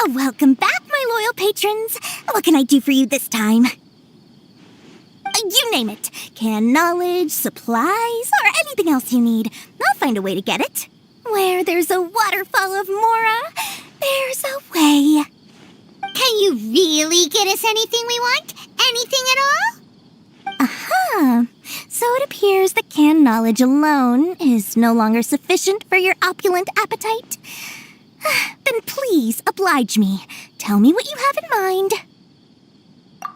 Welcome back, my loyal patrons. What can I do for you this time? You name it. Canned knowledge, supplies, or anything else you need. I'll find a way to get it. Where there's a waterfall of Mora, there's a way. Can you really get us anything we want? Anything at all? Aha. So it appears that canned knowledge alone is no longer sufficient for your opulent appetite. Then please oblige me. Tell me what you have in mind.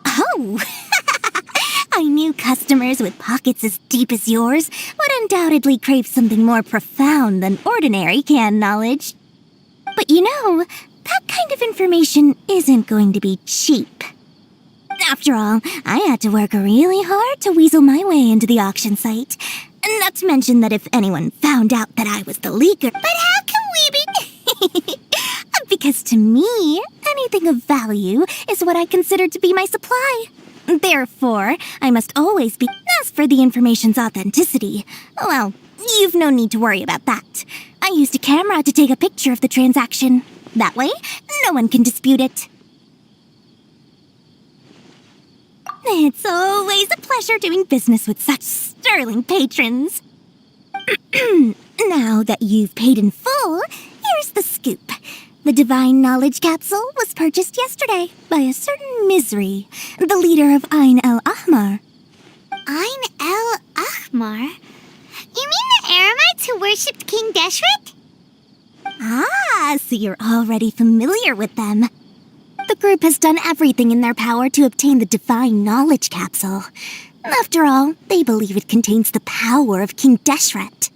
Oh, I knew customers with pockets as deep as yours would undoubtedly crave something more profound than ordinary canned knowledge. But you know, that kind of information isn't going to be cheap. After all, I had to work really hard to weasel my way into the auction site. Not to mention that if anyone found out that I was the leaker... But how can we be... Because to me, anything of value is what I consider to be my supply. Therefore, I must always be... As for the information's authenticity, well, you've no need to worry about that. I used a camera to take a picture of the transaction. That way, no one can dispute it. It's always a pleasure doing business with such sterling patrons. Now that you've paid in full, here's the scoop. The Divine Knowledge Capsule was purchased yesterday by a certain Misery, the leader of Ain El Ahmar. Ain El Ahmar? You mean the Eremites who worshipped King Deshret? Ah, so you're already familiar with them. The group has done everything in their power to obtain the Divine Knowledge Capsule. After all, they believe it contains the power of King Deshret.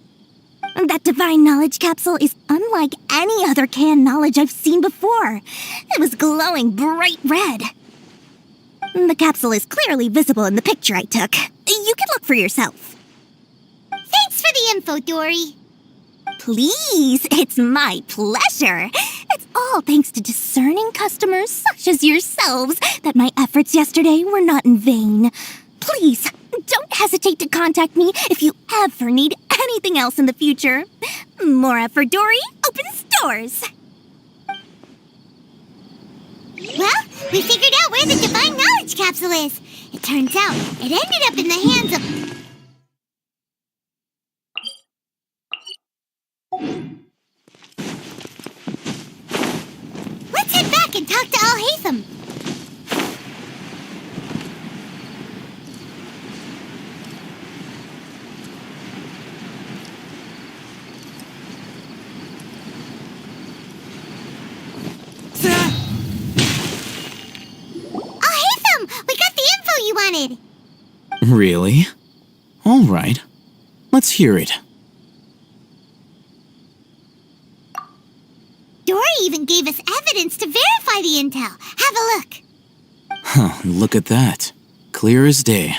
That Divine Knowledge Capsule is unlike any other canned knowledge I've seen before. It was glowing bright red. The capsule is clearly visible in the picture I took. You can look for yourself. Thanks for the info, Dory. Please, it's my pleasure. It's all thanks to discerning customers such as yourselves that my efforts yesterday were not in vain. Please, don't hesitate to contact me if you ever need anything else in the future. Mora for Dory opens doors. Well, we figured out where the Divine Knowledge Capsule is. It turns out it ended up in the hands of... Let's head back and talk to Al-Haytham. Al-Haytham, we got the info you wanted. Really? All right. Let's hear it. Dory even gave us evidence to verify the intel. Have a look. Huh, look at that. Clear as day.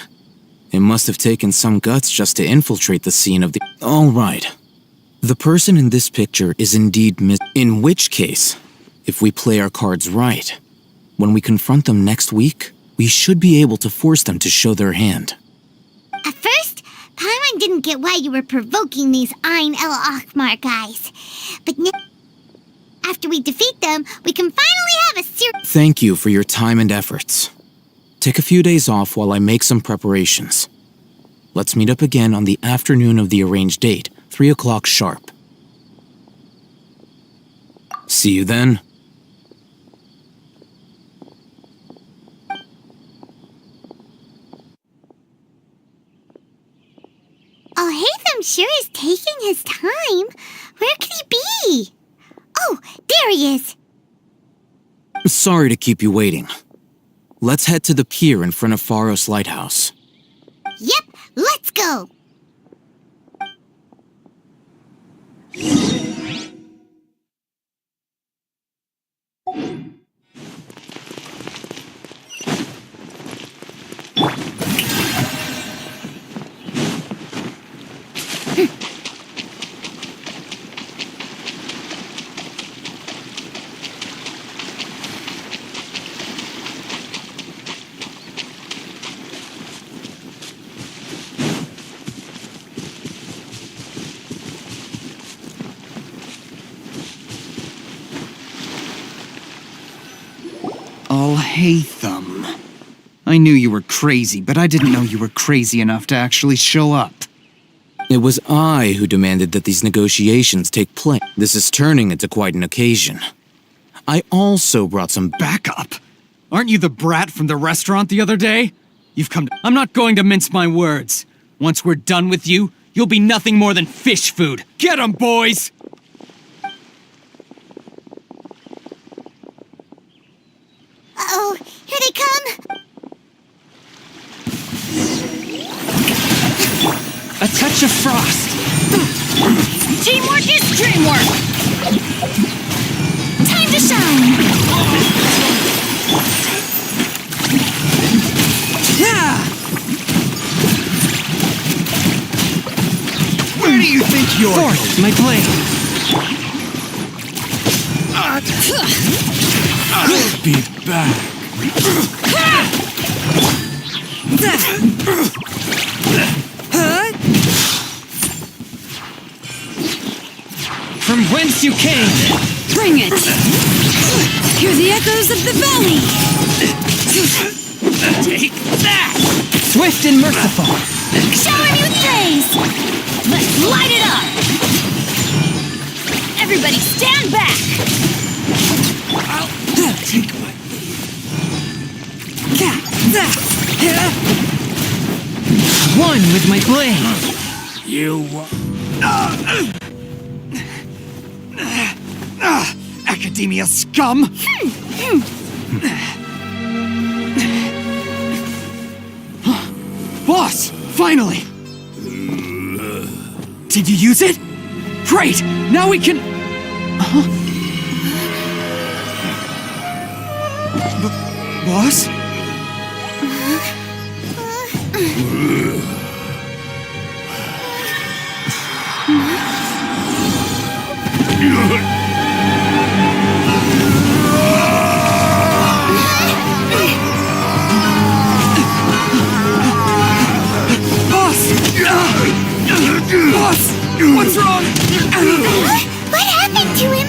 It must have taken some guts just to infiltrate the scene of the... All right. The person in this picture is indeed in which case, if we play our cards right, when we confront them next week, we should be able to force them to show their hand. At first, Paimon didn't get why you were provoking these Ain El Ahmar guys. But now, after we defeat them, we can finally have a serious... Thank you for your time and efforts. Take a few days off while I make some preparations. Let's meet up again on the afternoon of the arranged date, 3 o'clock sharp. See you then. Oh, Hatham sure is taking his time. Where could he be? Oh, there he is. Sorry to keep you waiting. Let's head to the pier in front of Faros Lighthouse. Yep, let's go. Oh, Hatham. I knew you were crazy, but I didn't know you were crazy enough to actually show up. It was I who demanded that these negotiations take place. This is turning into quite an occasion. I also brought some Backup? Aren't you the brat from the restaurant the other day? You've come to— I'm not going to mince my words. Once we're done with you, you'll be nothing more than fish food. Get 'em, boys! Uh-oh, here they come. A touch of frost. Teamwork is dreamwork! Time to shine! Yeah! Where do you think you're going? My blade. I'll be back. From whence you came. Bring it! Hear the echoes of the valley! Take that! Swift and merciful. Shower me with praise! Let's light it up! Everybody stand back! I'll take my one with my blade. You... Academia scum! Boss! Finally! Did you use it? Great! Now we can... Boss? Boss! What's wrong? What happened to him?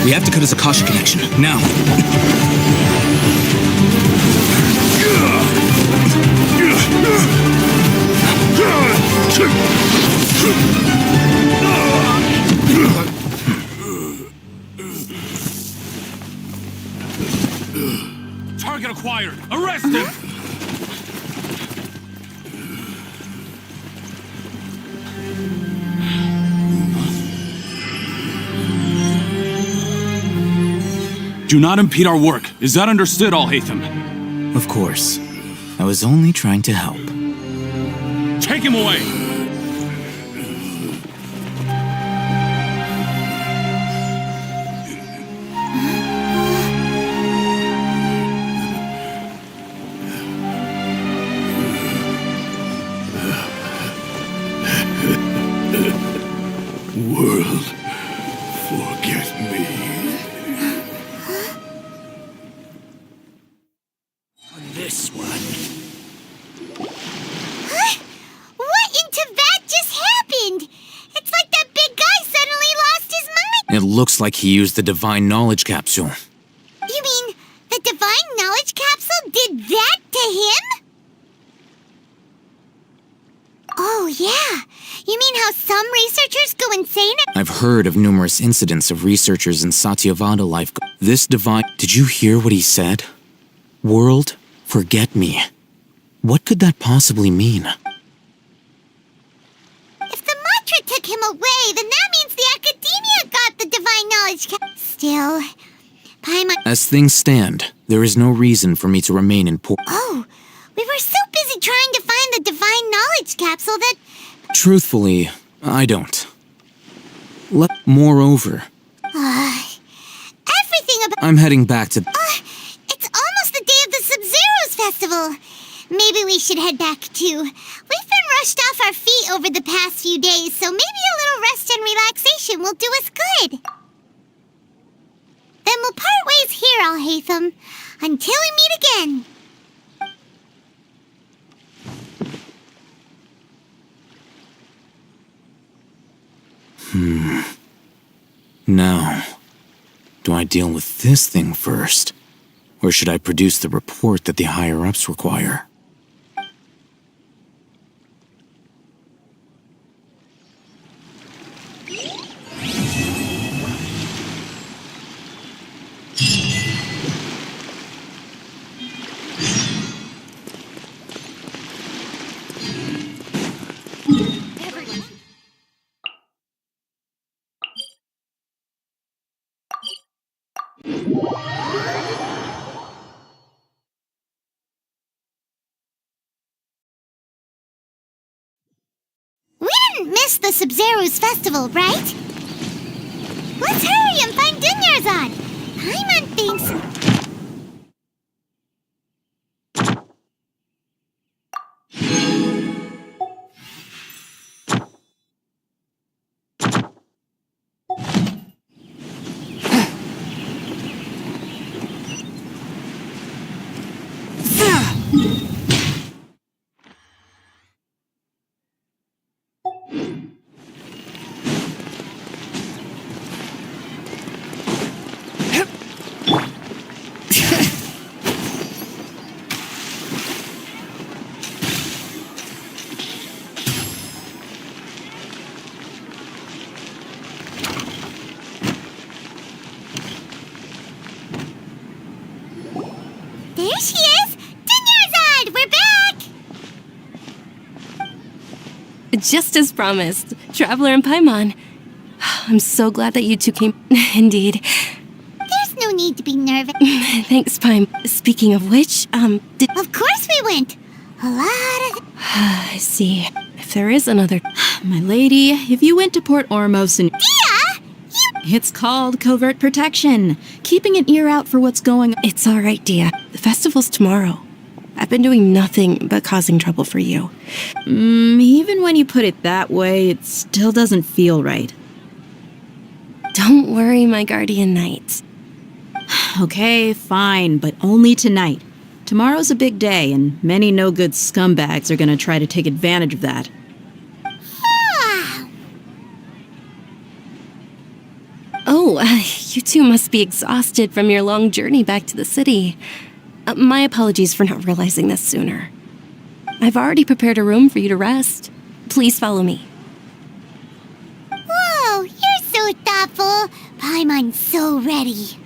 We have to cut his Akasha connection, now. Target acquired! Arrest him! Do not impede our work. Is that understood, Al-Haytham? Of course. I was only trying to help. Take him away! World, forget me. This one. Huh? What in Tibet just happened? It's like that big guy suddenly lost his mind. It looks like he used the divine knowledge capsule. You mean the divine knowledge capsule did this? yeah. You mean how some researchers go insane? I've heard of numerous incidents of researchers in Satyavada life. This divine. Did you hear what he said? World, forget me. What could that possibly mean? If the mantra took him away, then that means the academia got the divine knowledge Still, Paimon... As things stand, there is no reason for me to remain in port. Oh, we were so busy trying to find the divine knowledge capsule that... Truthfully, I don't. Moreover, everything about... I'm heading back to... It's almost the day of the Sub-Zero's festival. Maybe we should head back too. We've been rushed off our feet over the past few days, so maybe a little rest and relaxation will do us good. Then we'll part ways here, Alhaitham, until we meet again. Now, do I deal with this thing first? Or should I produce the report that the higher-ups require? We didn't miss the Sub-Zero's festival, right? Let's hurry and find Dunyarzad. Paimon thinks... There she is! Dunyarzad! We're back! Just as promised, Traveler and Paimon. I'm so glad that you two came. Indeed. There's no need to be nervous. Thanks, Paim. Speaking of which, did... Of course we went! A lot of... I see. If there is another... My lady, if you went to Port Ormos and... Yeah! It's called covert protection. Keeping an ear out for what's going on. It's all right, Dia. The festival's tomorrow. I've been doing nothing but causing trouble for you. Even when you put it that way, it still doesn't feel right. Don't worry, my guardian knight. Okay, fine, but only tonight. Tomorrow's a big day, and many no-good scumbags are gonna try to take advantage of that. Oh, you two must be exhausted from your long journey back to the city. My apologies for not realizing this sooner. I've already prepared a room for you to rest. Please follow me. Whoa, you're so thoughtful. Paimon's so ready.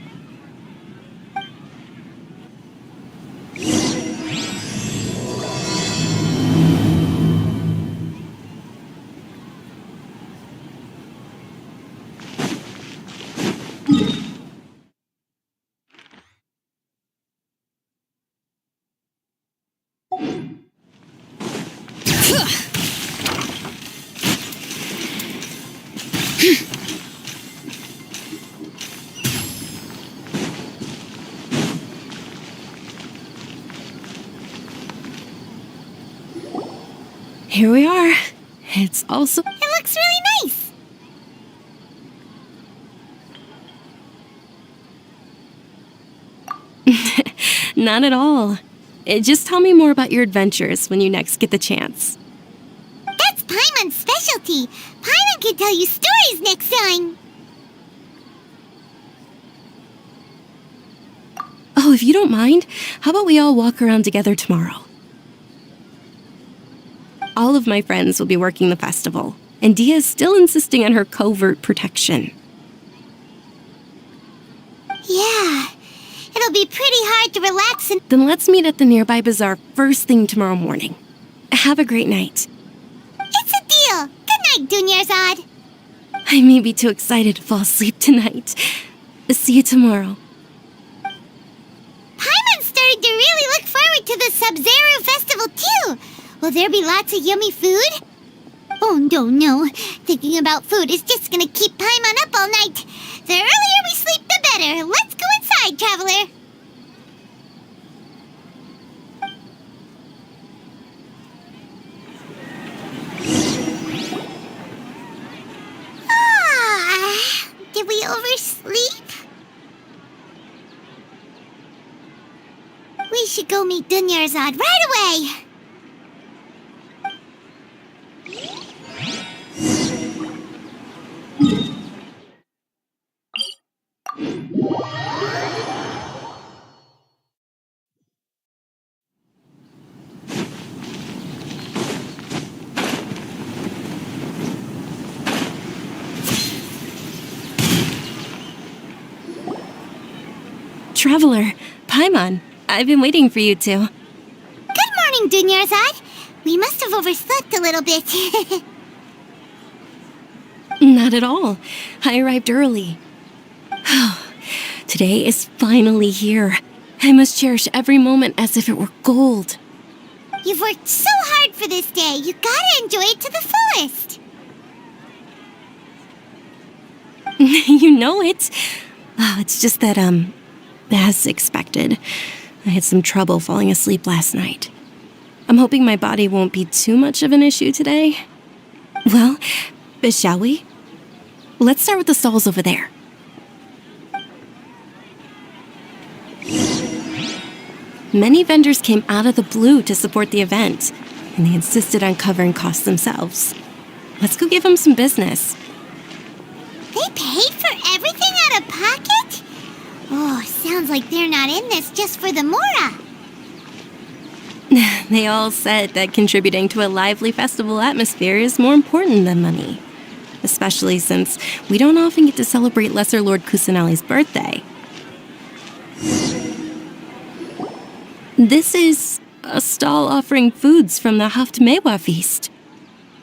Here we are. It's also... It looks really nice. Not at all. Just tell me more about your adventures when you next get the chance. That's Paimon's specialty. Paimon can tell you stories next time. Oh, if you don't mind, how about we all walk around together tomorrow? all of my friends will be working the festival, and Dia is still insisting on her covert protection. Yeah, it'll be pretty hard to relax and... Then let's meet at the nearby bazaar first thing tomorrow morning. Have a great night. It's a deal! Good night, Dunyarzad! I may be too excited to fall asleep tonight. See you tomorrow. Paimon's starting to really look forward to the Sub-Zero Festival, too! Will there be lots of yummy food? Oh, no. Thinking about food is just gonna keep Paimon up all night. The earlier we sleep, the better. Let's go inside, Traveler. Did we oversleep? We should go meet Dunyarzad right away. Traveler, Paimon, I've been waiting for you two. Good morning, Dunyarzad. We must have overslept a little bit. Not at all. I arrived early. Today is finally here. I must cherish every moment as if it were gold. You've worked so hard for this day. You gotta enjoy it to the fullest. You know it. Oh, it's just that, as expected, I had some trouble falling asleep last night. I'm hoping my body won't be too much of an issue today. Well, shall we? Let's start with the stalls over there. Many vendors came out of the blue to support the event, and they insisted on covering costs themselves. Let's go give them some business. They paid for everything out of pocket? Oh, sounds like they're not in this just for the Mora. They all said that contributing to a lively festival atmosphere is more important than money. Especially since we don't often get to celebrate Lesser Lord Kusanali's birthday. This is a stall offering foods from the Haftmewa feast.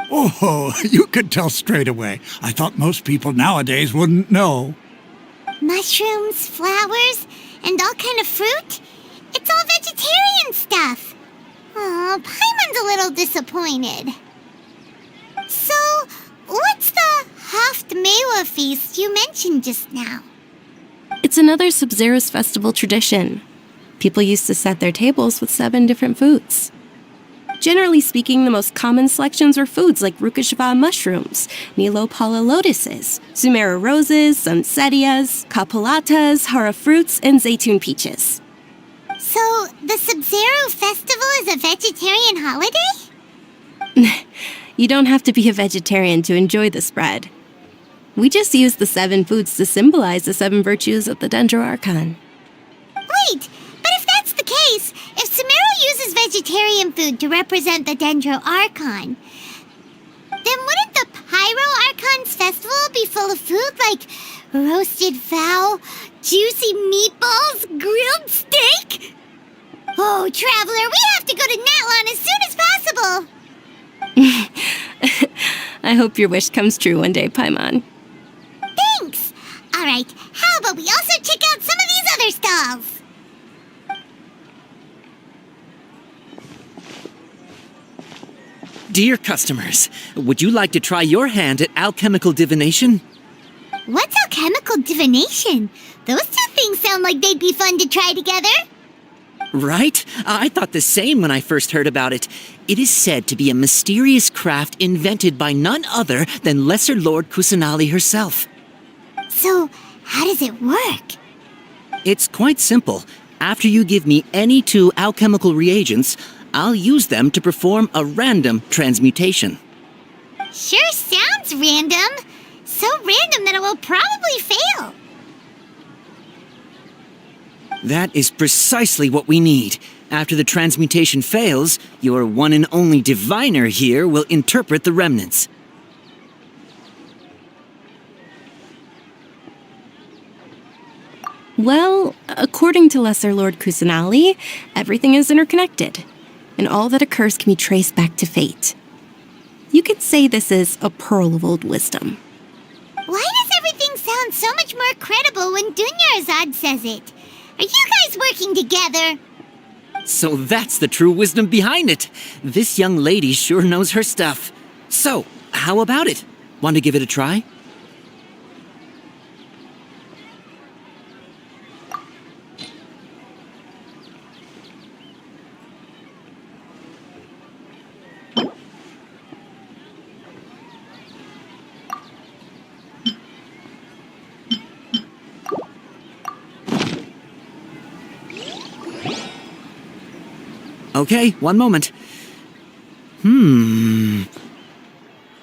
Oh, you could tell straight away. I thought most people nowadays wouldn't know. Mushrooms, flowers, and all kind of fruit? It's all vegetarian stuff. Oh, Paimon's a little disappointed. So, what's the Haftmewa feast you mentioned just now? It's another Sub-Zero's festival tradition. People used to set their tables with 7 different foods. Generally speaking, the most common selections were foods like Rukashva mushrooms, Nilopala lotuses, Sumera roses, Sunsetias, Kapalatas, Hara fruits, and Zaytun peaches. So, the Sub-Zero festival is a vegetarian holiday? You don't have to be a vegetarian to enjoy the spread. We just use the 7 foods to symbolize the 7 virtues of the Dendro Archon. Wait, but if that's the case, if Sumero uses vegetarian food to represent the Dendro Archon, then wouldn't the Pyro Archon's festival be full of food like roasted fowl, juicy meatballs, grilled steak? Oh, Traveler, we have to go to Natlon as soon as possible! I hope your wish comes true one day, Paimon. Thanks! Alright, how about we also check out some of these other stalls? Dear customers, would you like to try your hand at alchemical divination? What's alchemical divination? Those two things sound like they'd be fun to try together. Right? I thought the same when I first heard about it. It is said to be a mysterious craft invented by none other than Lesser Lord Kusanali herself. So, how does it work? It's quite simple. After you give me any 2 alchemical reagents, I'll use them to perform a random transmutation. Sure sounds random. So random that it will probably fail. That is precisely what we need. After the transmutation fails, your one and only diviner here will interpret the remnants. Well, according to Lesser Lord Kusanali, everything is interconnected, and all that occurs can be traced back to fate. You could say this is a pearl of old wisdom. Why does everything sound so much more credible when Dunyarzad says it? Are you guys working together? So that's the true wisdom behind it. This young lady sure knows her stuff. So, how about it? Want to give it a try? Okay, one moment.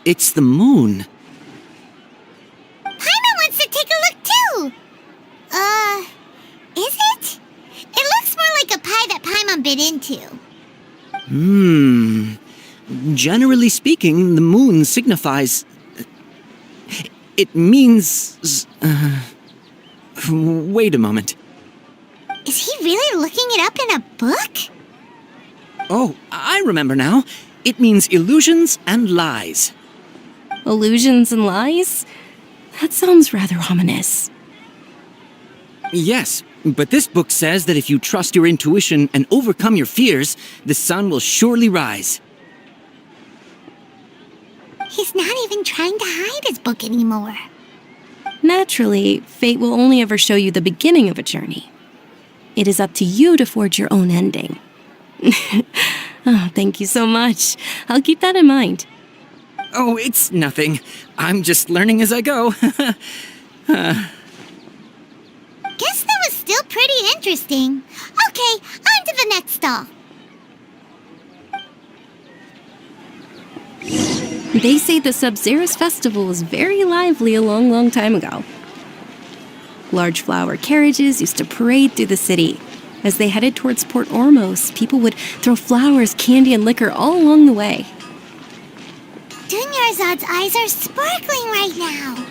It's the moon. Paimon wants to take a look too! Is it? It looks more like a pie that Paimon bit into. Generally speaking, the moon signifies... It means... Wait a moment. Is he really looking it up in a book? Oh, I remember now. It means illusions and lies. Illusions and lies? That sounds rather ominous. Yes, but this book says that if you trust your intuition and overcome your fears, the sun will surely rise. He's not even trying to hide his book anymore. Naturally, fate will only ever show you the beginning of a journey. It is up to you to forge your own ending. Oh, thank you so much. I'll keep that in mind. Oh, it's nothing. I'm just learning as I go. Guess that was still pretty interesting. Okay, on to the next stall. They say the Sub-Zero's festival was very lively a long, long time ago. Large flower carriages used to parade through the city. As they headed towards Port Ormos, people would throw flowers, candy, and liquor all along the way. Dunyarzad's eyes are sparkling right now.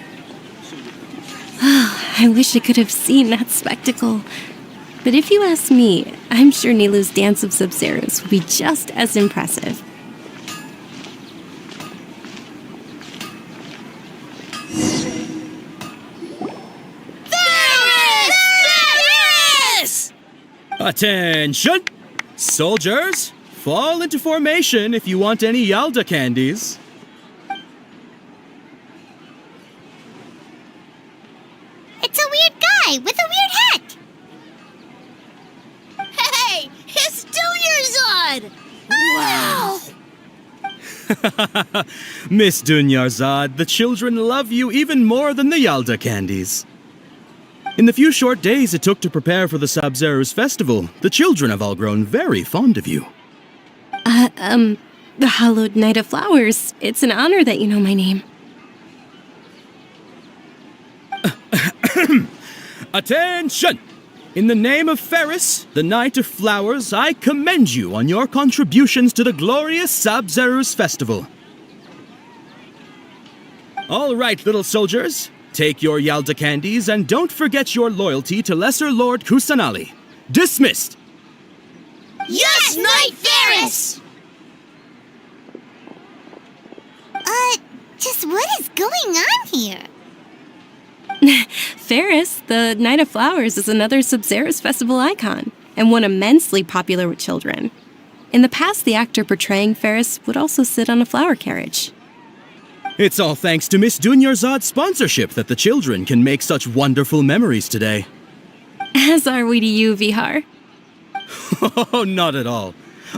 I wish I could have seen that spectacle. But if you ask me, I'm sure Nilu's Dance of Sub-Zeros would be just as impressive. Attention! Soldiers, fall into formation if you want any Yalda candies. It's a weird guy with a weird hat. Hey, it's Dunyarzad! Wow! Miss Dunyarzad, the children love you even more than the Yalda candies. In the few short days it took to prepare for the Sub-Zero's festival, the children have all grown very fond of you. The Hallowed Night of Flowers. It's an honor that you know my name. Attention! In the name of Ferris, the Knight of Flowers, I commend you on your contributions to the glorious Sub-Zero's festival. All right, little soldiers. Take your Yalda candies and don't forget your loyalty to Lesser Lord Kusanali. Dismissed! Yes, Knight Ferris! Just what is going on here? Ferris, the Night of Flowers, is another Sub-Zero's festival icon, and one immensely popular with children. In the past, the actor portraying Ferris would also sit on a flower carriage. It's all thanks to Miss Dunyarzad's sponsorship that the children can make such wonderful memories today. As are we to you, Vihar. Oh, not at all.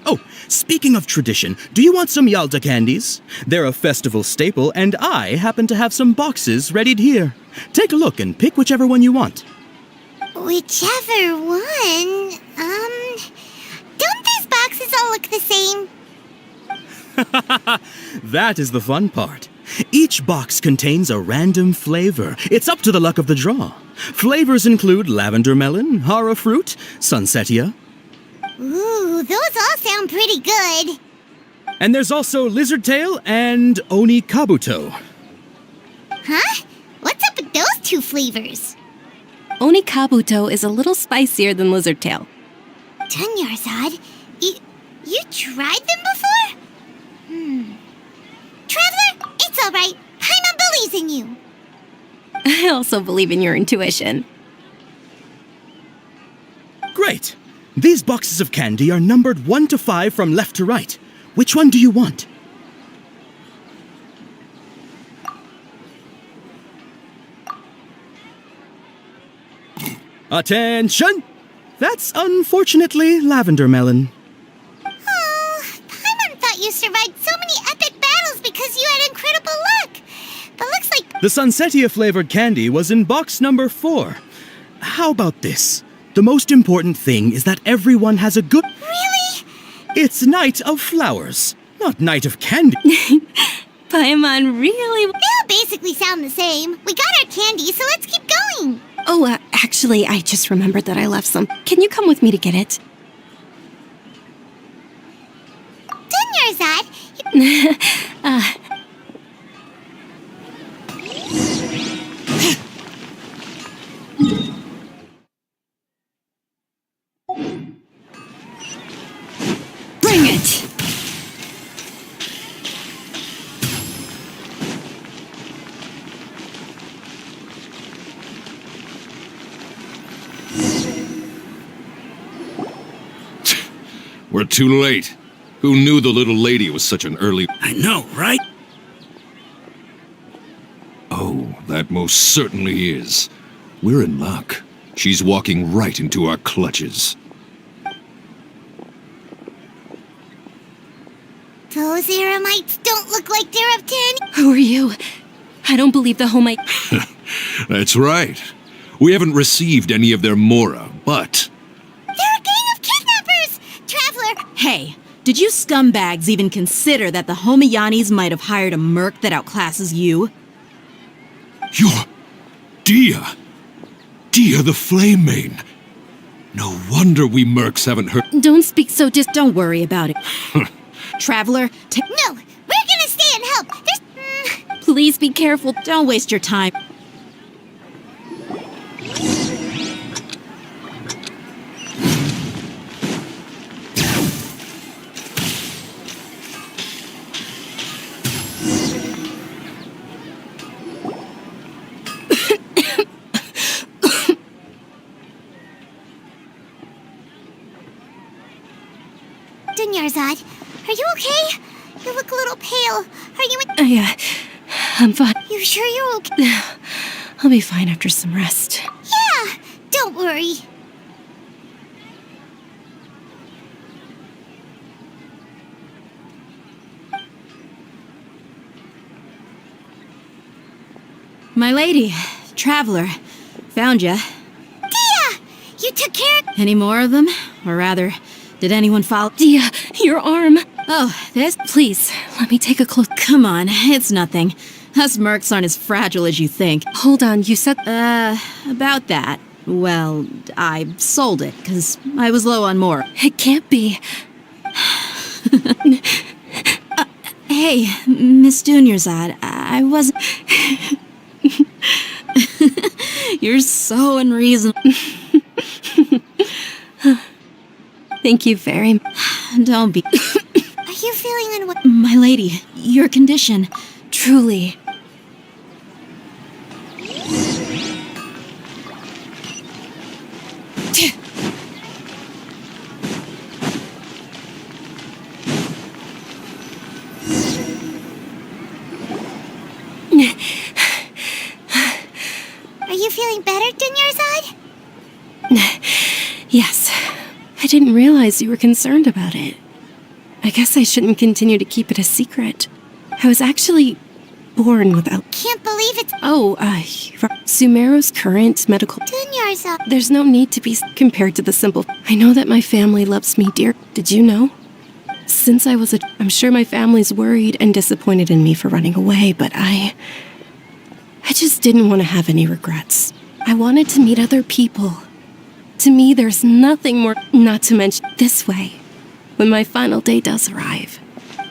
Oh, speaking of tradition, do you want some Yalda candies? They're a festival staple, and I happen to have some boxes readied here. Take a look and pick whichever one you want. Whichever one, don't these boxes all look the same? That is the fun part. Each box contains a random flavor. It's up to the luck of the draw. Flavors include lavender melon, hara fruit, sunsetia. Ooh, Ooh, those all sound pretty good. And there's also Lizard Tail and Oni Kabuto. Huh? What's up with those two flavors? Oni Kabuto is a little spicier than Lizard Tail. Dunyarzad, you tried them before? Traveler, it's alright. Paimon believes in you. I also believe in your intuition. Great! These boxes of candy are numbered 1 to 5 from left to right. Which one do you want? Attention! That's unfortunately lavender melon. Oh, Paimon thought you survived so many epic battles because you had incredible luck. But looks like... The Sunsetia flavored candy was in box number 4. How about this? The most important thing is that everyone has a good... Really? It's Night of Flowers, not Night of Candy. Paimon really... They all basically sound the same. We got our candy, so let's keep going. Oh, actually, I just remembered that I left some. Can you come with me to get it? Dunyarzad, Bring it! We're too late. Who knew the little lady was such an early... I know, right? Oh, that most certainly is. We're in luck. She's walking right into our clutches. those Eremites don't look like they're up to any... Who are you? I don't believe the Homite... That's right. We haven't received any of their Mora, but... They're a gang of kidnappers! Traveler, Hey, did you scumbags even consider that the Homiyanis might have hired a merc that outclasses you? You're... Dia! Dia the Flame Mane! No wonder we mercs haven't heard... Don't speak so Don't worry about it. Traveler, no! We're gonna stay and help! There's... Please be careful. don't waste your time. Dunyarzad, are you okay? You look a little pale. Are you in... I'm fine. You sure you're okay? I'll be fine after some rest. Yeah, don't worry. My lady, Traveler, found ya. Dia! You took care of... Any more of them? Or rather, did anyone follow? Dia, your arm. Oh, this? Please, let me take a close... Come on, it's nothing. Us mercs aren't as fragile as you think. Hold on, you said... About that. Well, I sold it, because I was low on more. It can't be. Hey, Miss Dunyarzad, I wasn't... You're so unreasonable. Thank you very much. Don't be... Are you feeling unwell? My lady, your condition. Truly. Are you feeling better, Dunyarzad? Yes. I didn't realize you were concerned about it. I guess I shouldn't continue to keep it a secret. I was actually born without... Can't believe it's... Oh, Sumeru's current medical... Dunyarzad. There's no need to be compared to the simple... I know that my family loves me dear. Did you know? Since I was I'm sure my family's worried and disappointed in me for running away, but I just didn't want to have any regrets. I wanted to meet other people. To me, there's nothing more... Not to mention this way. when my final day does arrive.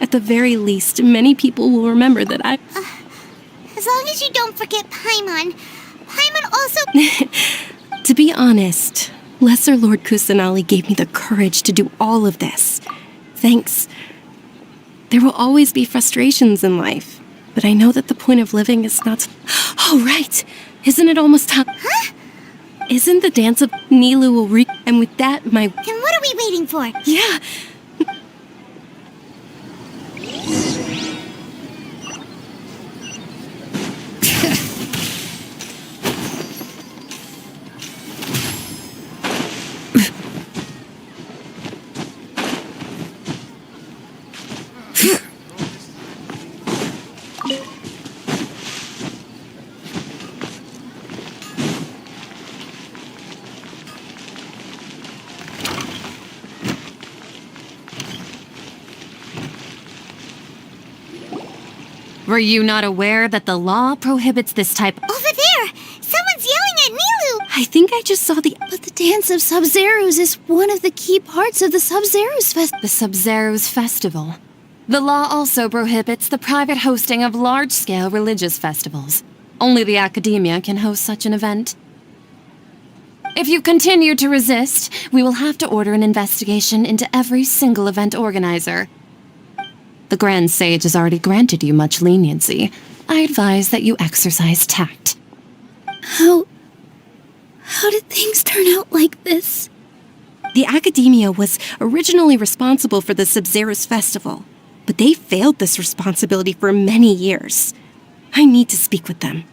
At the very least, many people will remember that I... As long as you don't forget Paimon. Paimon also... To be honest, Lesser Lord Kusanali gave me the courage to do all of this. Thanks. There will always be frustrations in life, but I know that the point of living is not... Oh, right! Isn't it almost time? Huh? Isn't the dance of Nilu will re... And with that, my... Then what are we waiting for? Yeah! Were you not aware that the law prohibits this type? Over there! Someone's yelling at Nilu! I think I just saw the... But the Dance of Sub-Zeros is one of the key parts of the Sub-Zeros Festival. The Sub-Zeros Festival. The law also prohibits the private hosting of large-scale religious festivals. Only the Academia can host such an event. If you continue to resist, we will have to order an investigation into every single event organizer. The Grand Sage has already granted you much leniency. I advise that you exercise tact. How did things turn out like this? The Academia was originally responsible for the Sub-Zeros Festival, but they failed this responsibility for many years. I need to speak with them.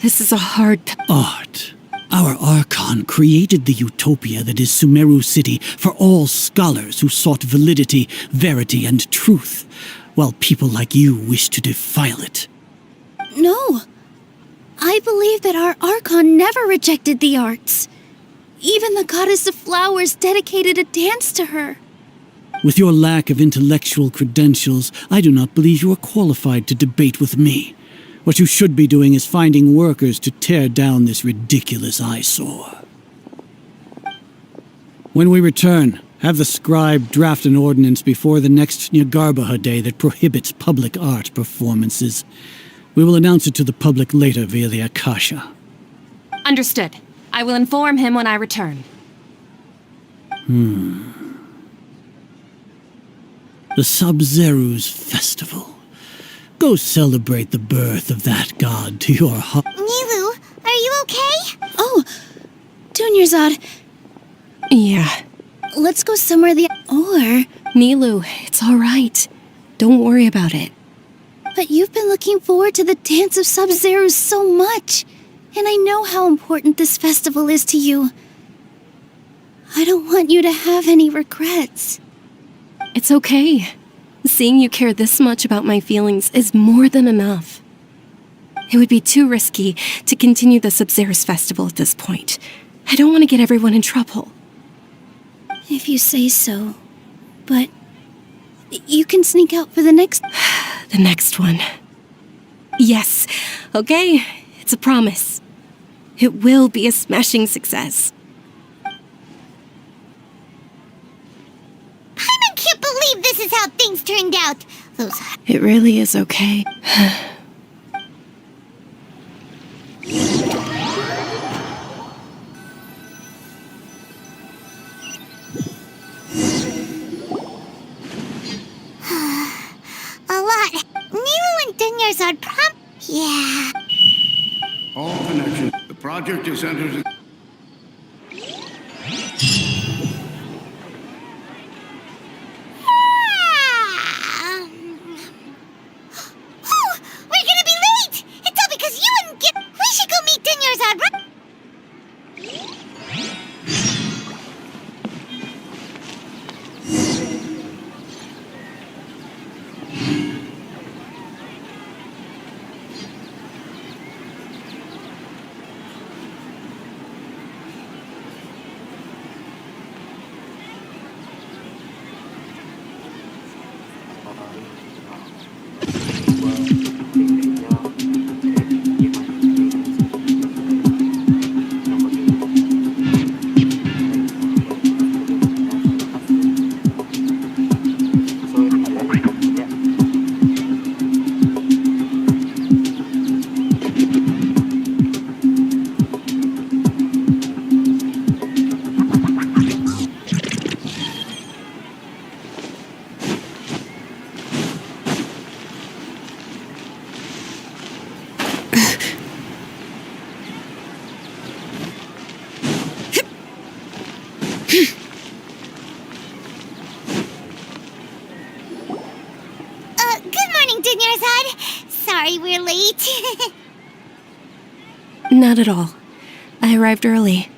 This is a hard... Art. Our Archon created the utopia that is Sumeru City for all scholars who sought validity, verity, and truth, while people like you wish to defile it. No. I believe that our Archon never rejected the arts. Even the goddess of flowers dedicated a dance to her. With your lack of intellectual credentials, I do not believe you are qualified to debate with me. What you should be doing is finding workers to tear down this ridiculous eyesore. When we return, have the scribe draft an ordinance before the next Nyagarbha Day that prohibits public art performances. We will announce it to the public later via the Akasha. Understood. I will inform him when I return. The Sub-Zeros Festival. Go celebrate the birth of that god to your heart. Nilu, are you okay? Oh, Dunyarzad, Yeah. let's go somewhere the... Or... Nilu, it's all right. Don't worry about it. But you've been looking forward to the Dance of Sub-Zeros so much. And I know how important this festival is to you. I don't want you to have any regrets. It's okay. Seeing you care this much about my feelings is more than enough. It would be too risky to continue the Sub-Zeros Festival at this point. I don't want to get everyone in trouble. If you say so. But... you can sneak out for the next... The next one. Yes, okay, it's a promise. It will be a smashing success. I can't believe this is how things turned out. Those... It really is okay. A lot. Nilu and Dunyarzad Yeah. All connections. The project is entered... Oh, we're gonna be late! It's all because you wouldn't get... We should go meet Dunyarzad, right? Senor Zod. Sorry we're late. Not at all. I arrived early.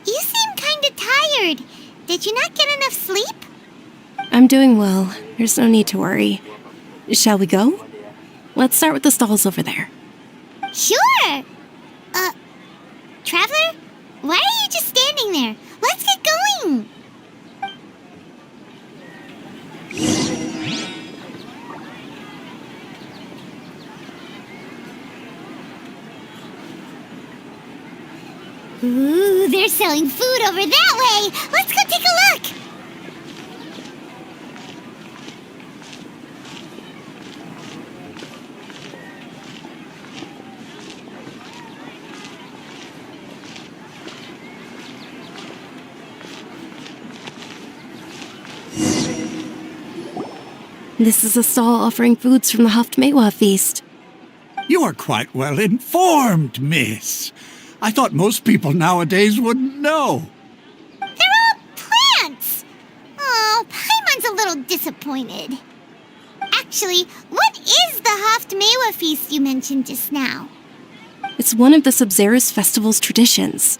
You seem kinda tired. Did you not get enough sleep? I'm doing well. There's no need to worry. Shall we go? Let's start with the stalls over there. Sure! Traveler? Why are you just standing there? Let's get going! Ooh, they're selling food over that way! Let's go take a look! This is a stall offering foods from the Haftmewa feast. You are quite well informed, miss. I thought most people nowadays wouldn't know. They're all plants! Oh, Paimon's a little disappointed. Actually, what is the Haftmewa feast you mentioned just now? It's one of the Sub-Zerus festival's traditions.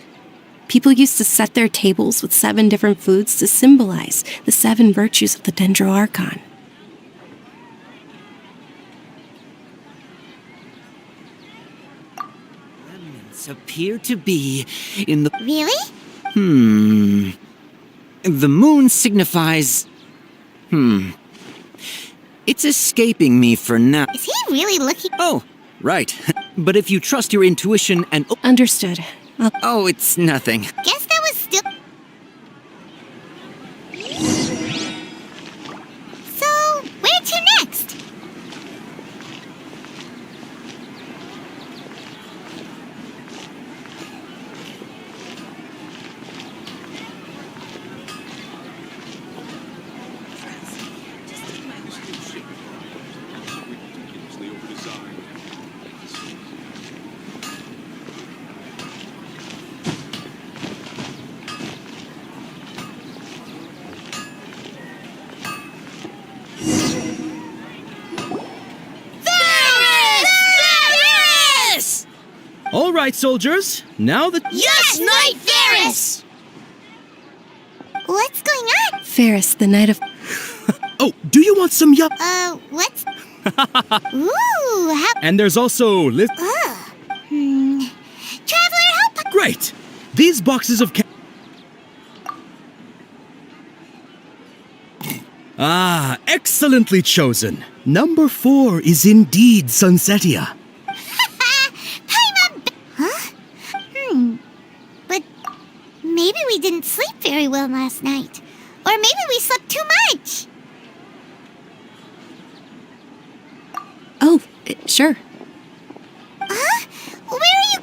People used to set their tables with 7 different foods to symbolize the 7 virtues of the Dendro Archon. Appear to be in the... Really? The moon signifies... It's escaping me for now. Is he really looking? Oh, right. But if you trust your intuition and... Understood. Oh, it's nothing. Guess that was still... So, where to next? All right, soldiers. Now that... Yes, Knight Varys! What's going on? Ferris, the Knight of... Oh, do you want some yup? What's... Ooh, how... And there's also... Traveler, help... Great! These boxes of... Ah, excellently chosen. Number 4 is indeed Sunsetia. But maybe we didn't sleep very well last night. Or maybe we slept too much. Oh, sure. Where are you...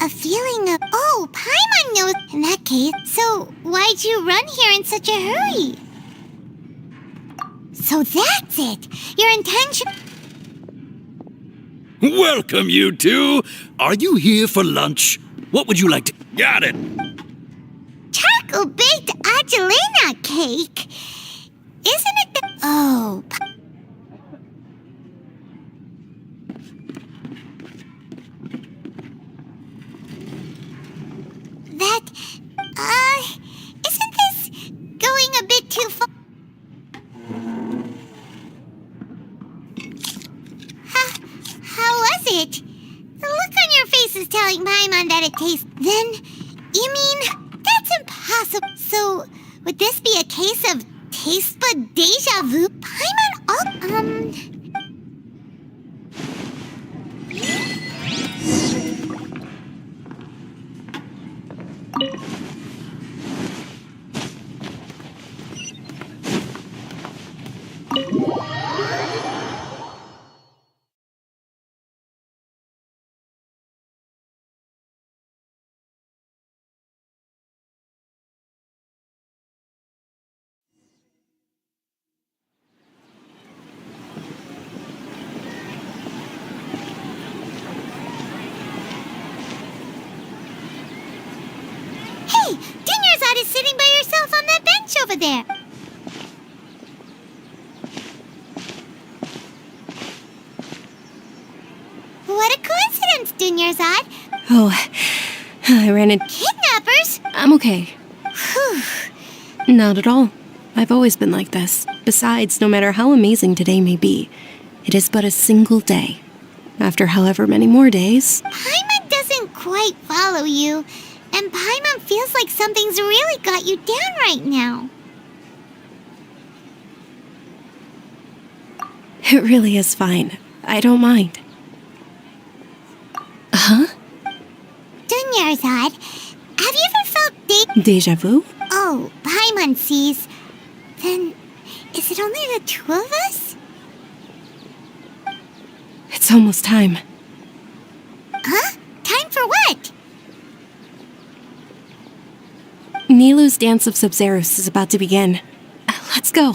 A feeling of... Oh, Paimon knows... In that case, so why'd you run here in such a hurry? So that's it! Your intention... Welcome, you two. Are you here for lunch? What would you like to... Got it. Charcoal-baked Angelina cake? Isn't it the... Oh... That... Isn't this going a bit too far? How was it? The look on your face is telling Paimon that it tastes... Then, you mean... That's impossible. So, would this be a case of taste bud deja vu? Paimon over there. What a coincidence, Dunyarzad. Oh, I ran into... Kidnappers? I'm okay. Whew. Not at all. I've always been like this. Besides, no matter how amazing today may be, it is but a single day. After however many more days... Paimon doesn't quite follow you, and Paimon feels like something's really got you down right now. It really is fine. I don't mind. Huh? Dunyarzad, have you ever felt Deja vu? Oh, Paimon sees. Then, is it only the two of us? It's almost time. Huh? Time for what? Nilu's Dance of Sub-Zerus is about to begin. Let's go.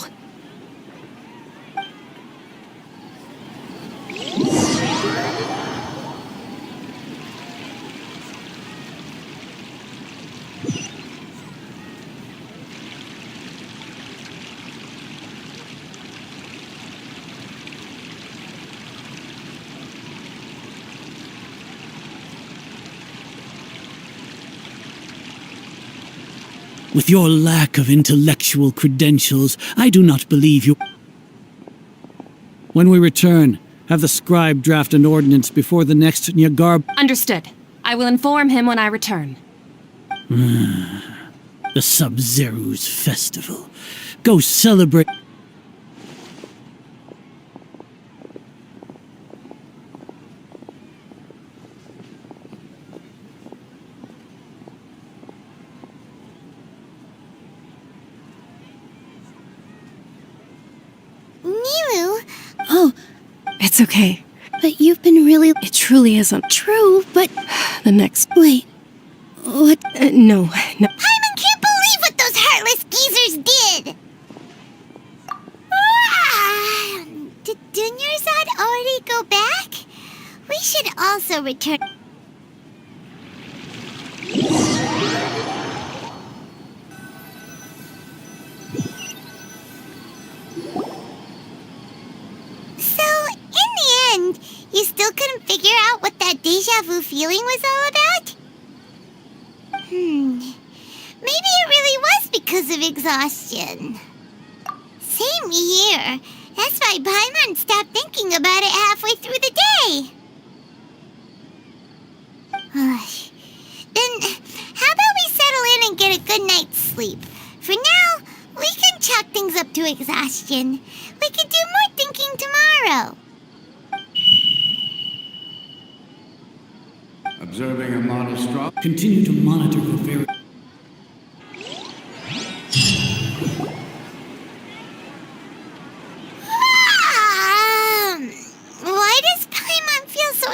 With your lack of intellectual credentials, I do not believe you. When we return, have the scribe draft an ordinance before the next Nyagar... Understood. I will inform him when I return. The Sub-Zerus Festival. Go celebrate... Nilu? Oh, It's okay. but you've been really It truly isn't. true, but The next... wait. What? No. Paimon can't believe what those heartless geezers did! Ah, did Dunyarzad already go back? We should also return... So, in the end, you still couldn't figure out what that deja vu feeling was all about? Maybe it really was because of exhaustion. Same here. That's why Paimon stopped thinking about it halfway through the day. Then, how about we settle in and get a good night's sleep? For now, we can chalk things up to exhaustion. We can do more thinking tomorrow. Observing a modest drop. Continue to monitor the very... Why does Paimon feel so...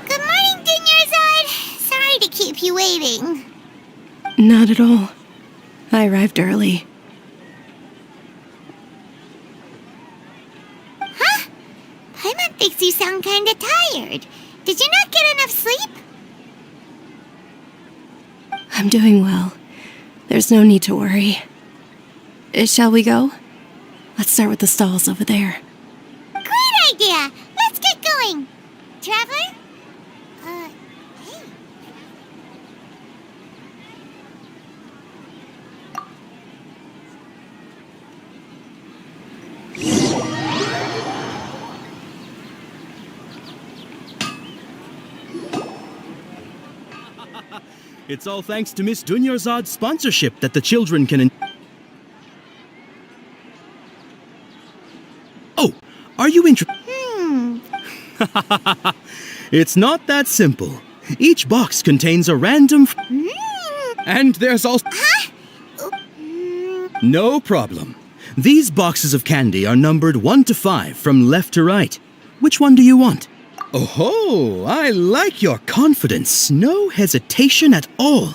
Good morning, Dunyarzad. Sorry to keep you waiting. Not at all. I arrived early. Huh? Paimon thinks you sound kinda tired. Did you not get enough sleep? I'm doing well. There's no need to worry. Shall we go? Let's start with the stalls over there. Great idea! Let's get going! Traveler? Hey. It's all thanks to Miss Dunyarzad's sponsorship that the children can... Oh, are you interested? It's not that simple. Each box contains a random... And there's also... Huh? No problem. These boxes of candy are numbered 1 to 5 from left to right. Which one do you want? Oh, I like your confidence. No hesitation at all.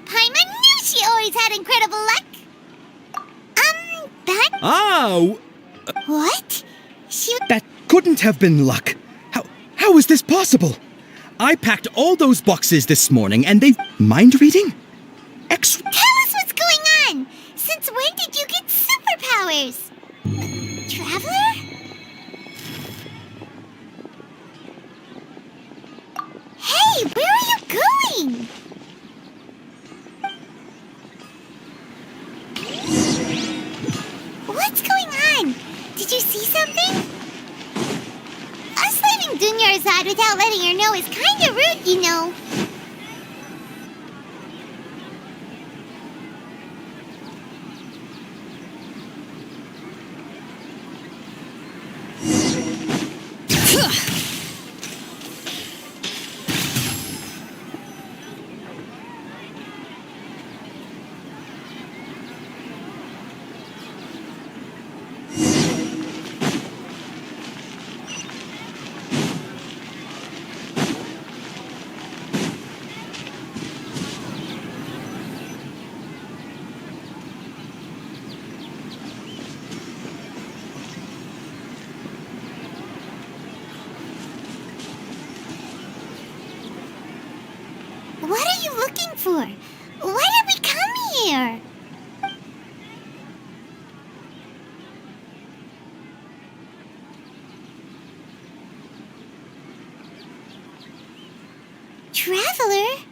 Paimon knew she always had incredible luck. That... What? That couldn't have been luck. How is this possible? I packed all those boxes this morning and they've... Mind reading? Tell us what's going on! Since when did you get superpowers? Traveler? Hey, where are you going? What's going on? Did you see something? Us leaving Dunyarzad without letting her know is kinda rude, you know. What are you looking for? Why did we come here? Traveler?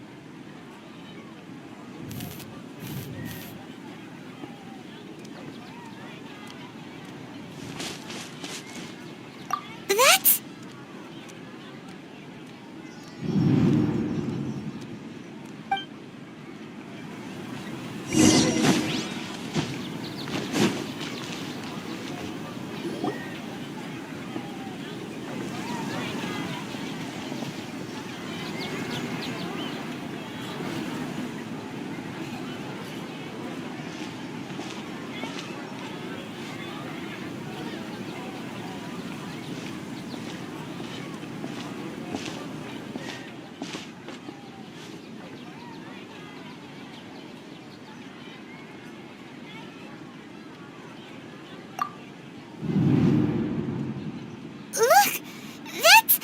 That's... Look! That's...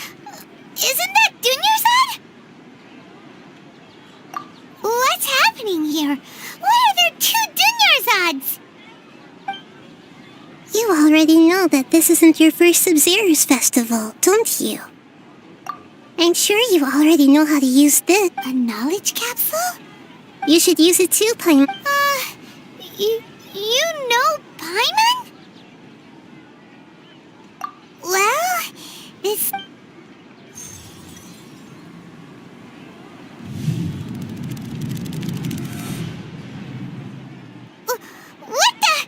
Isn't that Dunyarzad? What's happening here? Why are there 2 Dunyarzads? You already know that this isn't your first Sub-Zero's festival, don't you? I'm sure you already know how to use this. A knowledge capsule? You should use it too, Paimon. You know Paimon? Well, this... What the...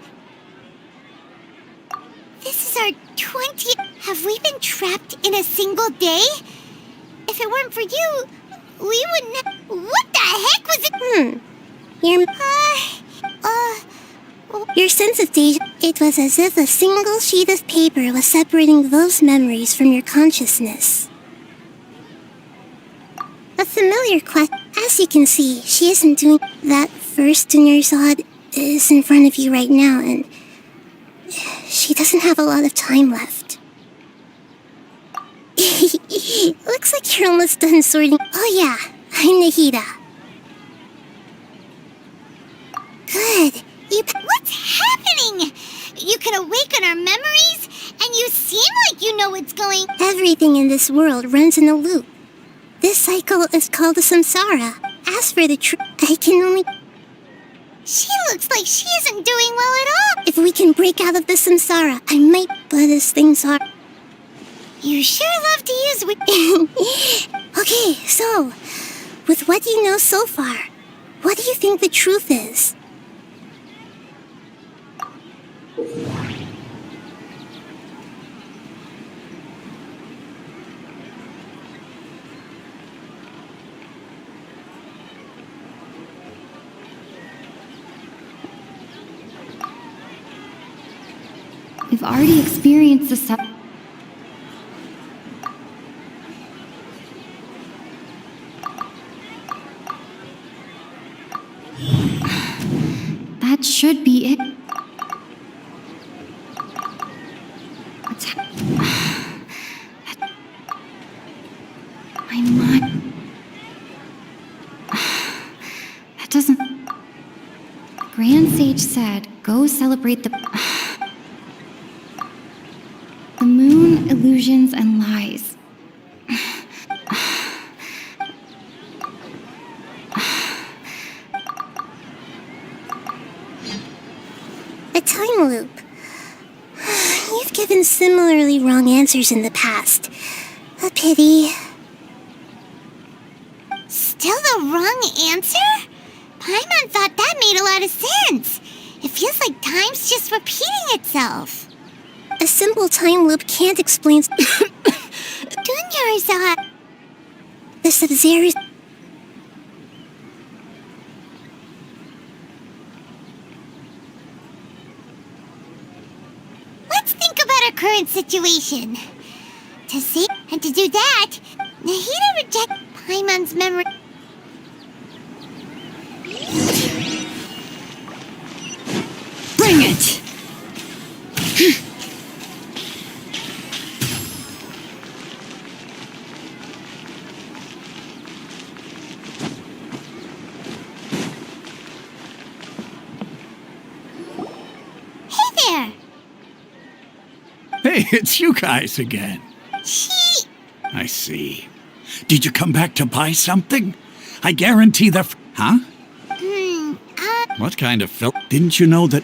This is our 20th... Have we been trapped in a single day? If it weren't for you, we wouldn't... What the heck was it? Your sense of deja... It was as if a single sheet of paper was separating those memories from your consciousness. A familiar question. As you can see, she isn't doing... That first Dunyarzad is in front of you right now, and... She doesn't have a lot of time left. Looks like you're almost done sorting... Oh yeah, I'm Nahida. Good. What's happening? You can awaken our memories, and you seem like you know what's going... Everything in this world runs in a loop. This cycle is called the samsara. As for the truth, I can only... She looks like she isn't doing well at all. If we can break out of the samsara, I might... But as things are... You sure love to use... Okay, so... With what you know so far, what do you think the truth is? I've already experienced the That should be it. My mind. That doesn't. The Grand Sage said, go celebrate the moon, illusions, and lies. A time loop. You've given similarly wrong answers in the past. A pity. Still the wrong answer? Paimon thought that made a lot of sense. It feels like time's just repeating itself. A simple time loop can't explain... Dunyarzad. The Sub-Zero's... Let's think about our current situation. To see and to do that, Nahida rejects Paimon's memory. Bring it! Hey there! Hey, it's you guys again. She... I see. Did you come back to buy something? I guarantee the... Huh? What kind of film? Didn't you know that...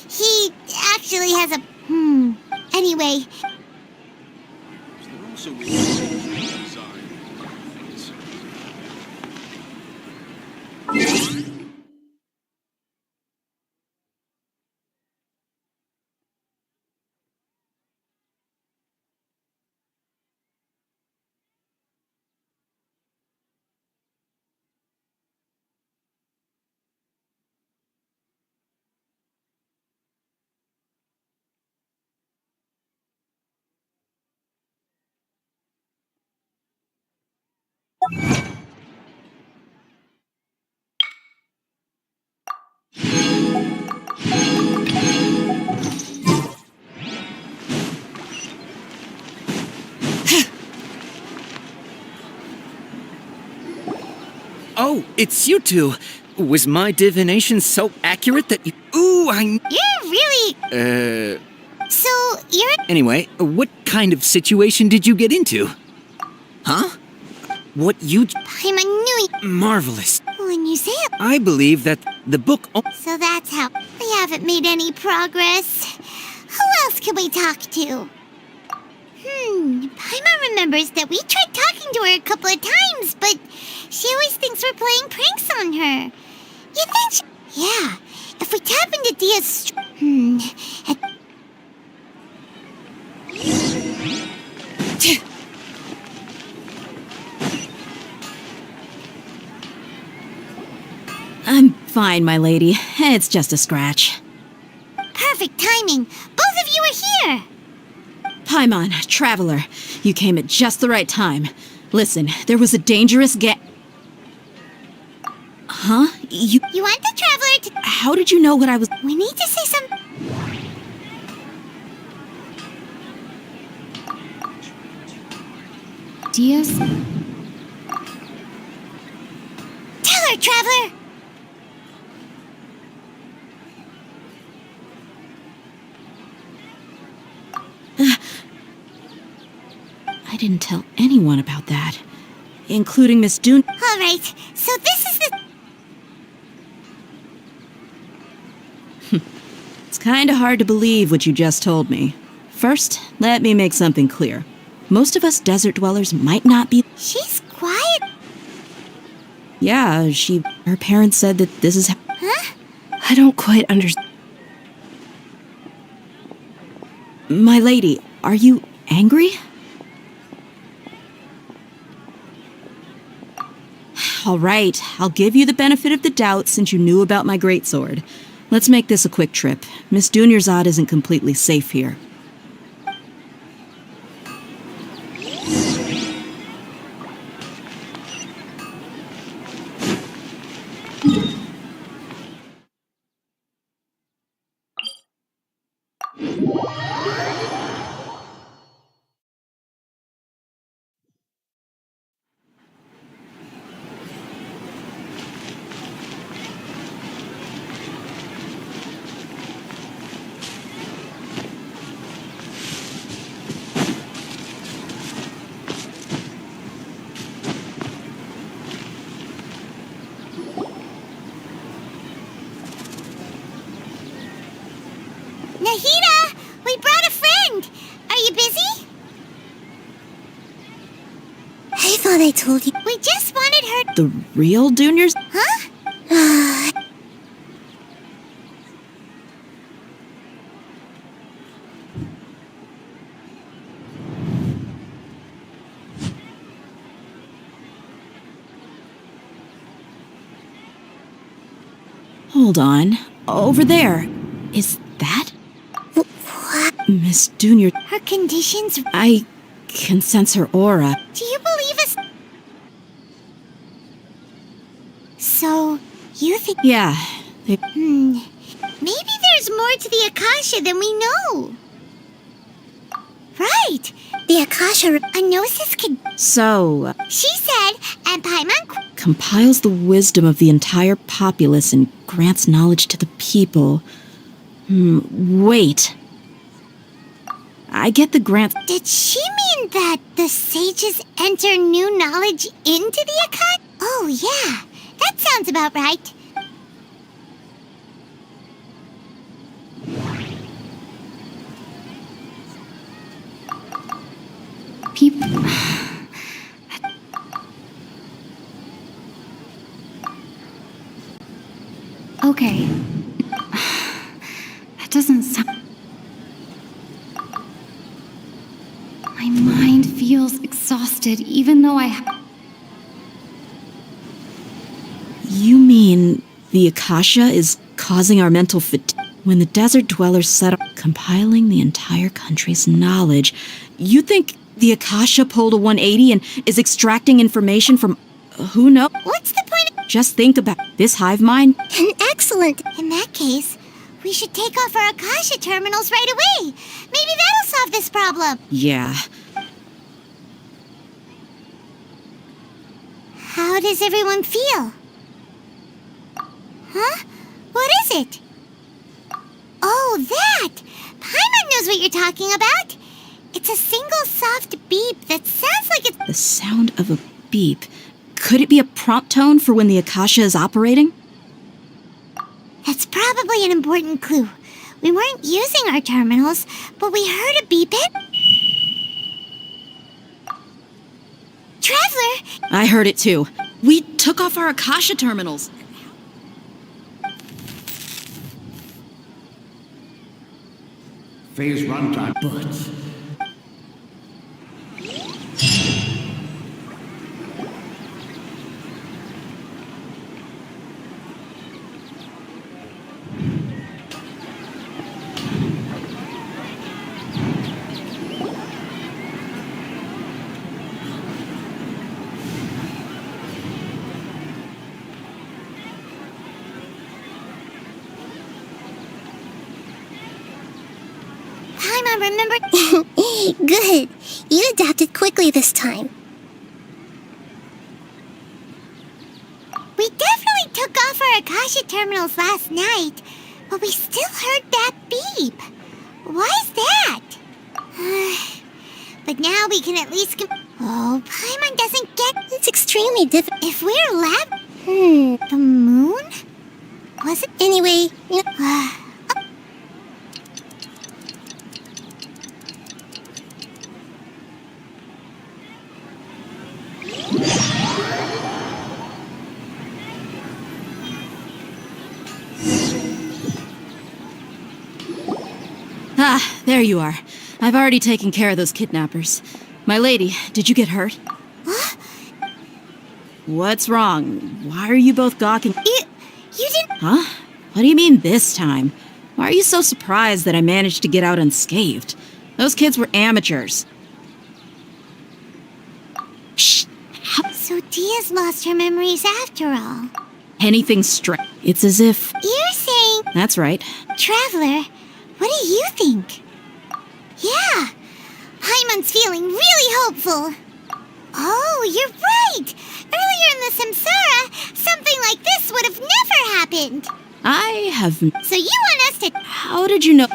He actually has a... Anyway... Oh, it's you two. Was my divination so accurate that you... Ooh, You're really... So, you're... Anyway, what kind of situation did you get into? Huh? What you... Paimon knew... Marvelous. When you say it... I believe that the book... So that's how... We haven't made any progress. Who else can we talk to? Paimon remembers that we tried talking to her a couple of times, but she always thinks we're playing pranks on her. You think she... Yeah, if we tap into Dia's... I'm fine, my lady. It's just a scratch. Perfect timing. Both of you are here. Paimon, Traveler, you came at just the right time. Listen, there was a dangerous Huh? You want the Traveler to... How did you know what I was... We need to say something... Diaz? Tell her, Traveler! I didn't tell anyone about that, including Miss Dune. All right, so this is the... It's kinda hard to believe what you just told me. First, let me make something clear. Most of us desert dwellers might not be... She's quiet. Yeah, her parents said that this is... Huh? I don't quite understand. My lady, are you angry? All right, I'll give you the benefit of the doubt since you knew about my greatsword. Let's make this a quick trip. Miss Dunyarzad isn't completely safe here. Nahida, we brought a friend. Are you busy? I thought I told you. We just wanted her. The real Dunyars? Huh? Hold on. Over there. Is that? What? Miss Dunyar. Her conditions. I can sense her aura. Do you believe us? So, you think. Yeah. Maybe there's more to the Akasha than we know. Right. The Akasha. A gnosis could. So. She said, and Paimon. Compiles the wisdom of the entire populace and grants knowledge to the people. Wait. I get the grant. Did she mean that the sages enter new knowledge into the Akasha? Oh, yeah. That sounds about right. People. Okay. That doesn't sound. My mind feels exhausted, even though You mean the Akasha is causing our mental fatigue? When the desert dwellers set up compiling the entire country's knowledge, you think the Akasha pulled a 180 and is extracting information from who knows? What's the point of. Just think about this hive mind. Excellent. In that case, we should take off our Akasha terminals right away. Maybe that'll solve this problem. Yeah. How does everyone feel? Huh? What is it? Oh, that! Paimon knows what you're talking about. It's a single soft beep that sounds like it's... The sound of a beep. Could it be a prompt tone for when the Akasha is operating? That's probably an important clue. We weren't using our terminals, but we heard a beep and... Traveler! I heard it too. We took off our Akasha terminals. Phase runtime. But Paimon, remember... Good. You adapted quickly this time. We definitely took off our Akasha terminals last night, but we still heard that beep. Why is that? But now we can at least... Oh, Paimon doesn't get... It's extremely difficult. If we're lab... The moon? Was it... Anyway, Ah, there you are. I've already taken care of those kidnappers. My lady, did you get hurt? What's wrong? Why are you both gawking? You didn't... Huh? What do you mean this time? Why are you so surprised that I managed to get out unscathed? Those kids were amateurs. Shh! So Dia's lost her memories after all. Anything straight. It's as if... You're saying... That's right. Traveler, what do you think? Yeah, Paimon's feeling really hopeful. Oh, you're right! Earlier in the Samsara, something like this would have never happened. I have... So you want us to... How did you know...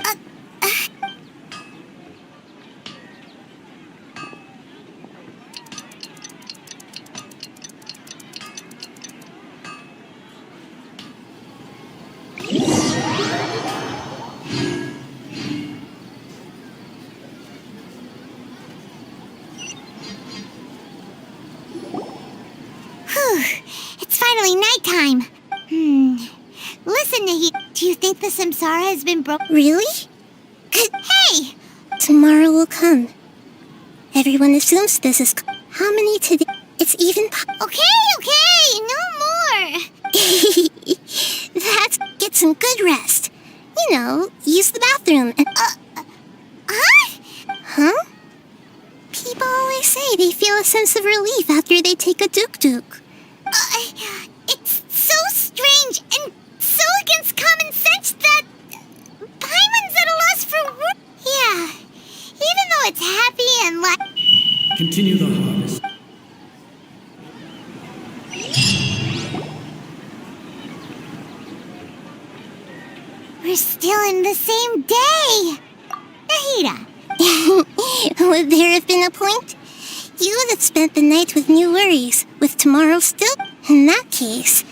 Whew, it's finally nighttime. Listen, Nahi, do you think the Samsara has been broken? Really? Hey! Tomorrow will come. Everyone assumes this is... How many today? It's even... Okay, no more. That's... Get some good rest. You know, use the bathroom and... Huh? People always say they feel a sense of relief after they take a duk-duk. It's so strange and so against common sense that Paimon's at a loss for words. Yeah, even though it's happy and like... Continue the harvest. We're still in the same day. Nahida. Would there have been a point? You would have spent the night with new worries, with tomorrow still. In that case,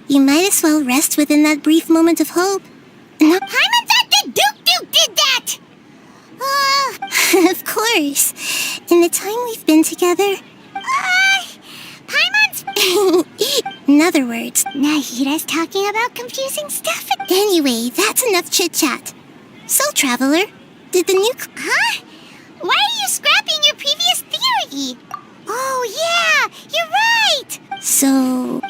you might as well rest within that brief moment of hope. No, Paimon's at the Duke did that! of course. In the time we've been together... Paimon's... In other words... Nahida's talking about confusing stuff. Anyway, that's enough chit-chat. So, Traveler, did the new... Huh? Why are you scrapping your previous theory? Oh, yeah, you're right! So...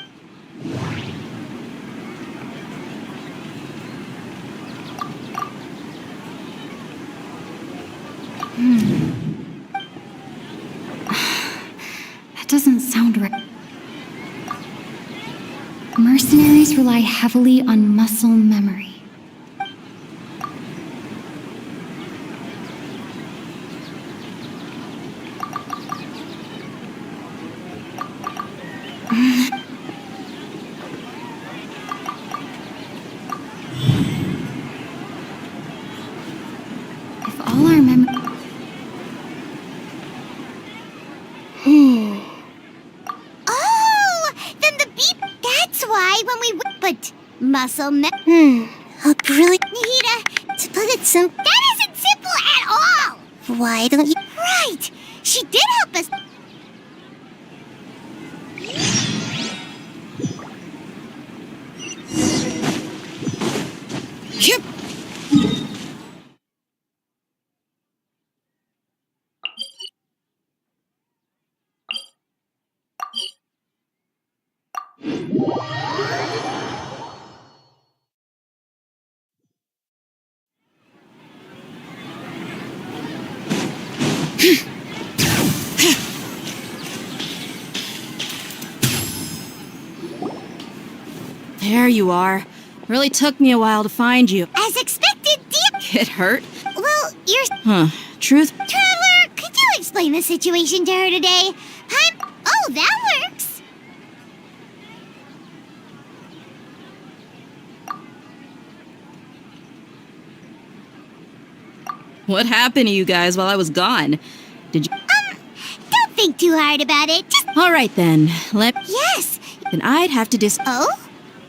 That doesn't sound right. Mercenaries rely heavily on muscle memory. If all our memory... Oh, then the beep. That's why when we... But muscle A brilliant... Nahida, To put it simple... that isn't simple at all! Why don't you... Right! She did help us... Yep. There you are. Really took me a while to find you. As expected, dear... Get hurt? Well, you're... Huh. Truth? Traveler, could you explain the situation to her today? Oh, that works! What happened to you guys while I was gone? Did you... Don't think too hard about it. Just... All right then. Yes! Then I'd have to Oh?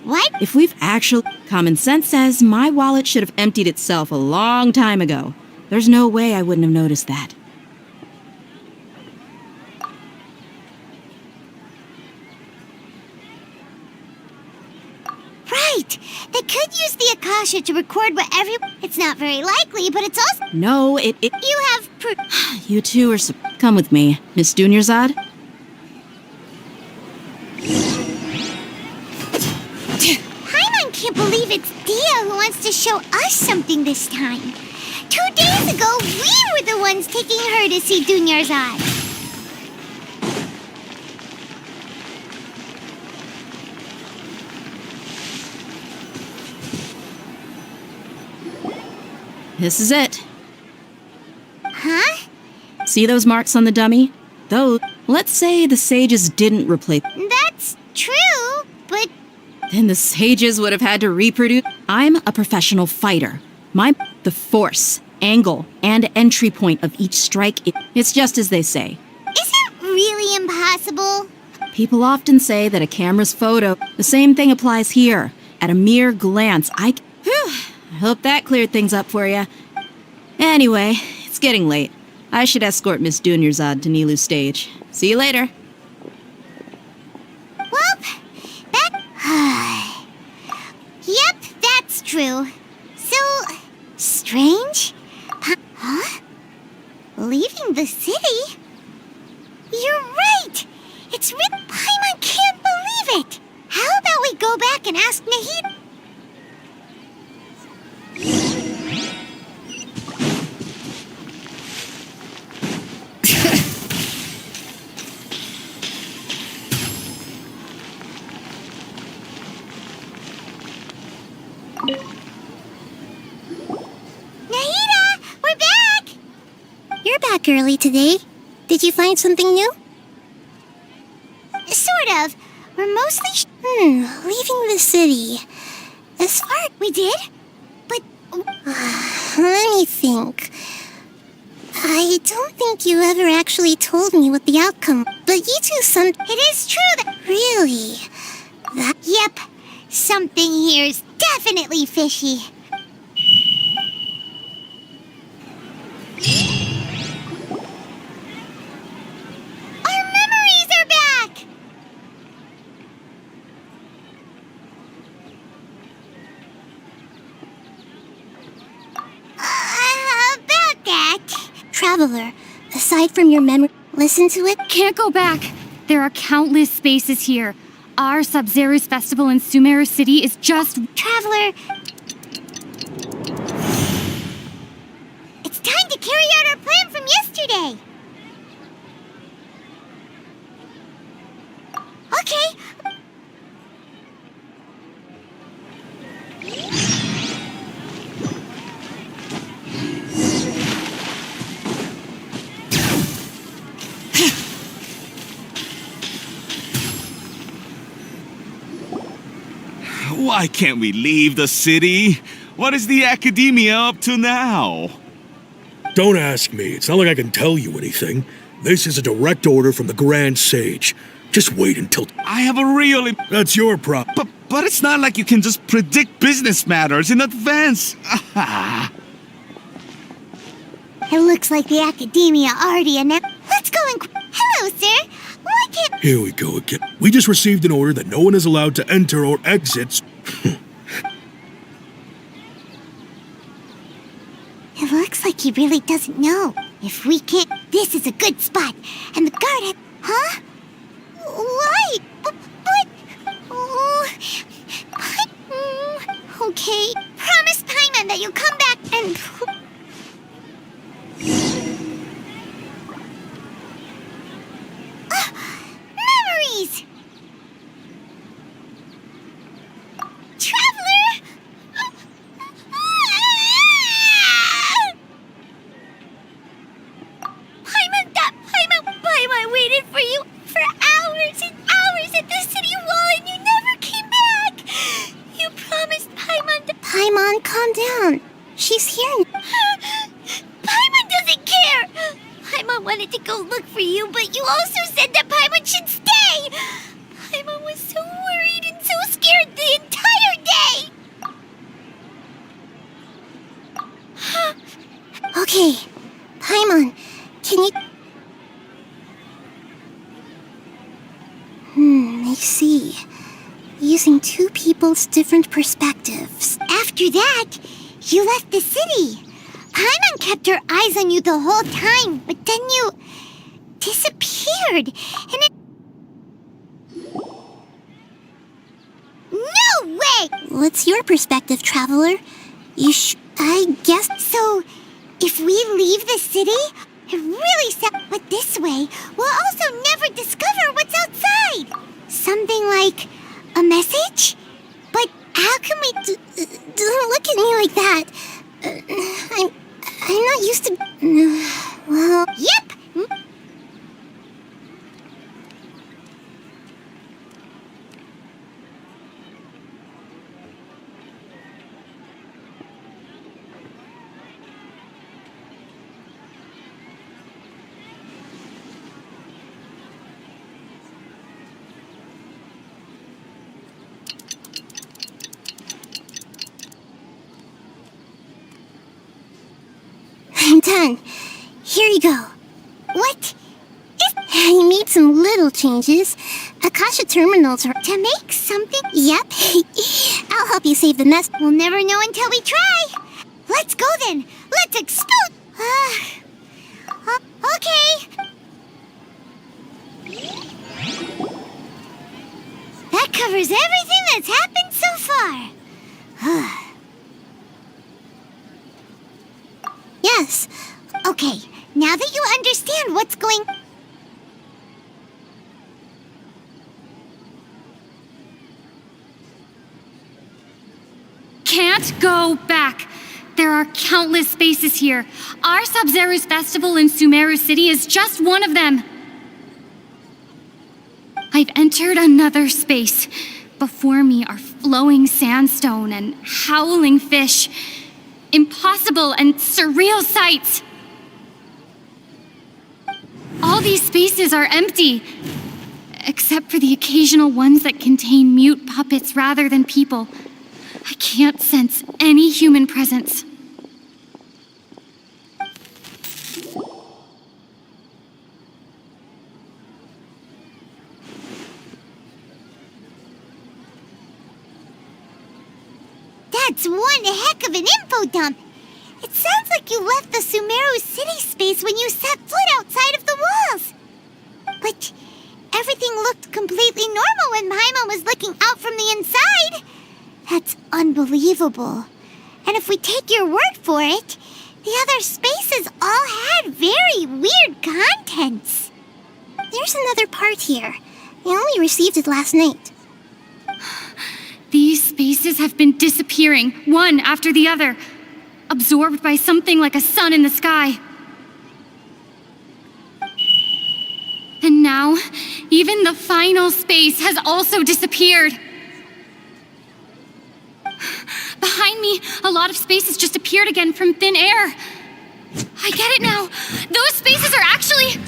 What? If we've actual... Common sense says my wallet should have emptied itself a long time ago. There's no way I wouldn't have noticed that. Right! They could use the Akasha to record what It's not very likely, but it's also... No, it... You have proof. You two are... Come with me, Miss Dunyarzad. Paimon can't believe it's Dia this time. 2 days ago, we were the ones taking her to see Dunyarzad. This is it. Huh? See those marks on the dummy? Those. Let's say the sages didn't replace. That's true, but Then the sages would have had to reproduce. I'm a professional fighter. The force, angle, and entry point of each strike. It's just as they say. is it really impossible? People often say that a camera's photo. The same thing applies here. At a mere glance, I hope that cleared things up for you. Anyway, it's getting late. I should escort Miss Dunyarzad to Nilu's stage. See you later. Well, yep, that's true. So, strange? Huh? Leaving the city? You're right! It's real. I can't believe it! How about we go back and ask Nahid? Nahida! We're back! You're back early today. Did you find something new? Sort of. We're mostly Leaving the city. As far We did? But let me think. I don't think you ever actually told me what the outcome. But you two it is true that... really. Yep. Something here's definitely fishy. Our memories are back! About that... Traveler, aside from your memory, listen to it. Can't go back. There are countless spaces here. Our Sub-Zero's festival in Sumeru City is just... Traveler... It's time to carry out our plan from yesterday! Okay. Why can't we leave the city? What is the Academia up to now? Don't ask me. It's not like I can tell you anything. This is a direct order from the Grand Sage. Just wait until... I have a real... That's your problem. But it's not like you can just predict business matters in advance. It looks like the Academia already announced... Let's go and... Hello, sir! Why can't... Here we go again. We just received an order that no one is allowed to enter or exit. It looks like he really doesn't know. If we can't... This is a good spot. And the guard had... Huh? Why? But... Oh, okay. Promise Paimon that you'll come back and... Memories! Traveler! Paimon waited for you for hours and hours at the city wall and you never came back! You promised Paimon to... Paimon, calm down. She's here. Paimon doesn't care! Paimon wanted to go look for you, but you also said that Paimon should stay! Paimon was so worried and so scared the entire day! Okay, Paimon, can you... I see. Using two people's different perspectives. After that, you left the city. Paimon kept her eyes on you the whole time, but then you disappeared, and it... No way! What's your perspective, Traveler? You I guess so. If we leave the city, it really sad. But this way, we'll also never discover what's outside. Something like a message? But how can we don't look at me like that. I'm not used to... well... Yep! I'm done. Here you go. What? You made some little changes. Akasha terminals are to make something. Yep. I'll help you save the nest. We'll never know until we try. Let's go then. Let's explode. Okay. That covers everything that's happened so far. Yes. Okay, now that you understand what's going... Can't go back. There are countless spaces here. Our Sub-Zero's festival in Sumeru City is just one of them. I've entered another space. Before me are flowing sandstone and howling fish. Impossible and surreal sights. All these spaces are empty, except for the occasional ones that contain mute puppets rather than people. I can't sense any human presence. That's one heck of an info dump. It sounds like you left the Sumeru city space when you set foot outside of the walls. But everything looked completely normal when Paimon was looking out from the inside. That's unbelievable. And if we take your word for it, the other spaces all had very weird contents. There's another part here. I only received it last night. These spaces have been disappearing, one after the other, absorbed by something like a sun in the sky. And now, even the final space has also disappeared. Behind me, a lot of spaces just appeared again from thin air. I get it now. Those spaces are actually...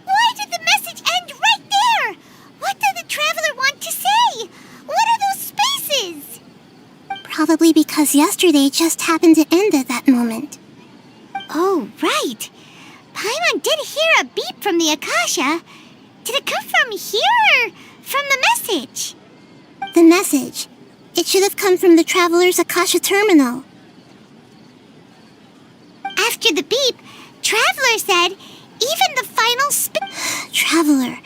Why did the message end right there? What did the traveler want to say? What are those spaces? Probably because yesterday just happened to end at that moment. Oh, right. Paimon did hear a beep from the Akasha. Did it come from here or from the message? The message. It should have come from the traveler's Akasha terminal. After the beep, Traveler said, even the final Traveler,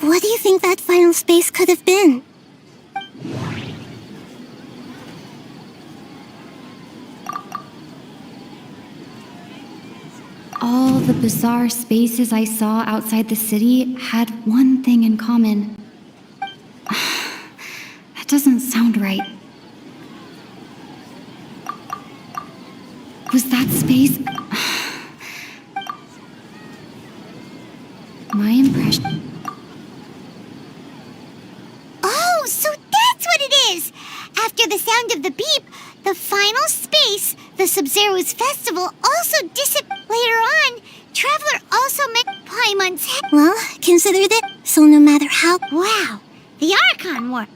what do you think that final space could have been? All the bizarre spaces I saw outside the city had one thing in common. That doesn't sound right. Was that space... my impression... Oh, so that's what it is! After the sound of the beep, the final space, the Sub-Zero's festival, also disappeared. Later on, Traveler also met Paimon's head. Well, consider that. So no matter how... Wow, the Archon War.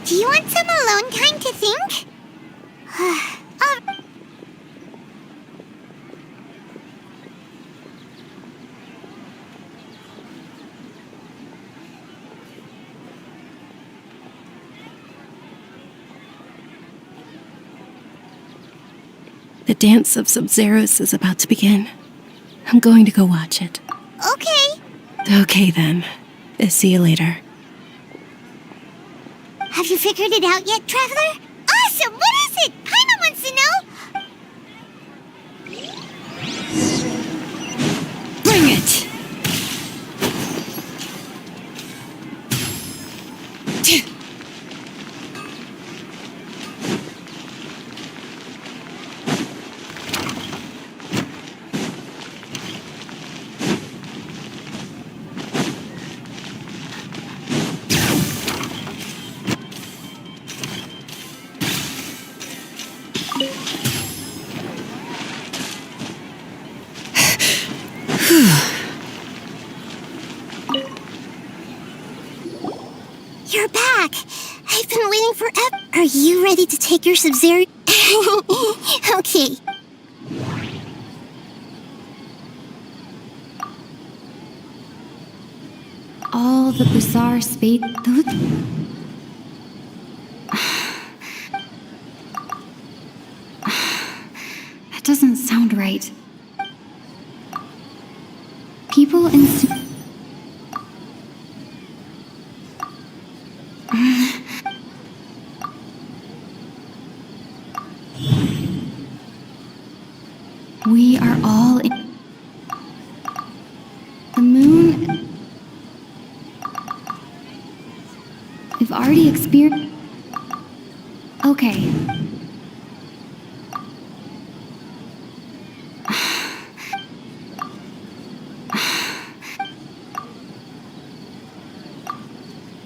Do you want some alone time to think? The dance of Sub-Zeros is about to begin. I'm going to go watch it. Okay. Okay then. See you later. Have you figured it out yet, Traveler? Awesome! What is it? Paimon wants to know! Bring it! You're back! I've been waiting forever. Are you ready to take your Sub-Zero? Okay. All the bizarre space. Those. That doesn't sound right. People in. We are all in. The moon. We've already experienced. Okay.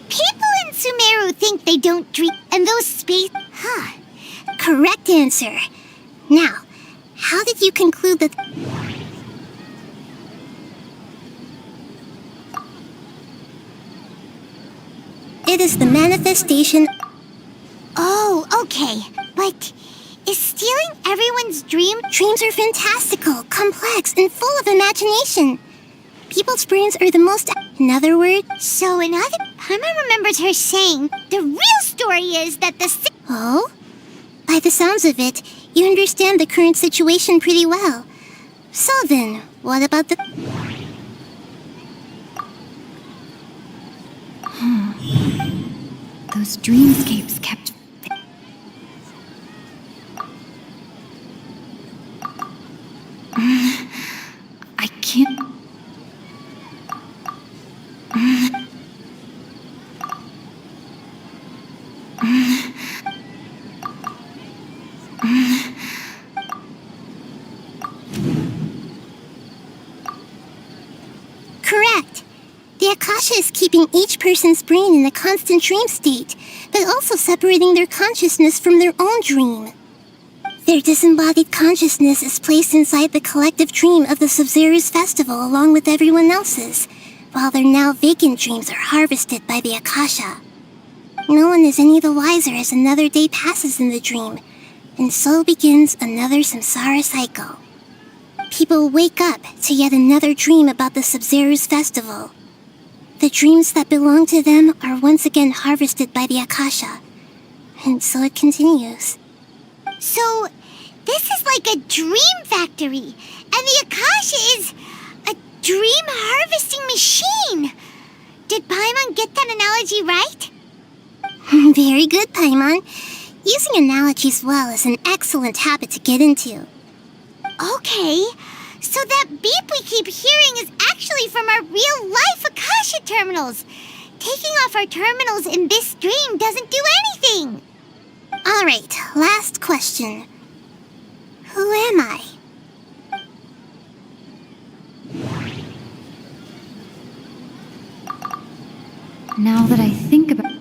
People in Sumeru think they don't dream, and those space. Huh. Correct answer. Now, how did you conclude that? It is the manifestation. Oh, okay. But is stealing everyone's dream? Dreams are fantastical, complex, and full of imagination. People's brains are the most. In other words, so in other. Paimon remembers her saying the real story is that the. Oh? By the sounds of it, you understand the current situation pretty well. So then, what about the. Those dreamscapes kept. I can't. Correct. The Akasha is keeping each person's brain in a constant dream state, but also separating their consciousness from their own dream. Their disembodied consciousness is placed inside the collective dream of the Sub-Zero's festival along with everyone else's, while their now vacant dreams are harvested by the Akasha. No one is any the wiser as another day passes in the dream, and so begins another samsara cycle. People wake up to yet another dream about the Sub-Zero's festival. The dreams that belong to them are once again harvested by the Akasha, and so it continues. So, this is like a dream factory, and the Akasha is a dream harvesting machine. Did Paimon get that analogy right? Very good, Paimon. Using analogies well is an excellent habit to get into. Okay, so that beep we keep hearing is actually from our real-life Akasha terminals. Taking off our terminals in this dream doesn't do anything. All right, last question. Who am I? Now that I think about.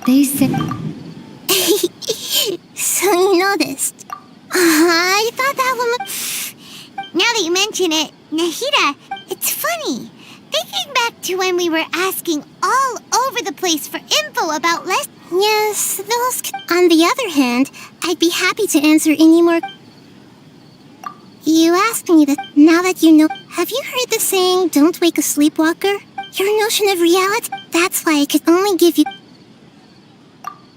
They said. So you noticed. I thought that one. Now that you mention it, Nahida, it's funny. Thinking back to when we were asking all over the place for info about Yes, those. On the other hand, I'd be happy to answer any more. You asked me that. Now that you know, have you heard the saying, "Don't wake a sleepwalker"? Your notion of reality. That's why I could only give you.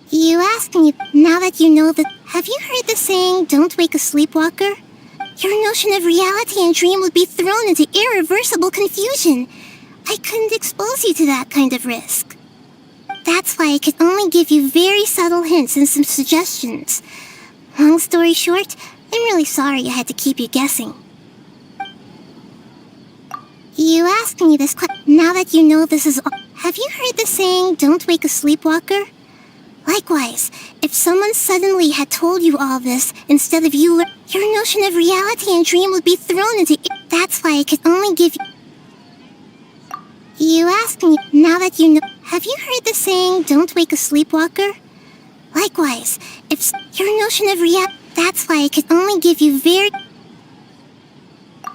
You asked me. Now that you know that, have you heard the saying, "Don't wake a sleepwalker"? Your notion of reality and dream would be thrown into irreversible confusion. I couldn't expose you to that kind of risk. That's why I could only give you very subtle hints and some suggestions. Long story short, I'm really sorry I had to keep you guessing. You asked me this question. Now that you know this is all, have you heard the saying, "Don't wake a sleepwalker"? Likewise, if someone suddenly had told you all this instead of you, your notion of reality and dream would be thrown into. That's why I could only give you. You asked me. Now that you know, have you heard the saying, "Don't wake a sleepwalker"? Likewise, if your notion of reality. That's why I could only give you very.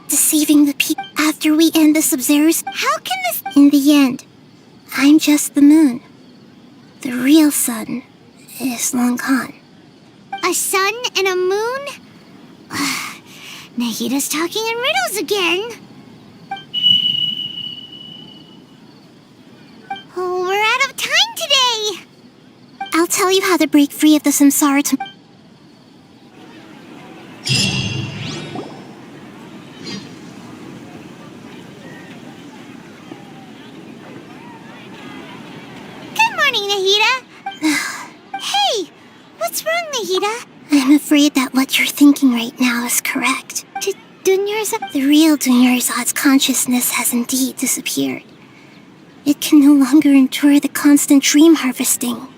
Deceiving the people after we end the Sub-Zeros. How can this. In the end, I'm just the moon. The real sun is long gone. A sun and a moon? Nahida's talking in riddles again. Oh, we're out of time today. I'll tell you how to break free of the samsara tomorrow. Good morning, Nahida. Hey, what's wrong, Nahida? I'm afraid that what you're thinking right now is correct. The real Dunyarzad's consciousness has indeed disappeared. It can no longer endure the constant dream harvesting.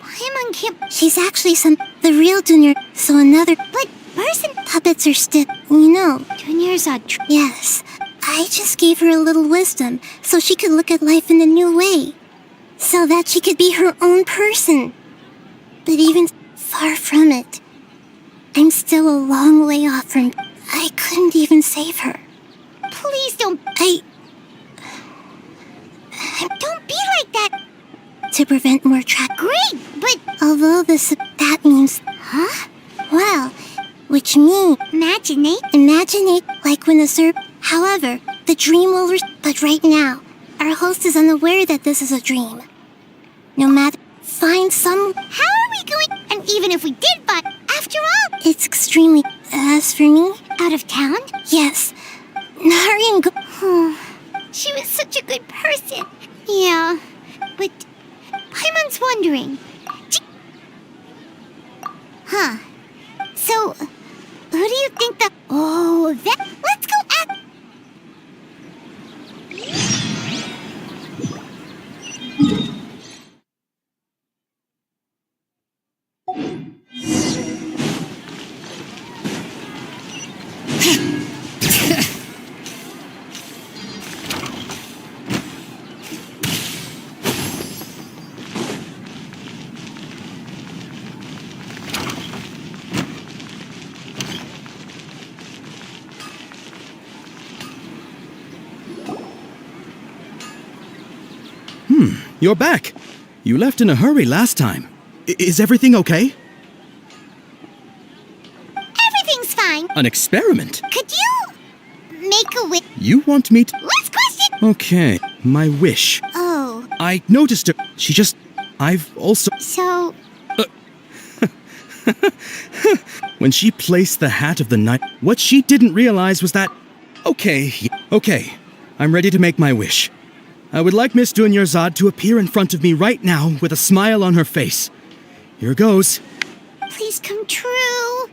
Paimon can't. She's actually the real Dunyar. So another. But person puppets are still. You know, Dunyarzad. Yes. I just gave her a little wisdom so she could look at life in a new way. So that she could be her own person. But even far from it, I'm still a long way off from. I couldn't even save her. Please don't. Don't be like that. To prevent more Great, but. Although that means. Huh? Well, which means. Imaginate, like when the However, the dream will. But right now, our host is unaware that this is a dream. No matter. Find some. How are we going? And even if we did find. After all. It's extremely. As for me. Out of town? Yes. Nari and she was such a good person. Yeah, but Paimon's wondering. Huh. So, who do you think that... Oh, that... Let's go ask... You're back. You left in a hurry last time. Is everything okay? Everything's fine. An experiment? Could you make a wish? You want me to... Let's question... Okay, my wish. Oh. I noticed her. She just... I've also... So... When she placed the hat of the night, what she didn't realize was that... Okay, I'm ready to make my wish. I would like Miss Dunyarzad to appear in front of me right now with a smile on her face. Here goes. Please come true.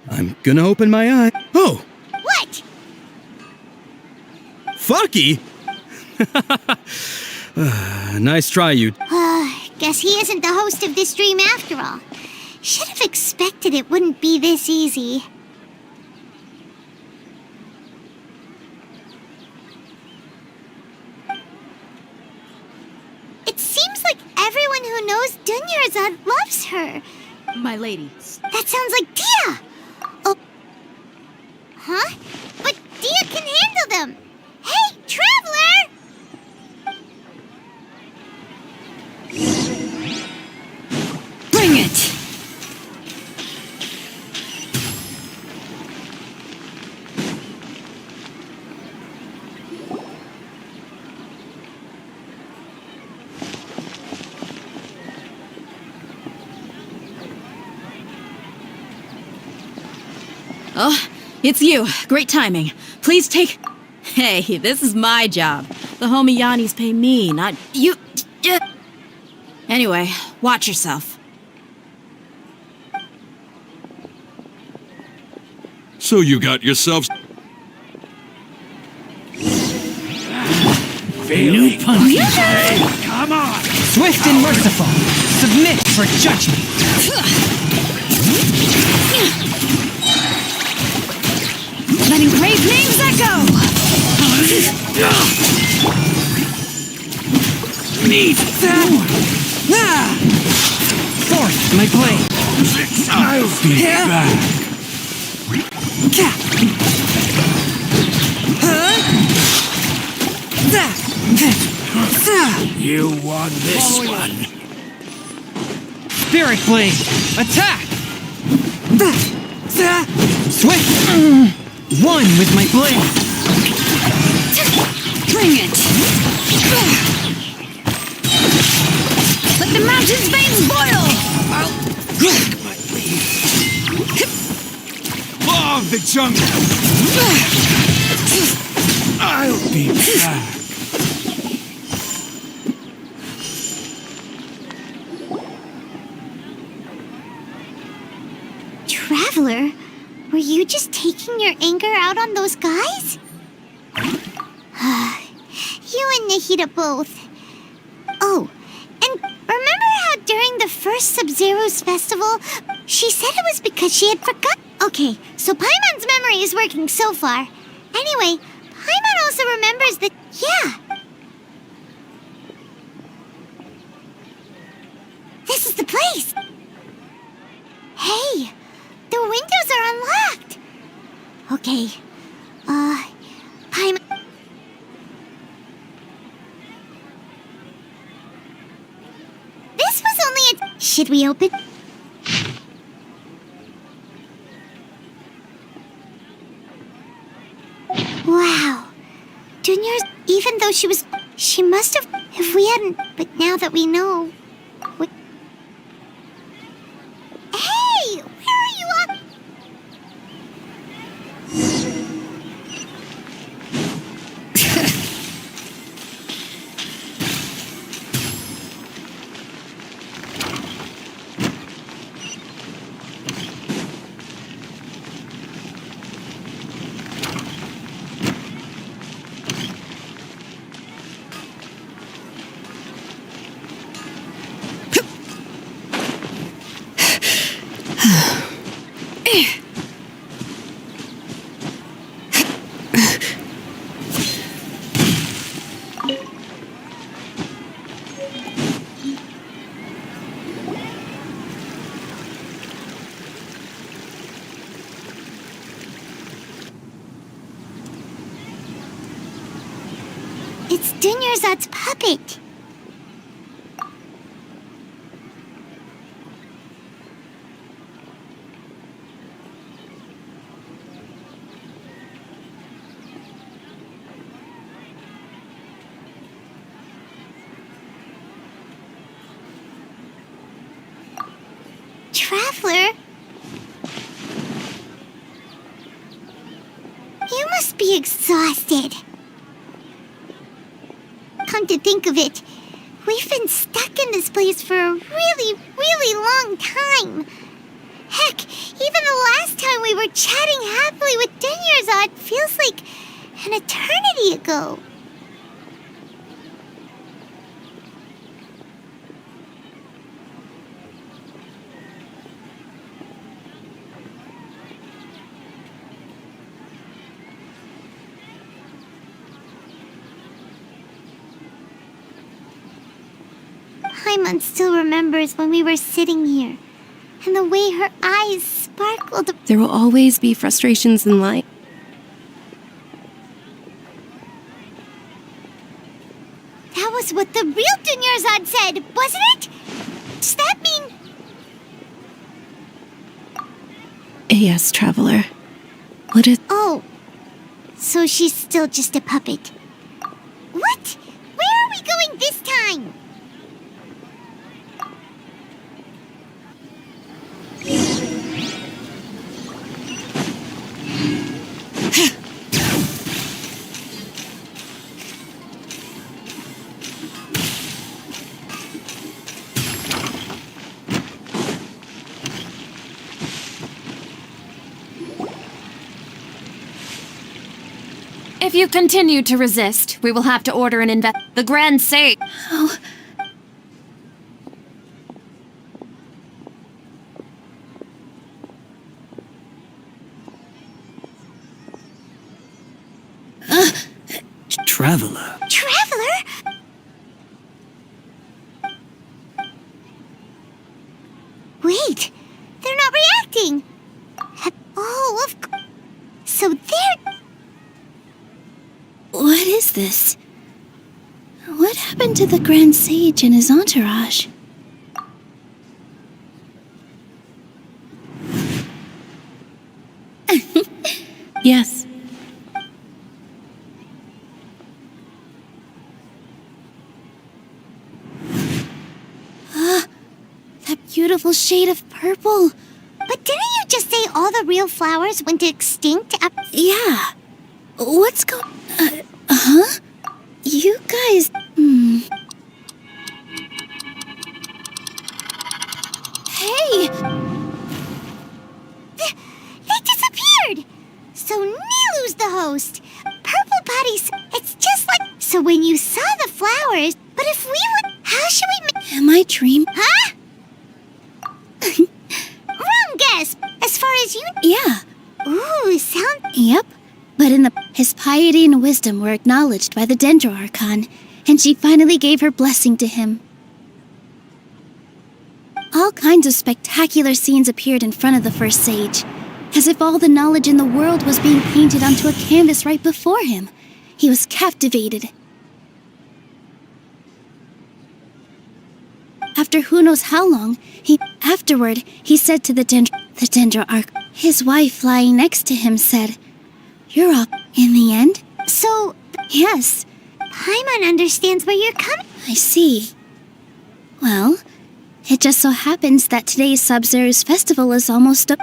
I'm gonna open my eye. Oh! What? Fucky! Nice try, you. Guess he isn't the host of this dream after all. Should have expected it wouldn't be this easy. It seems like everyone who knows Dunyarzad loves her. My lady. That sounds like Dia! Oh. Huh? But Dia can handle them! Hey, Oh, it's you. Great timing. Please take... Hey, this is my job. The homie Yannis pay me, not you. Anyway, watch yourself. So you got yourselves... New punch. Come on! Swift and merciful, submit for judgment. Let engraved names echo! Need Forth, my blade. I'll be back. You won this one. Spirit blade, attack. Swift. One with my blade. Bring it! Let the mountain's veins boil! Law of the jungle! I'll be back. Traveler, were you just taking your anger out on those guys? You and Nahida both. Oh, and remember how during the first Sub-Zero's festival, she said it was because she had forgotten? Okay, so Paimon's memory is working so far. Anyway, Paimon also remembers that, yeah. This is the place. Hey, the windows are unlocked. Okay, Paimon... This was only a... Should we open? Wow. Junior's... Even though she must have... If we hadn't... But now that we know... Hey! Where are you up? It's Dunyarzad's puppet. Traveler? You must be exhausted. Come to think of it, we've been stuck in this place for a really, really long time. Heck, even the last time we were chatting happily with Dunyarzad feels like an eternity ago. Paimon still remembers when we were sitting here, and the way her eyes sparkled. There will always be frustrations in life. That was what the real Dunyarzad said, wasn't it? Does that mean... Yes, Traveler. What is... Oh, so she's still just a puppet. What? Where are we going this time? If you continue to resist, we will have to order an The Grand Sage. Oh. Traveler. Traveler? Wait, they're not reacting. Oh, of course. So they're... What is this? What happened to the Grand Sage and his entourage? Yes. That beautiful shade of purple. But didn't you just say all the real flowers went extinct? Yeah. What's going... huh? You guys... Hey! They disappeared! So Nilu's the host. Purple bodies. It's just like... So when you saw the flowers... But if we would... How should we... Am I dreaming? Huh? Wrong guess. As far as you... Yeah. Ooh, sound... Yep. But his piety and wisdom were acknowledged by the Dendro Archon, and she finally gave her blessing to him. All kinds of spectacular scenes appeared in front of the first sage, as if all the knowledge in the world was being painted onto a canvas right before him. He was captivated. After who knows how long, afterward, he said to the Dendro Archon, his wife lying next to him said, "You're up in the end?" So... Yes. Paimon understands where you're coming... I see. Well, it just so happens that today's Sub-Zero's festival is almost up.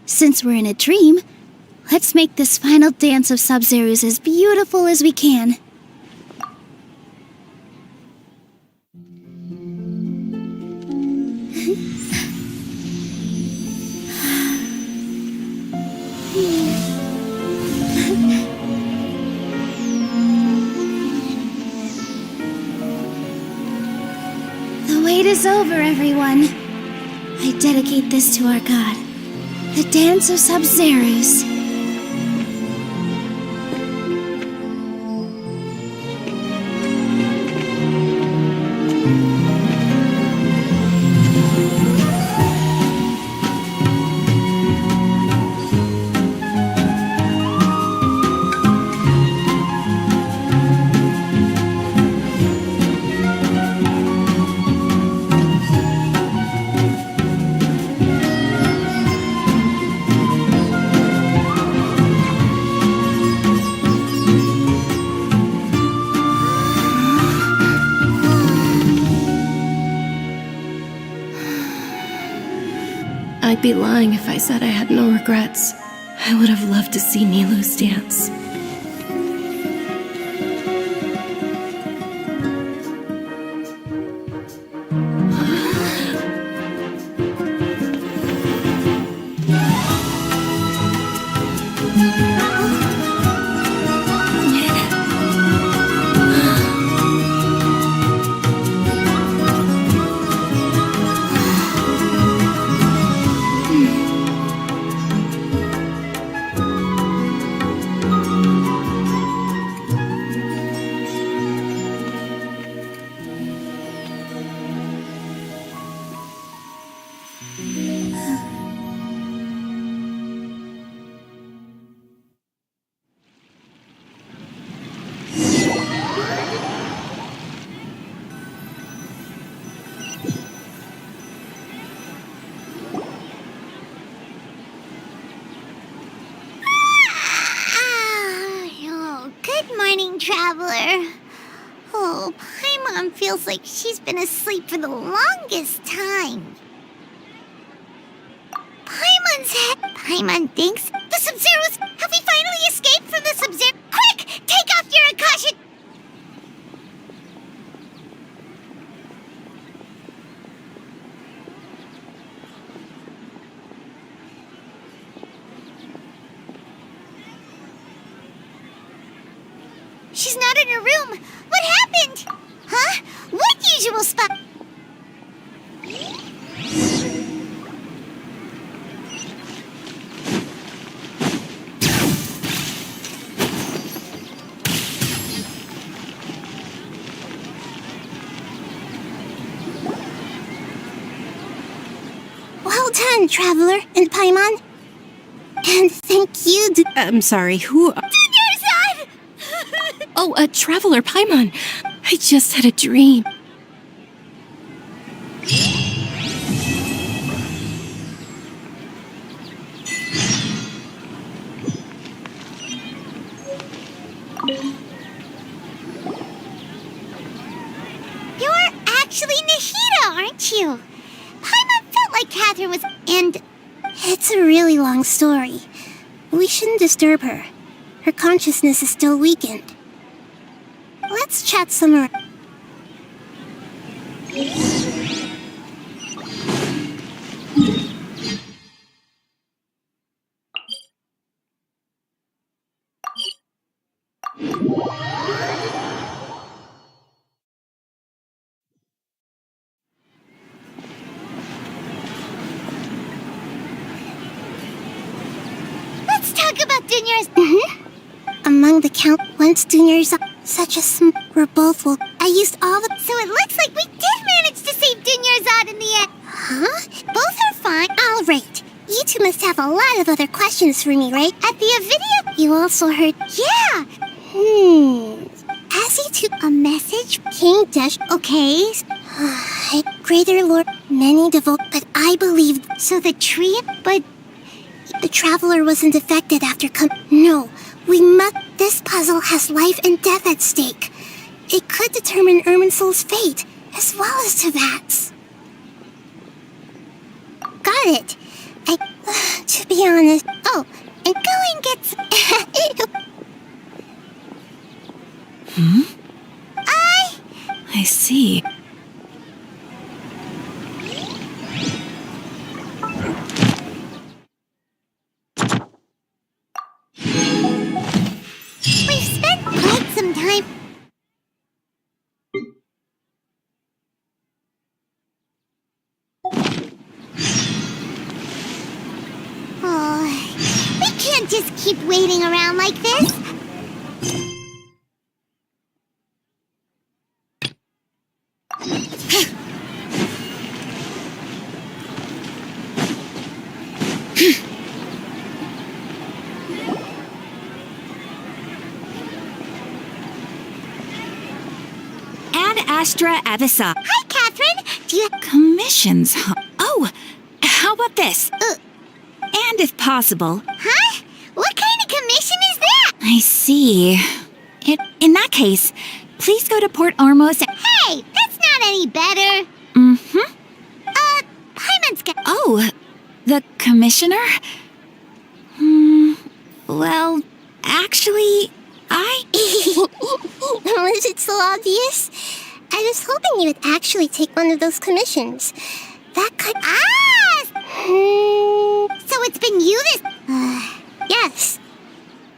Since we're in a dream, let's make this final dance of Sub-Zero's as beautiful as we can. The wait is over, everyone. I dedicate this to our god, the dance of Sub-Zero's. I'd be lying if I said I had no regrets. I would have loved to see Nilu's dance. Good morning, traveler. Oh, Paimon feels like she's been asleep for the longest time. Paimon's head. Paimon thinks the Sub-Zeros. Have we finally escaped from the Sub-Zero? Quick, take off your Akasha. out in her room. What happened? Huh? What usual spot? Well done, Traveler and Paimon. And thank you, I'm sorry, who? Dinyarzad! Oh, Traveler Paimon. I just had a dream. You're actually Nahida, aren't you? Paimon felt like Catherine was... And... It's a really long story. We shouldn't disturb her. Her consciousness is still weakened. Let's chat some more. Let's talk about Dinyarzad. Among the count, once Dinyarzad, such a were both woke. I used all the... So it looks like we did manage to save Dinyarzad in the end. Huh? Both are fine. All right. You two must have a lot of other questions for me, right? At the video... You also heard... Yeah! As you two... A message? King Dash... Okay. Greater Lord, many devote... But I believe... So the tree... But... The Traveler wasn't affected after No, we must... This puzzle has life and death at stake. It could determine Irminsul's fate, as well as Tevat's. Got it. To be honest... Oh, and go and get some... I see. We've spent quite some time... Oh, we can't just keep waiting around like this. Astra Avisa. Hi, Catherine. Do you... Commissions, huh? Oh, how about this? And if possible... Huh? What kind of commission is that? I see. In that case, please go to Port Ormos... Hey, that's not any better. Paimon's got... Oh, the commissioner? Well, actually, Was it so obvious? I was hoping you would actually take one of those commissions. That could... So it's been you this... Yes.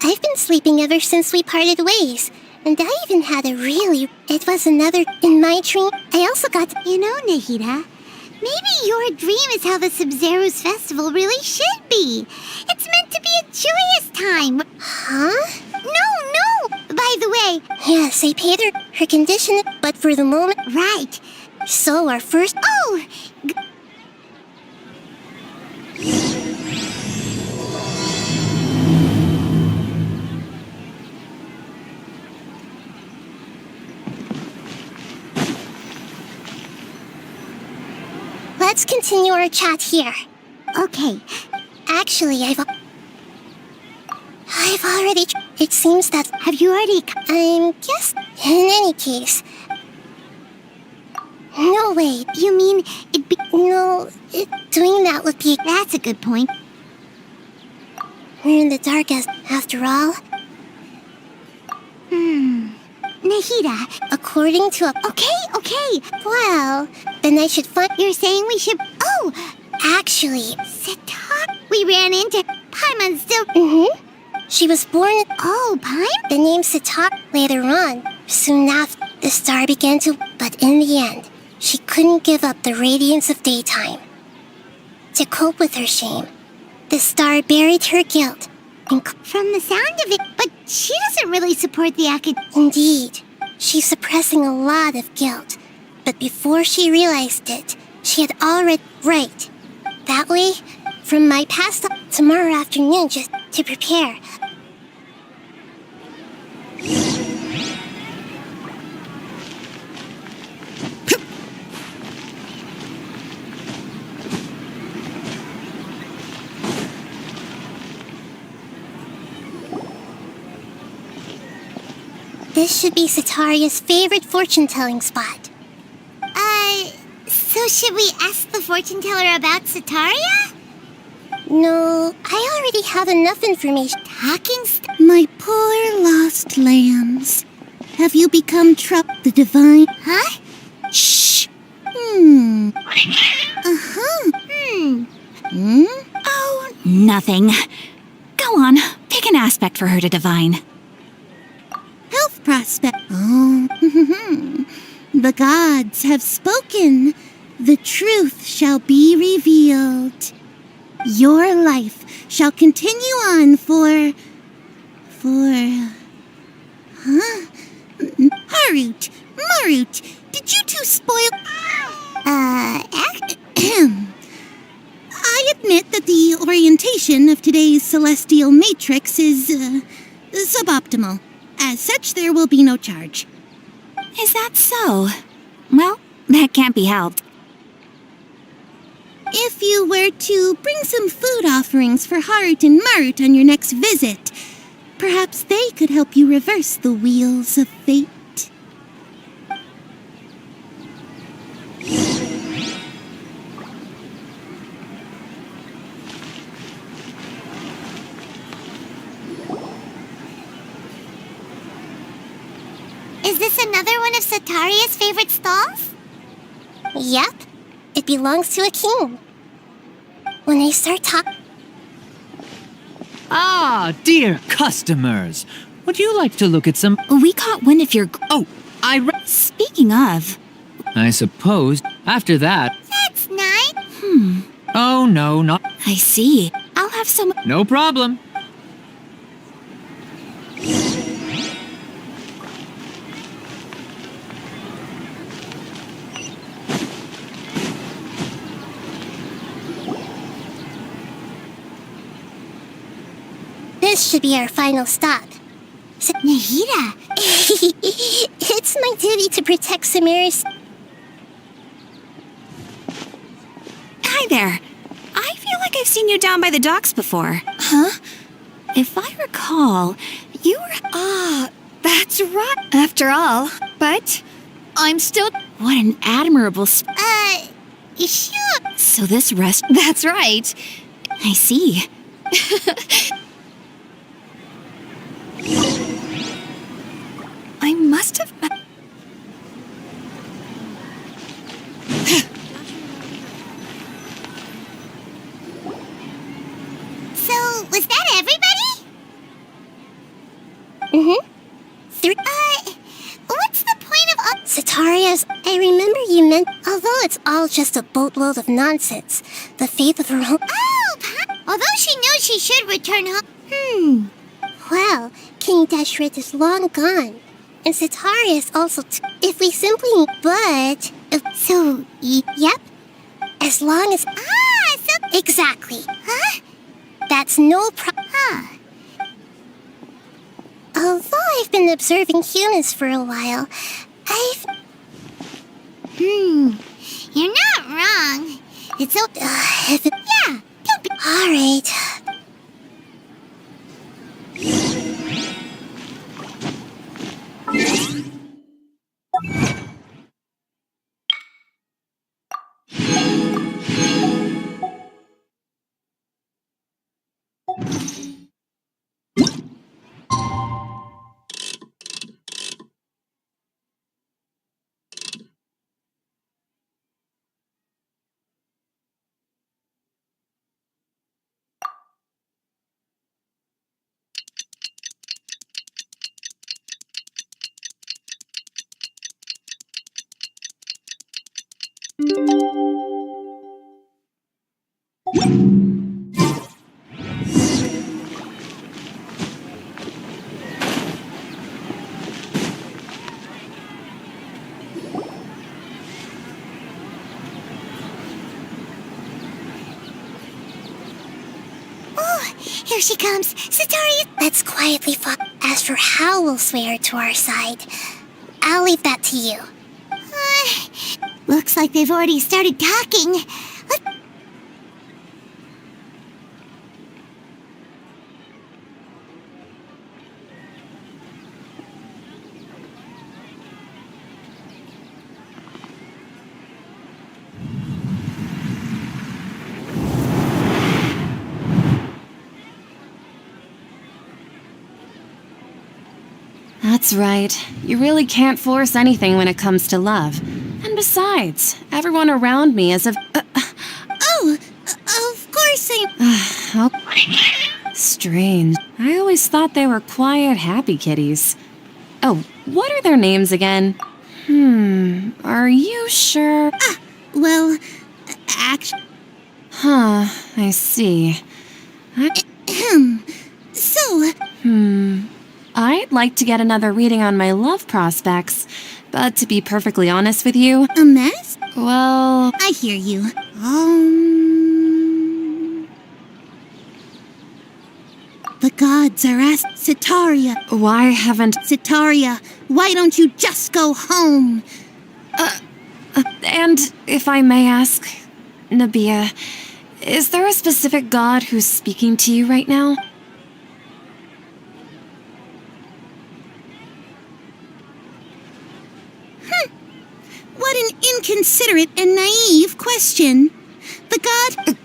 I've been sleeping ever since we parted ways. And I even had a really... It was another... In my dream, I also got to... You know, Nahida, maybe your dream is how the Sub-Zero's festival really should be. It's meant to be a joyous time. Huh? No! By the way... Yes, I paid her condition, but for the moment... Right. So our first... Oh! Let's continue our chat here. Okay. Actually, I've already... It seems that... Have you already... I'm guess... In any case... No, wait. You mean it'd be... No, doing that would be... That's a good point. We're in the dark after all. Nahida. According to a... Okay. Well, then I should find... You're saying we should... Oh! Actually... Sitar. We ran into... Paimon's still... She was born... Oh, Paimon? The name Sitar later on. Soon after, the star began to... But in the end, she couldn't give up the radiance of daytime. To cope with her shame, the star buried her guilt. From the sound of it, but she doesn't really support the academy. Indeed, she's suppressing a lot of guilt. But before she realized it, she had already... Right. That way, from my past tomorrow afternoon just to prepare. This should be Sataria's favorite fortune-telling spot. So should we ask the fortune teller about Sataria? No, I already have enough information. My poor lost lambs. Have you become the divine? Huh? Shh. Oh, nothing. Go on, pick an aspect for her to divine. Health prospect. Oh, the gods have spoken. The truth shall be revealed. Your life shall continue on for... Huh? Marut, did you two spoil... I admit that the orientation of today's celestial matrix is, suboptimal. As such, there will be no charge. Is that so? Well, that can't be helped. If you were to bring some food offerings for Harut and Marut on your next visit, perhaps they could help you reverse the wheels of fate. Is this another one of Sataria's favorite stalls? Yep. It belongs to a king. When I start talking... Ah, dear customers. Would you like to look at some... We caught wind of your... Oh, Speaking of... I suppose, after that... That's nice. Oh, no, not... I see. I'll have some... No problem. This should be our final stop. Nahida! It's my duty to protect Samira's... Hi there. I feel like I've seen you down by the docks before. Huh? If I recall, you were... Ah, that's right. After all, but I'm still... What an admirable... You sure? So this rest... That's right. I see. I must have... So, was that everybody? Mm-hmm. What's the point of... Sataria's... I remember you meant... Although it's all just a boatload of nonsense, the faith of her home... Oh, although she knows she should return home... Well, King Dashret is long gone. And Sataria is also... If we simply... But... Yep. As long as... Exactly. Huh? That's no problem. Huh. Although I've been observing humans for a while, I've... You're not wrong. It's so... yeah, don't be... Alright. Here she comes. Satori, let's quietly fuck. As for how we'll sway her to our side, I'll leave that to you. Looks like they've already started talking. That's right. You really can't force anything when it comes to love. And besides, everyone around me is of course strange. I always thought they were quiet, happy kitties. Oh, what are their names again? Are you sure? Well, actually... Huh, I see. So... I'd like to get another reading on my love prospects, but to be perfectly honest with you... A mess? Well... I hear you. The gods are asked Sitaria. Why haven't... Sitaria, why don't you just go home? And if I may ask, Nabia, is there a specific god who's speaking to you right now? What an inconsiderate and naive question. The god...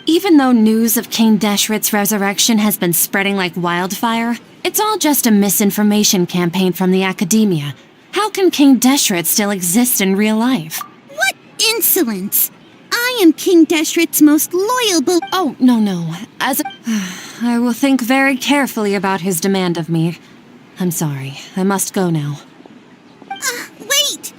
Even though news of King Deshret's resurrection has been spreading like wildfire, it's all just a misinformation campaign from the academia. How can King Deshret still exist in real life? What insolence! I am King Deshret's most loyal Oh, no. I will think very carefully about his demand of me. I'm sorry. I must go now. Wait!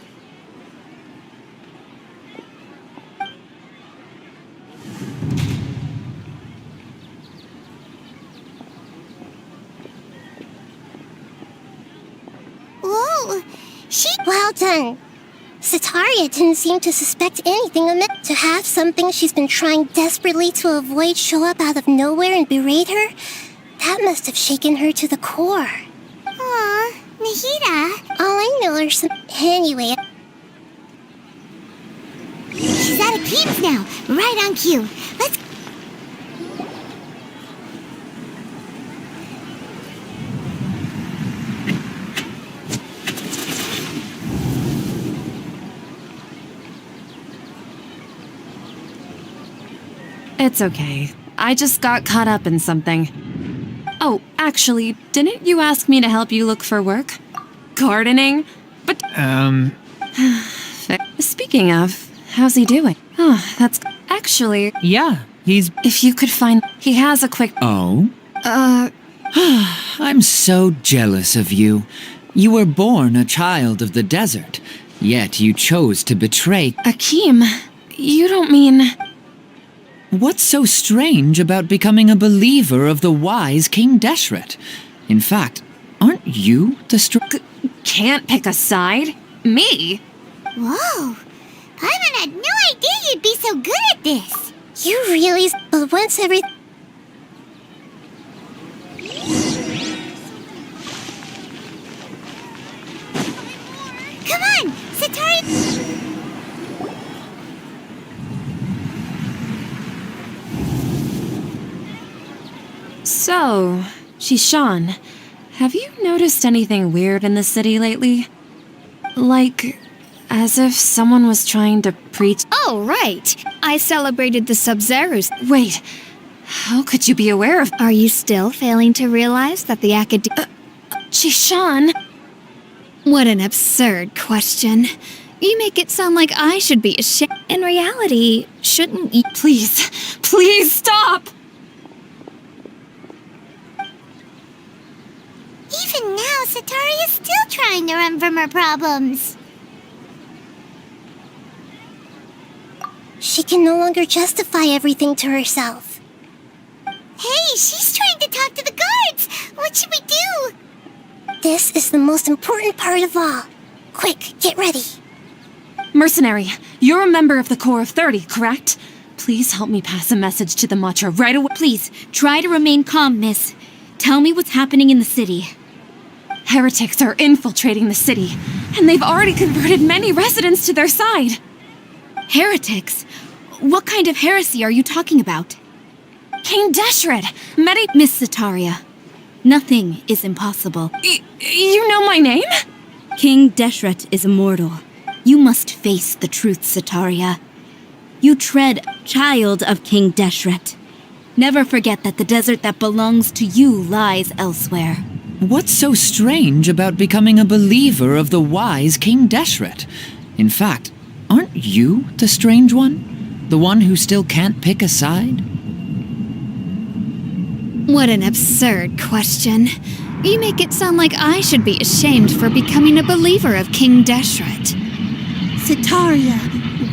Whoa! Well done! Sitaria didn't seem to suspect anything amiss. To have something she's been trying desperately to avoid show up out of nowhere and berate her, that must have shaken her to the core. Aw, Nahida. All I know are some... Anyway... She's out of games now. Right on cue. Let's... It's okay. I just got caught up in something. Oh, actually, didn't you ask me to help you look for work? Gardening? But... Speaking of, how's he doing? Oh, that's... Actually... Yeah, he's... If you could find... He has a quick... Oh? I'm so jealous of you. You were born a child of the desert, yet you chose to betray... Akeem, you don't mean... What's so strange about becoming a believer of the wise King Deshret? In fact, aren't you the Can't pick a side? Me? Whoa! Paimon had no idea you'd be so good at this! You really... But once every... Come on! Sitaria... So, Shishan, have you noticed anything weird in the city lately? Like, as if someone was trying to preach... Oh, right. I celebrated the Sub-Zerus. Wait, how could you be aware of... Are you still failing to realize that the Shishan! What an absurd question. You make it sound like I should be ashamed. In reality, shouldn't you... Please stop! Even now, Sitaria's still trying to run from her problems. She can no longer justify everything to herself. Hey, she's trying to talk to the guards! What should we do? This is the most important part of all. Quick, get ready. Mercenary, you're a member of the Corps of 30, correct? Please help me pass a message to the Matra right away. Please, try to remain calm, miss. Tell me what's happening in the city. Heretics are infiltrating the city, and they've already converted many residents to their side. Heretics? What kind of heresy are you talking about? King Deshret, Miss Sataria, nothing is impossible. You know my name? King Deshret is immortal. You must face the truth, Sataria. You tread child of King Deshret. Never forget that the desert that belongs to you lies elsewhere. What's so strange about becoming a believer of the wise King Deshret? In fact, aren't you the strange one? The one who still can't pick a side? What an absurd question. You make it sound like I should be ashamed for becoming a believer of King Deshret. Sataria,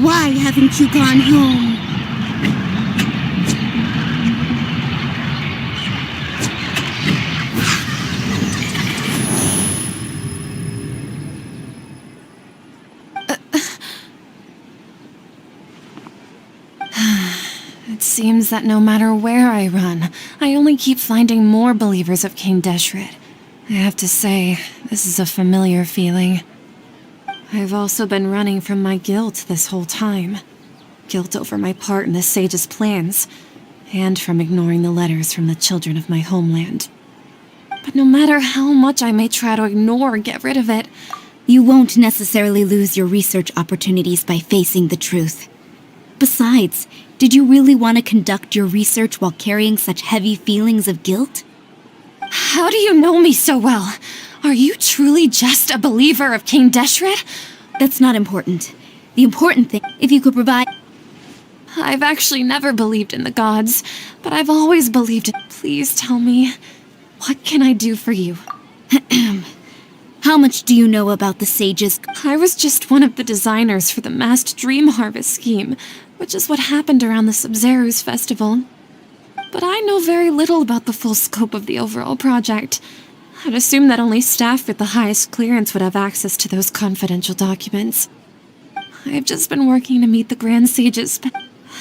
why haven't you gone home? It seems that no matter where I run, I only keep finding more believers of King Deshret. I have to say, this is a familiar feeling. I've also been running from my guilt this whole time. Guilt over my part in the sage's plans, and from ignoring the letters from the children of my homeland. But no matter how much I may try to ignore or get rid of it, you won't necessarily lose your research opportunities by facing the truth. Besides, did you really want to conduct your research while carrying such heavy feelings of guilt? How do you know me so well? Are you truly just a believer of King Deshret? That's not important. The important thing, if you could provide... I've actually never believed in the gods, but I've always believed in... Please tell me, what can I do for you? How much do you know about the sages? I was just one of the designers for the masked dream harvest scheme, which is what happened around the Sub-Zero's festival. But I know very little about the full scope of the overall project. I'd assume that only staff with the highest clearance would have access to those confidential documents. I've just been working to meet the Grand Sages.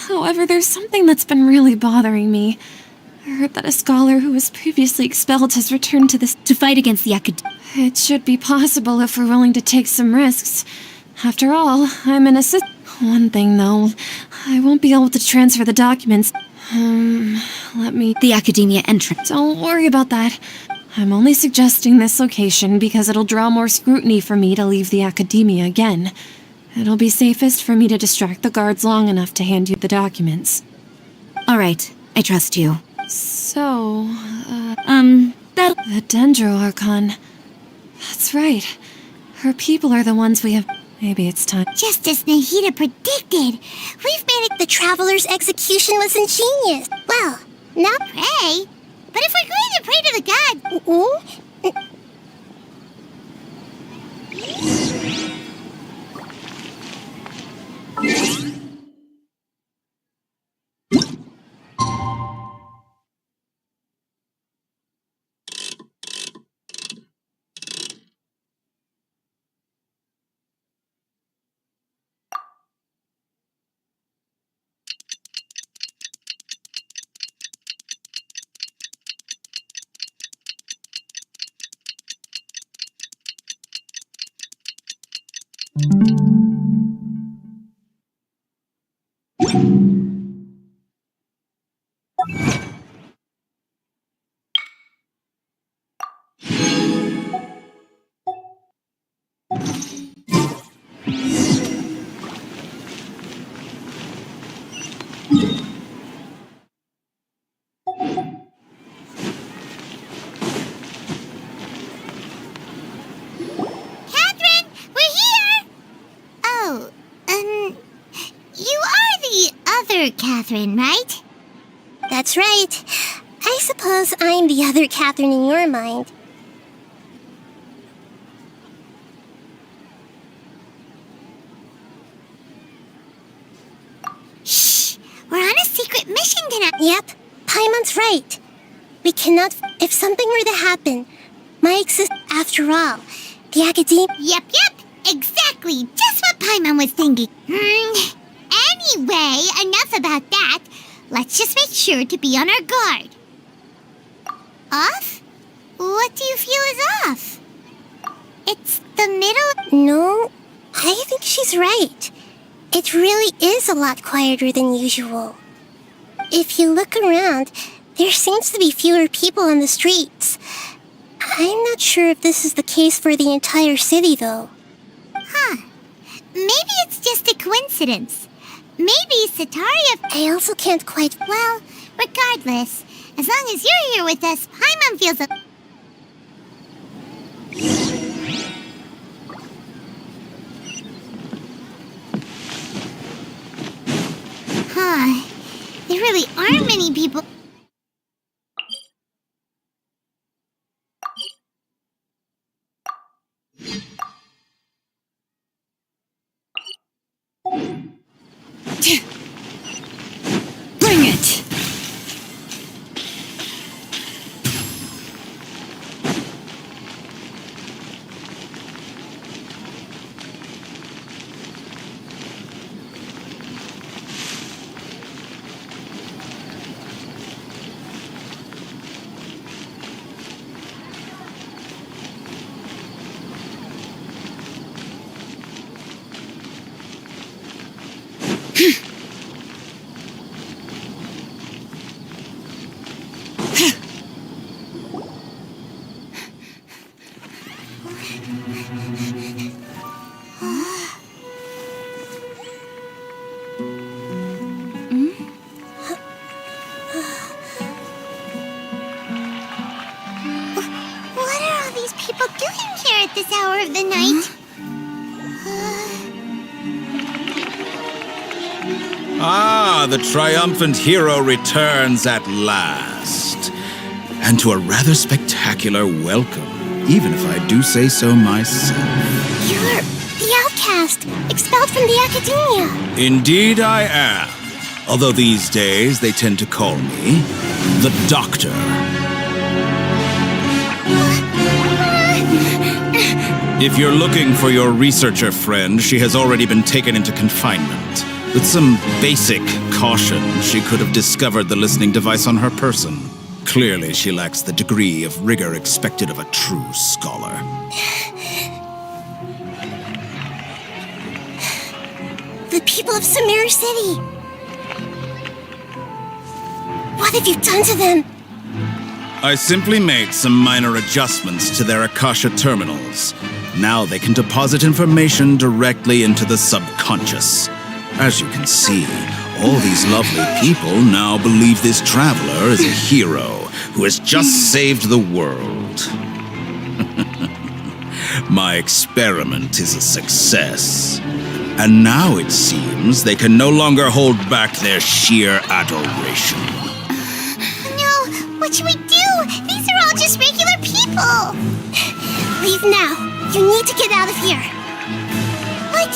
However, there's something that's been really bothering me. I heard that a scholar who was previously expelled has returned to this... to fight against the Academy. It should be possible if we're willing to take some risks. After all, I'm an assistant. One thing, though. I won't be able to transfer the documents. Let me... The Academia entrance. Don't worry about that. I'm only suggesting this location because it'll draw more scrutiny for me to leave the Academia again. It'll be safest for me to distract the guards long enough to hand you the documents. All right, I trust you. So, that... The Dendro Archon. That's right. Her people are the ones we have... Maybe it's time. Just as Nahida predicted, we've made it. The Traveler's execution was ingenious. Well, now pray. But if we're going to pray to the gods... Catherine, right? That's right. I suppose I'm the other Catherine in your mind. Shh! We're on a secret mission tonight. Yep, Paimon's right. We cannot... If something were to happen, my exist... After all, the Academy... Yep, exactly. Just what Paimon was thinking. Anyway, enough about that. Let's just make sure to be on our guard. Off? What do you feel is off? It's the middle. No, I think she's right. It really is a lot quieter than usual. If you look around, there seems to be fewer people on the streets. I'm not sure if this is the case for the entire city, though. Huh. Maybe it's just a coincidence. Maybe Sataria... I also can't quite... Well, regardless, as long as you're here with us, Paimon feels a... Huh. There really aren't many people... Bring it! What are all these people doing here at this hour of the night? Ah, the triumphant hero returns at last. And to a rather spectacular welcome, even if I do say so myself. You're the outcast, expelled from the academia. Indeed I am. Although these days they tend to call me the Doctor. If you're looking for your researcher friend, she has already been taken into confinement. With some basic caution, she could have discovered the listening device on her person. Clearly, she lacks the degree of rigor expected of a true scholar. The people of Sumeru City. What have you done to them? I simply made some minor adjustments to their Akasha terminals. Now they can deposit information directly into the subconscious. As you can see, all these lovely people now believe this traveler is a hero who has just saved the world. My experiment is a success. And now it seems they can no longer hold back their sheer adoration. No, what should we do? These are all just regular people. Leave now. You need to get out of here. What?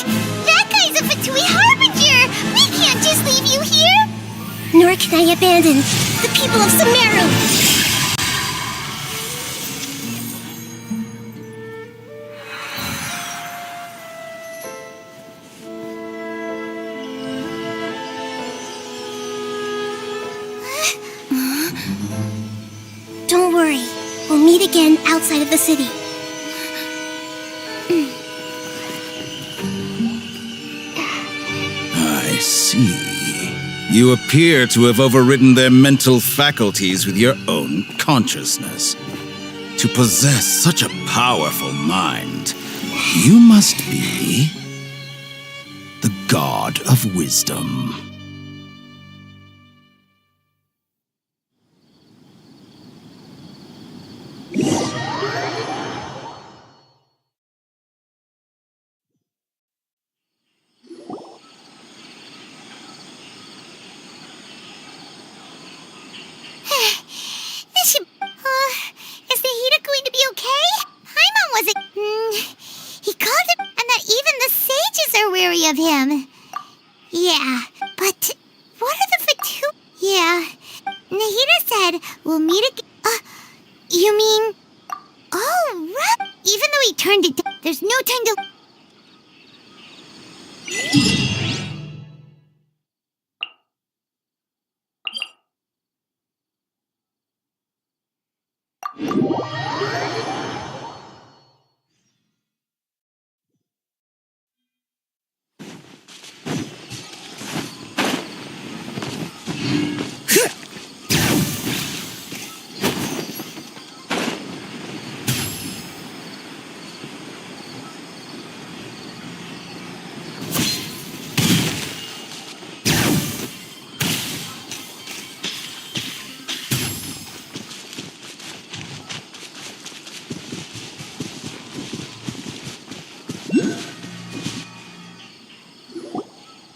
That guy's a Fatui Harbinger! We can't just leave you here! Nor can I abandon the people of Sumeru! Don't worry. We'll meet again outside of the city. I see. You appear to have overridden their mental faculties with your own consciousness. To possess such a powerful mind, you must be the god of wisdom. Is the heater going to be okay? Paimon wasn't... he called him, and that even the sages are wary of him. Yeah, but what are the Fatu... Yeah, Nahida said we'll meet again... you mean... Oh, right. Even though he turned it down, there's no time to...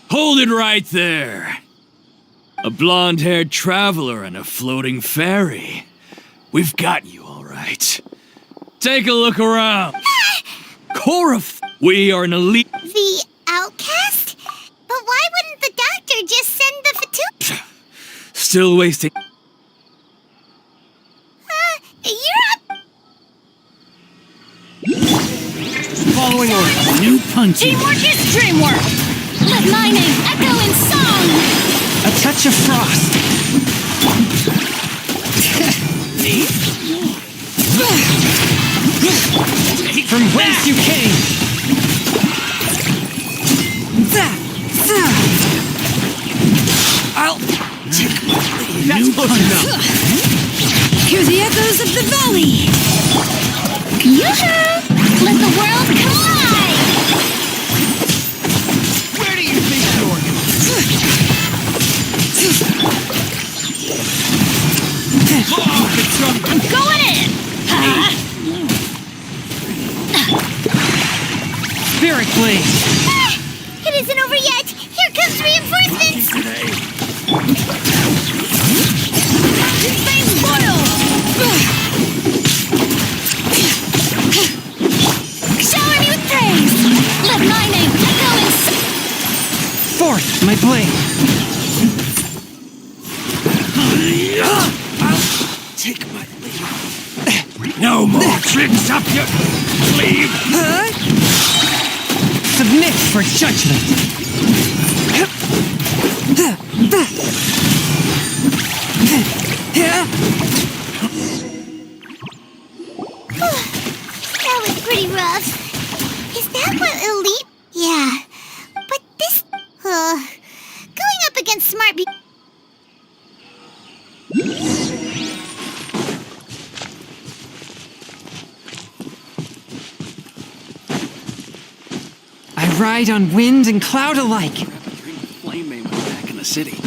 Hold it right there. A blonde-haired traveler and a floating fairy. We've got you all right. Take a look around. Cora, we are an elite... The outcast? But why wouldn't the doctor just send the Fatu... Still wasting... You're up! Following order. New punching. Teamwork is dreamwork! Let my name echo in song! A touch of frost. From whence you came. I'll... That's close enough. Hear the echoes of the valley! Yoo-hoo! Let the world collide! Where do you think you're going? I'm going in! Spirit blade. It isn't over yet! Here comes reinforcements! Face boil! Shower me with praise! Let my name echo in Forth, my blade. I'll take my leave. No more tricks up your sleeve. Submit for judgment. That was pretty rough. Is that what elite... Yeah. But this... going up against smart people... I ride on wind and cloud alike. Flame Main was back in the city.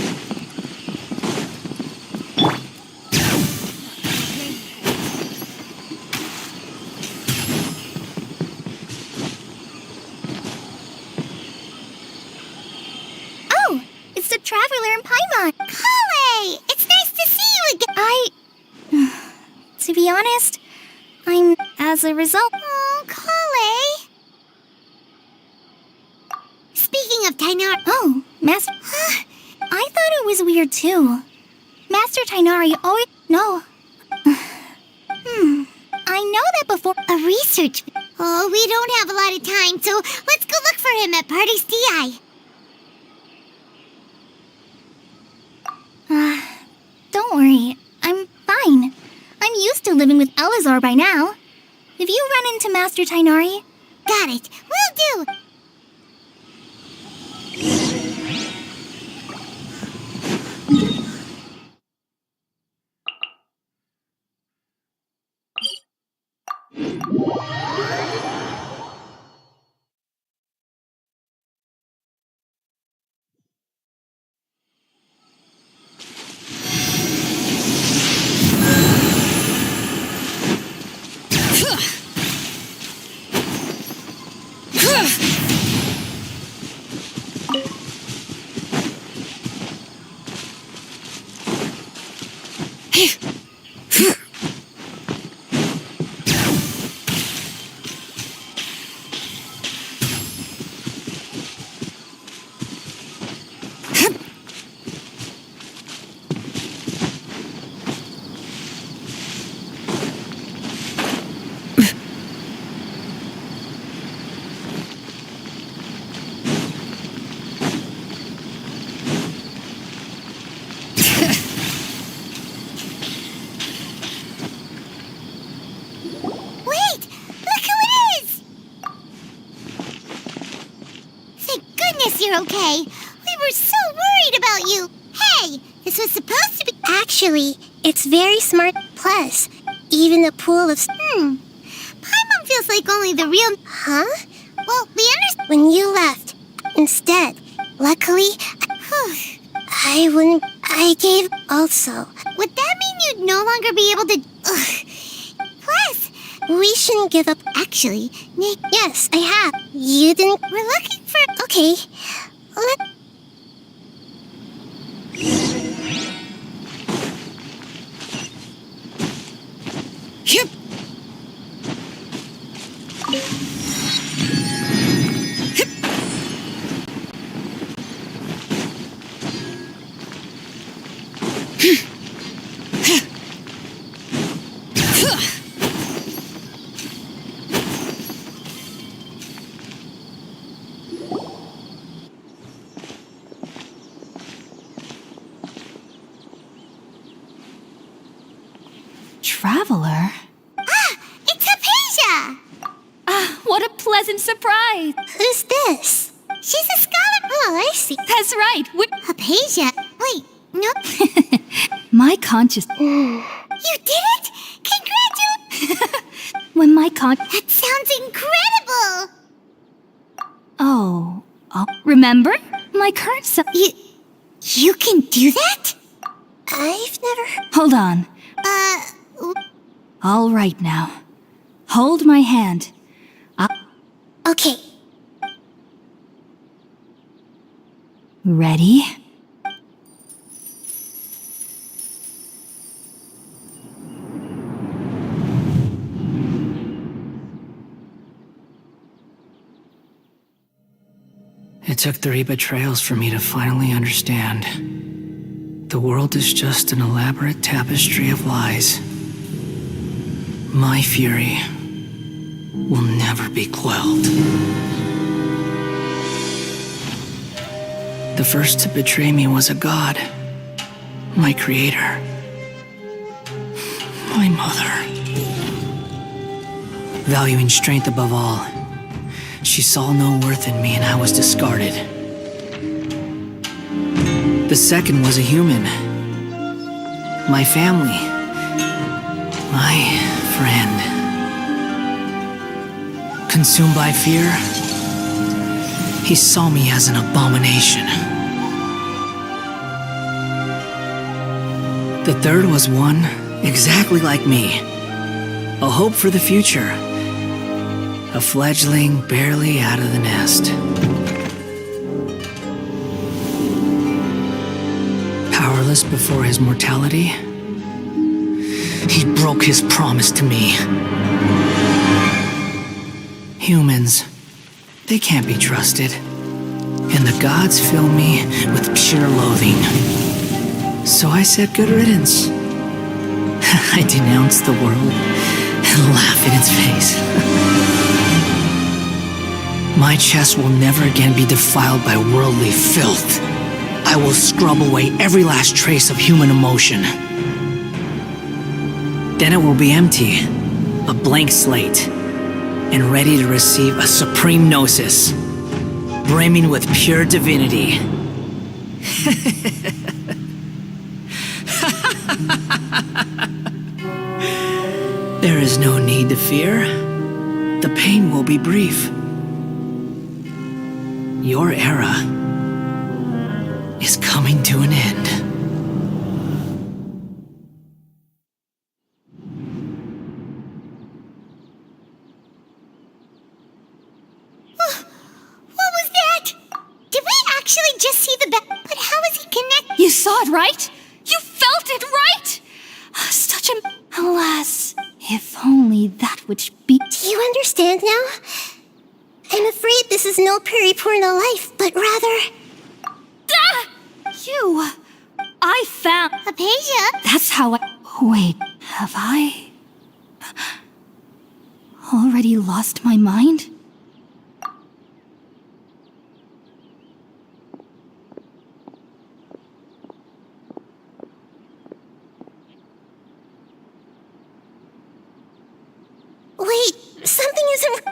Oh, it's the Traveler in Paimon. Kale! It's nice to see you again! To be honest, I'm, as a result... Oh, Kale! Speaking of Tainari... Oh, Master... I thought it was weird, too. Master Tainari always... No. I know that before... A research... Oh, we don't have a lot of time, so let's go look for him at Party's DI. Don't worry. I'm fine. I'm used to living with Elazar by now. If you run into Master Tainari... Got it. Will do. you're okay. We were so worried about you. Hey, this was supposed to be... Actually, it's very smart. Plus, even the pool of... Paimon feels like only the real... Huh? Well, we understand... When you left, instead, luckily, I wouldn't... I gave... Also... Would that mean you'd no longer be able to... Plus... We shouldn't give up. Actually, Nick... Yes, I have. You didn't... We're looking for... Okay. Let... Yep. Traveler? It's Hypatia! What a pleasant surprise! Who's this? She's a scholar. Oh, I see. That's right. Hypatia? Wait, no. My conscious... You did it? Congratulations! When my That sounds incredible! Oh, remember? My current self... You can do that? I've never... Hold on. All right now. Hold my hand. Okay. Ready? It took 3 betrayals for me to finally understand. The world is just an elaborate tapestry of lies. My fury will never be quelled. The first to betray me was a god, my creator, my mother. Valuing strength above all, she saw no worth in me and I was discarded. The second was a human, my family, my friend. Consumed by fear, he saw me as an abomination. The third was one exactly like me, a hope for the future, a fledgling barely out of the nest. Powerless before his mortality, he broke his promise to me. Humans, they can't be trusted, and the gods fill me with pure loathing. So I said good riddance. I denounce the world and laugh in its face. My chest will never again be defiled by worldly filth. I will scrub away every last trace of human emotion. Then it will be empty, a blank slate, and ready to receive a supreme gnosis, brimming with pure divinity. There is no need to fear. The pain will be brief. Your era is coming to an end. What was that? Did we actually just see the But how is he connected? You saw it, right? You felt it, right? Such a... Alas, if only that which be... Do you understand now? I'm afraid this is no periportal life, but rather... You... I found... Hypatia? That's how I... Wait, have I... already lost my mind? Wait, something isn't...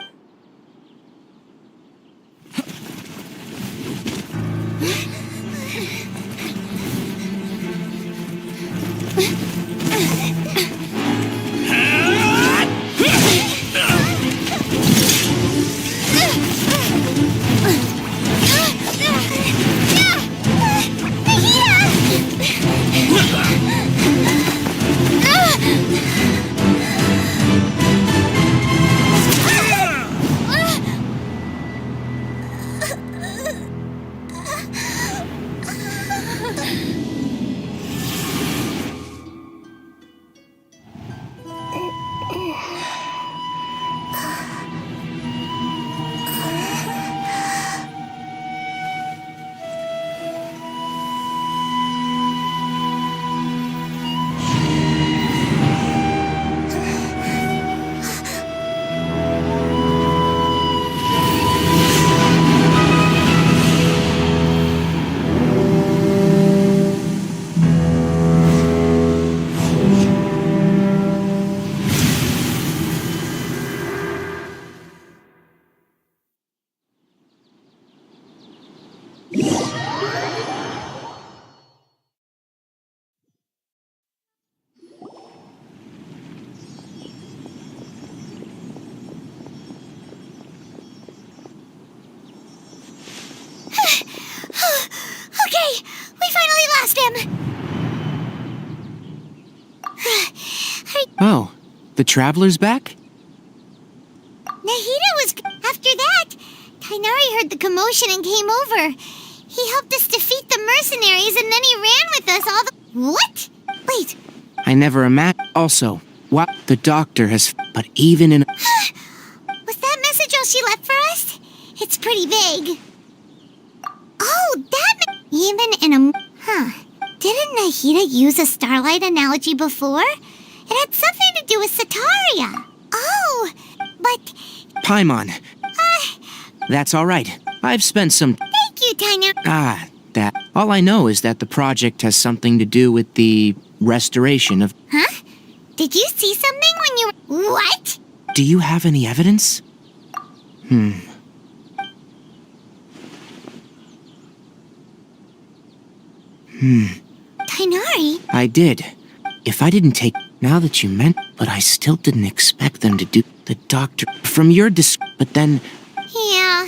Oh, the traveler's back? Nahida was... After that, Tainari heard the commotion and came over. He helped us defeat the mercenaries and then he ran with us all the... What? Wait. I never imagined. Also, what the doctor has. But even in. Was that message all she left for us? It's pretty vague. Oh, that... Even in a... Huh. Didn't Nahida use a starlight analogy before? It had something to do with Sataria. Oh, but... Paimon. That's all right. I've spent some. Thank you, Tainari. That. All I know is that the project has something to do with the restoration of. Huh? Did you see something when you were... What? Do you have any evidence? Tainari? I did. If I didn't take. Now that you meant. But I still didn't expect them to do. The doctor. From your But then. Yeah.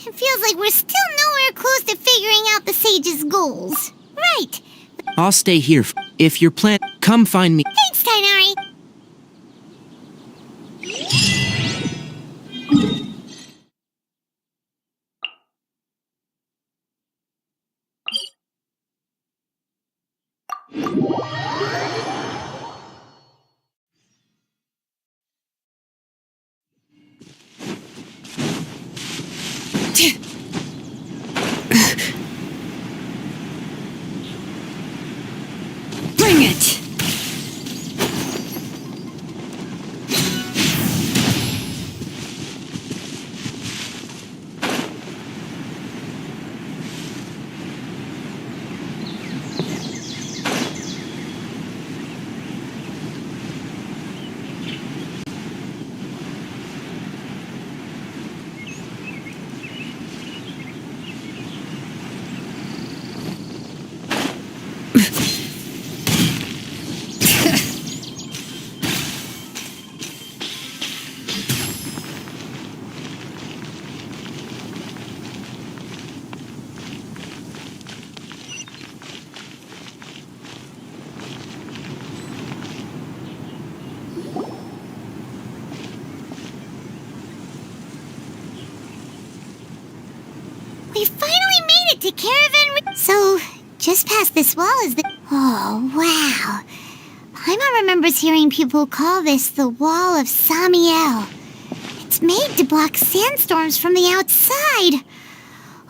It feels like we're still nowhere close to figuring out the sage's goals. Right. I'll stay here. If you're come find me. Thanks, Tainari. Bring it! We finally made it to Caravan... So, just past this wall is the... Oh, wow. Paimon remembers hearing people call this the Wall of Samiel. It's made to block sandstorms from the outside.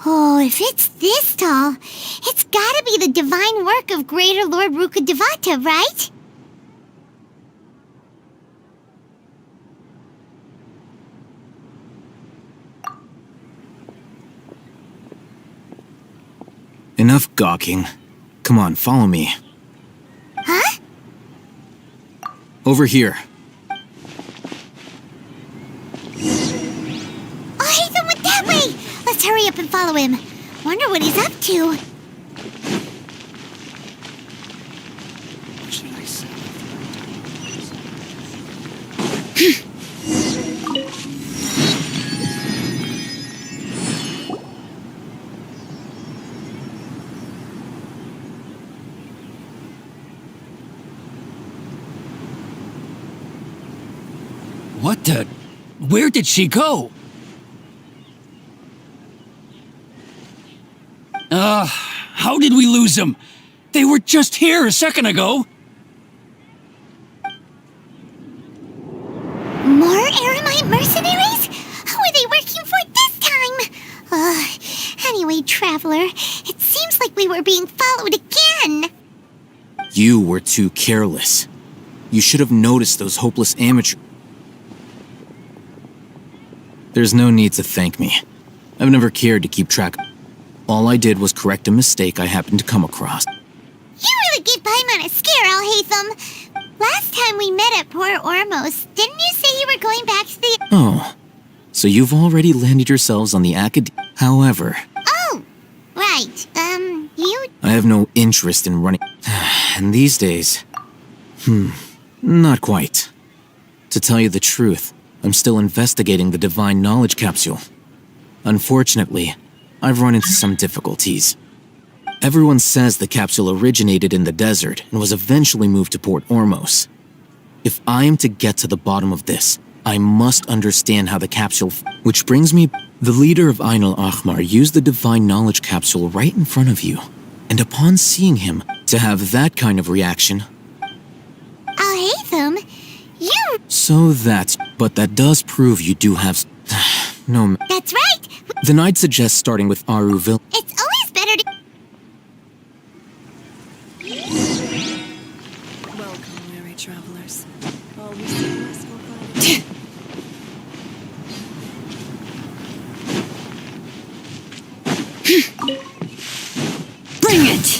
Oh, if it's this tall, it's gotta be the divine work of Greater Lord Rukkhadevata, right? Enough gawking. Come on, follow me. Huh? Over here. Oh, Hatham went that way! Let's hurry up and follow him. Wonder what he's up to. What the? Where did she go? How did we lose them? They were just here a second ago. More Aramite mercenaries? Who are they working for this time? Anyway, Traveler, it seems like we were being followed again. You were too careless. You should have noticed those hopeless amateurs. There's no need to thank me. I've never cared to keep track. All I did was correct a mistake I happened to come across. You really gave Paimon a scare, Alhaitham. Last time we met at Port Ormos, didn't you say you were going back to the... Oh, so you've already landed yourselves on the However... Oh, right. You... I have no interest in running... And these days... Not quite. To tell you the truth, I'm still investigating the Divine Knowledge Capsule. Unfortunately, I've run into some difficulties. Everyone says the capsule originated in the desert and was eventually moved to Port Ormos. If I am to get to the bottom of this, I must understand how the capsule... Which brings me... The leader of Ain al-Ahmar used the divine knowledge capsule right in front of you. And upon seeing him, to have that kind of reaction... Al-Haytham, you... So that's... But that does prove you do have... No... That's right! Then I'd suggest starting with Aruville. It's always better to... Welcome, weary travelers. Bring it!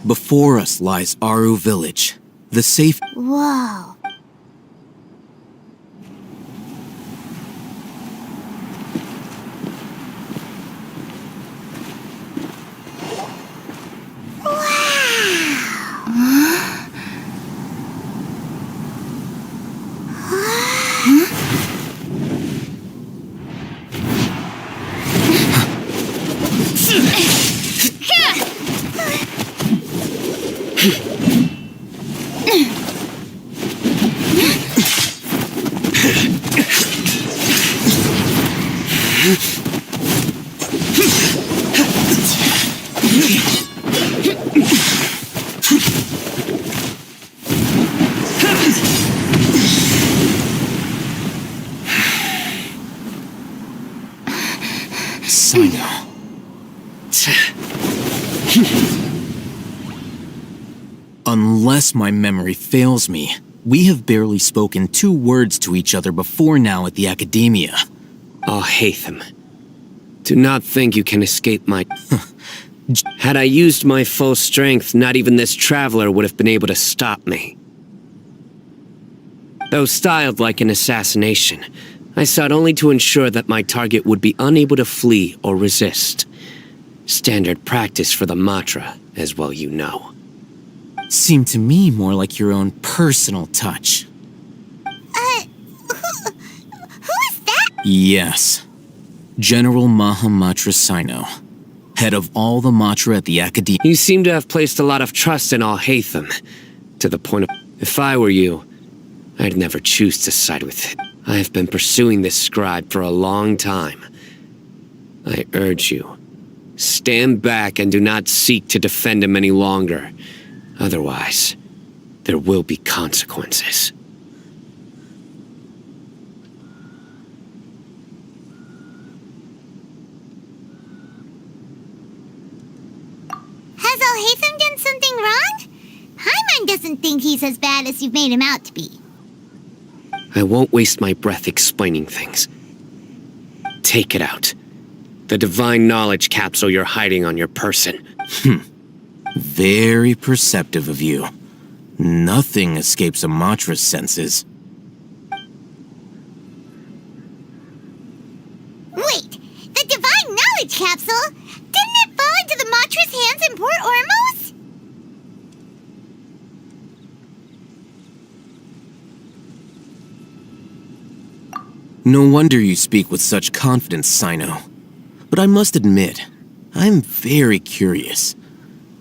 Before us lies Aru Village, the safe... Whoa. Sino. Unless my memory fails me, we have barely spoken 2 words to each other before now at the Academia. Al-Haytham, do not think you can escape my... Had I used my full strength, not even this traveler would have been able to stop me. Though styled like an assassination, I sought only to ensure that my target would be unable to flee or resist. Standard practice for the Matra, as well you know. Seemed to me more like your own personal touch. Who is that? Yes. General Mahamatra Sino, head of all the Matra at the Academia. You seem to have placed a lot of trust in Al-Haytham, to the point of... If I were you, I'd never choose to side with him. I have been pursuing this scribe for a long time. I urge you, stand back and do not seek to defend him any longer. Otherwise, there will be consequences. Has Al-Haytham done something wrong? Paimon doesn't think he's as bad as you've made him out to be. I won't waste my breath explaining things. Take it out. The divine knowledge capsule you're hiding on your person. Very perceptive of you. Nothing escapes a Matra's senses. Wait, the divine knowledge capsule? Didn't it fall into the Matra's hands in Port Ormos? No wonder you speak with such confidence, Sino. But I must admit, I'm very curious.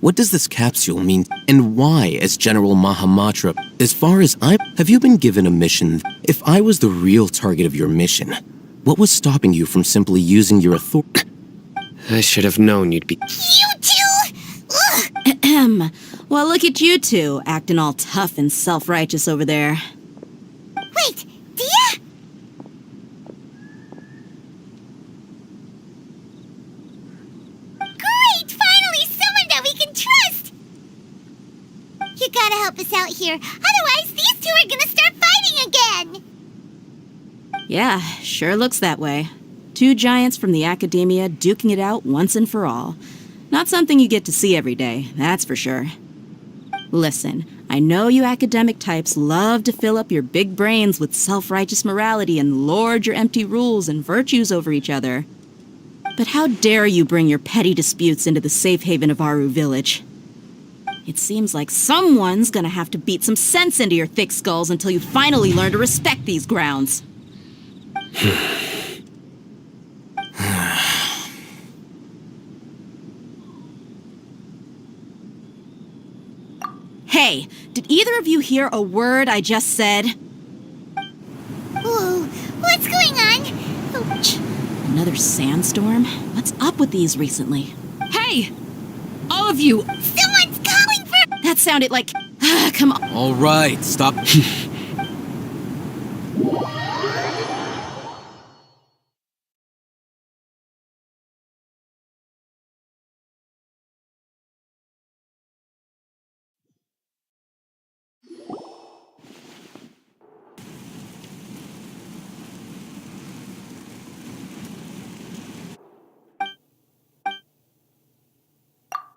What does this capsule mean, and why, as General Mahamatra, as far as have you been given a mission? If I was the real target of your mission, what was stopping you from simply using your authority? I should have known you'd be. You two! Ugh. Ahem. Well, look at you two, acting all tough and self-righteous over there. Wait, Dia? Great! Finally, someone that we can trust! You gotta help us out here, otherwise these two are gonna start fighting again! Yeah, sure looks that way. Two giants from the academia duking it out once and for all. Not something you get to see every day, that's for sure. Listen, I know you academic types love to fill up your big brains with self-righteous morality and lord your empty rules and virtues over each other. But how dare you bring your petty disputes into the safe haven of Aru Village? It seems like someone's gonna have to beat some sense into your thick skulls until you finally learn to respect these grounds. Hey, did either of you hear a word I just said? Whoa, what's going on? Ouch. Another sandstorm? What's up with these recently? Hey! All of you! Someone's calling for— That sounded like... come on. All right, stop.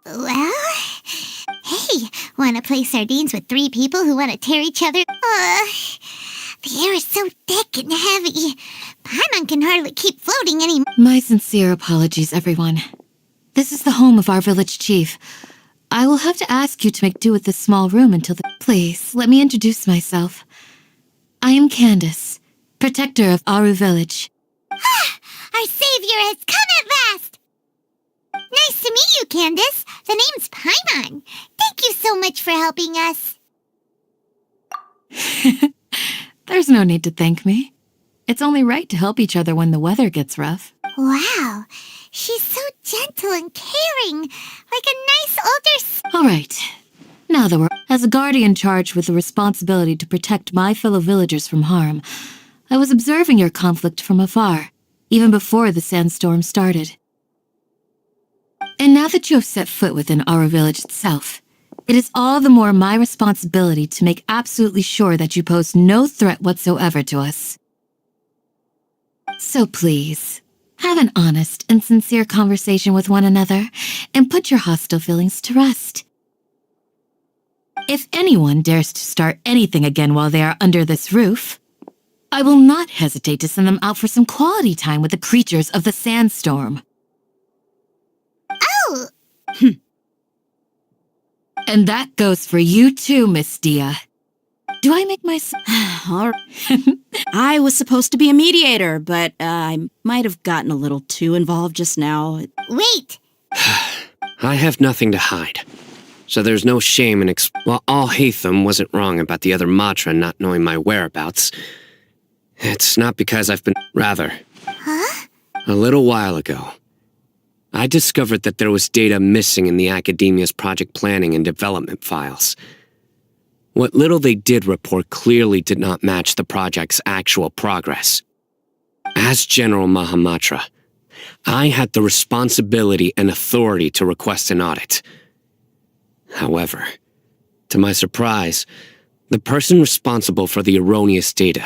Well, hey, wanna play sardines with three people who wanna tear each other? The air is so thick and heavy. Paimon can hardly keep floating anymore. My sincere apologies, everyone. This is the home of our village chief. I will have to ask you to make do with this small room until the— Please, let me introduce myself. I am Candace, protector of Aru Village. Our savior has come at last! Nice to meet you, Candace. The name's Paimon. Thank you so much for helping us. There's no need to thank me. It's only right to help each other when the weather gets rough. Wow, she's so gentle and caring, like a nice older All right. Now that we're— As a guardian charged with the responsibility to protect my fellow villagers from harm, I was observing your conflict from afar, even before the sandstorm started. And now that you have set foot within Aru Village itself, it is all the more my responsibility to make absolutely sure that you pose no threat whatsoever to us. So please, have an honest and sincere conversation with one another, and put your hostile feelings to rest. If anyone dares to start anything again while they are under this roof, I will not hesitate to send them out for some quality time with the creatures of the sandstorm. Oh! And that goes for you too, Miss Dia. Do I make myself— I was supposed to be a mediator, but I might have gotten a little too involved just now. Wait! I have nothing to hide. So there's no shame in while all Hatham wasn't wrong about the other Matra not knowing my whereabouts, it's not because I've been— Rather, Huh? a little while ago, I discovered that there was data missing in the Academia's project planning and development files. What little they did report clearly did not match the project's actual progress. As General Mahamatra, I had the responsibility and authority to request an audit. However, to my surprise, the person responsible for the erroneous data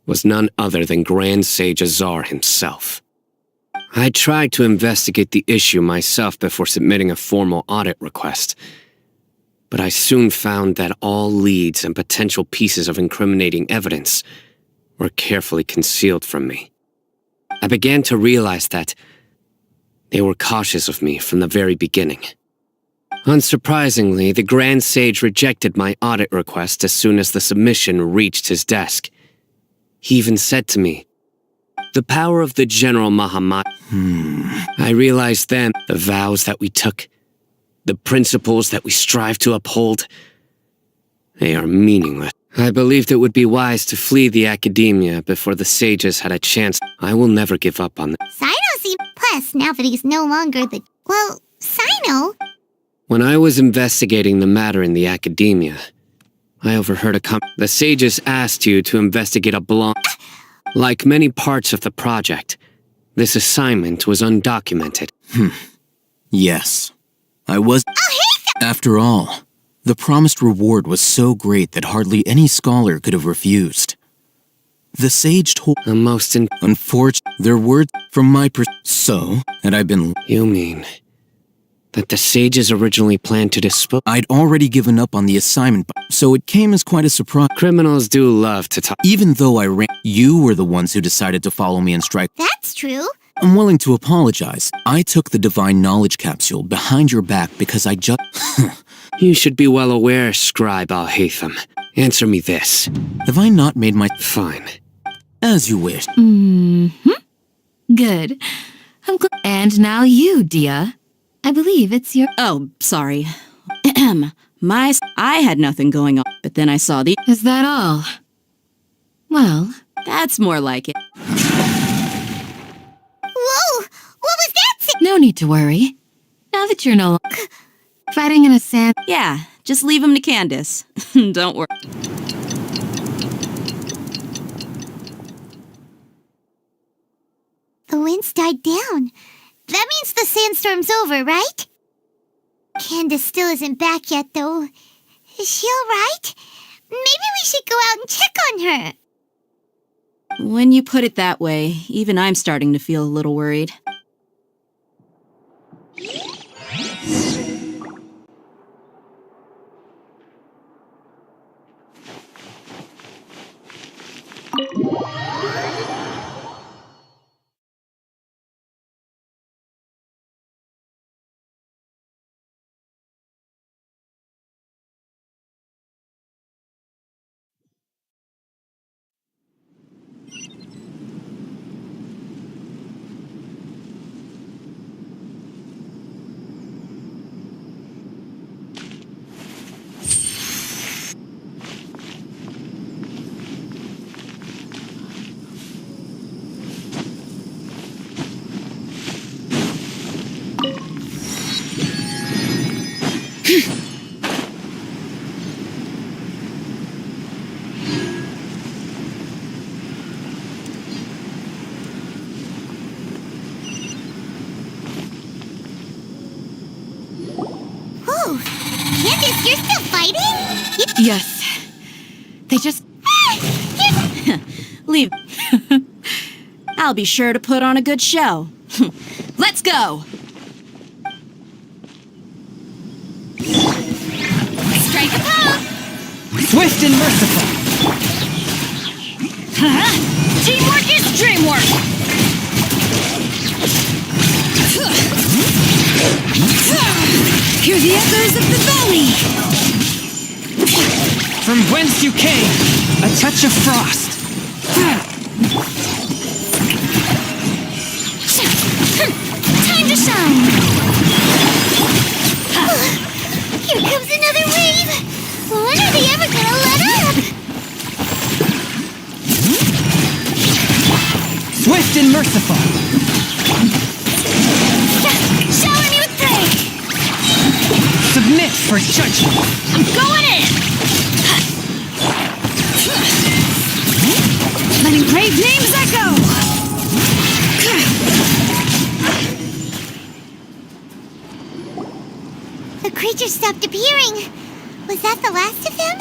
was none other than Grand Sage Azar himself. I tried to investigate the issue myself before submitting a formal audit request, but I soon found that all leads and potential pieces of incriminating evidence were carefully concealed from me. I began to realize that they were cautious of me from the very beginning. Unsurprisingly, the Grand Sage rejected my audit request as soon as the submission reached his desk. He even said to me, The power of the General Mahamad. I realized then the vows that we took, the principles that we strive to uphold, they are meaningless. I believed it would be wise to flee the academia before the sages had a chance. I will never give up on them. Sino seems plus now that he's no longer the... Well, Sino... When I was investigating the matter in the academia, I overheard the sages asked you to investigate a blonde. Like many parts of the project, this assignment was undocumented. Yes. I was... After all, the promised reward was so great that hardly any scholar could have refused. The sage told... The most Unfortunate, their words from my So, had I been... You mean... that the sages originally planned to dispose... I'd already given up on the assignment, so it came as quite a surprise. Criminals do love to talk. Even though I ran... You were the ones who decided to follow me and strike... That's true. I'm willing to apologize. I took the divine knowledge capsule behind your back because I just... You should be well aware, Scribe Al-Haytham. Answer me this. Have I not made my... Fine. As you wish. Good. And now you, Dia. I believe it's your... Oh, sorry. I had nothing going on, but then I saw the... Is that all? Well... That's more like it. Whoa! What was that? No need to worry. Now that you're no longer... Fighting in a sand... Yeah, just leave him to Candace. Don't worry. The wind's died down. That means the sandstorm's over, right? Candace still isn't back yet, though. Is she alright? Maybe we should go out and check on her. When you put it that way, even I'm starting to feel a little worried. Candace, you're still fighting? Yes. They just... Leave. I'll be sure to put on a good show. Let's go! Strike a pose! Swift and merciful. Teamwork is dreamwork! Hear the echoes of the valley! From whence you came, a touch of frost. Time to shine! Here comes another wave! When are they ever gonna let up? Swift and merciful. Shower me with praise! Submit for judgment. I'm going in! Letting brave names echo! The creatures stopped appearing. Was that the last of them?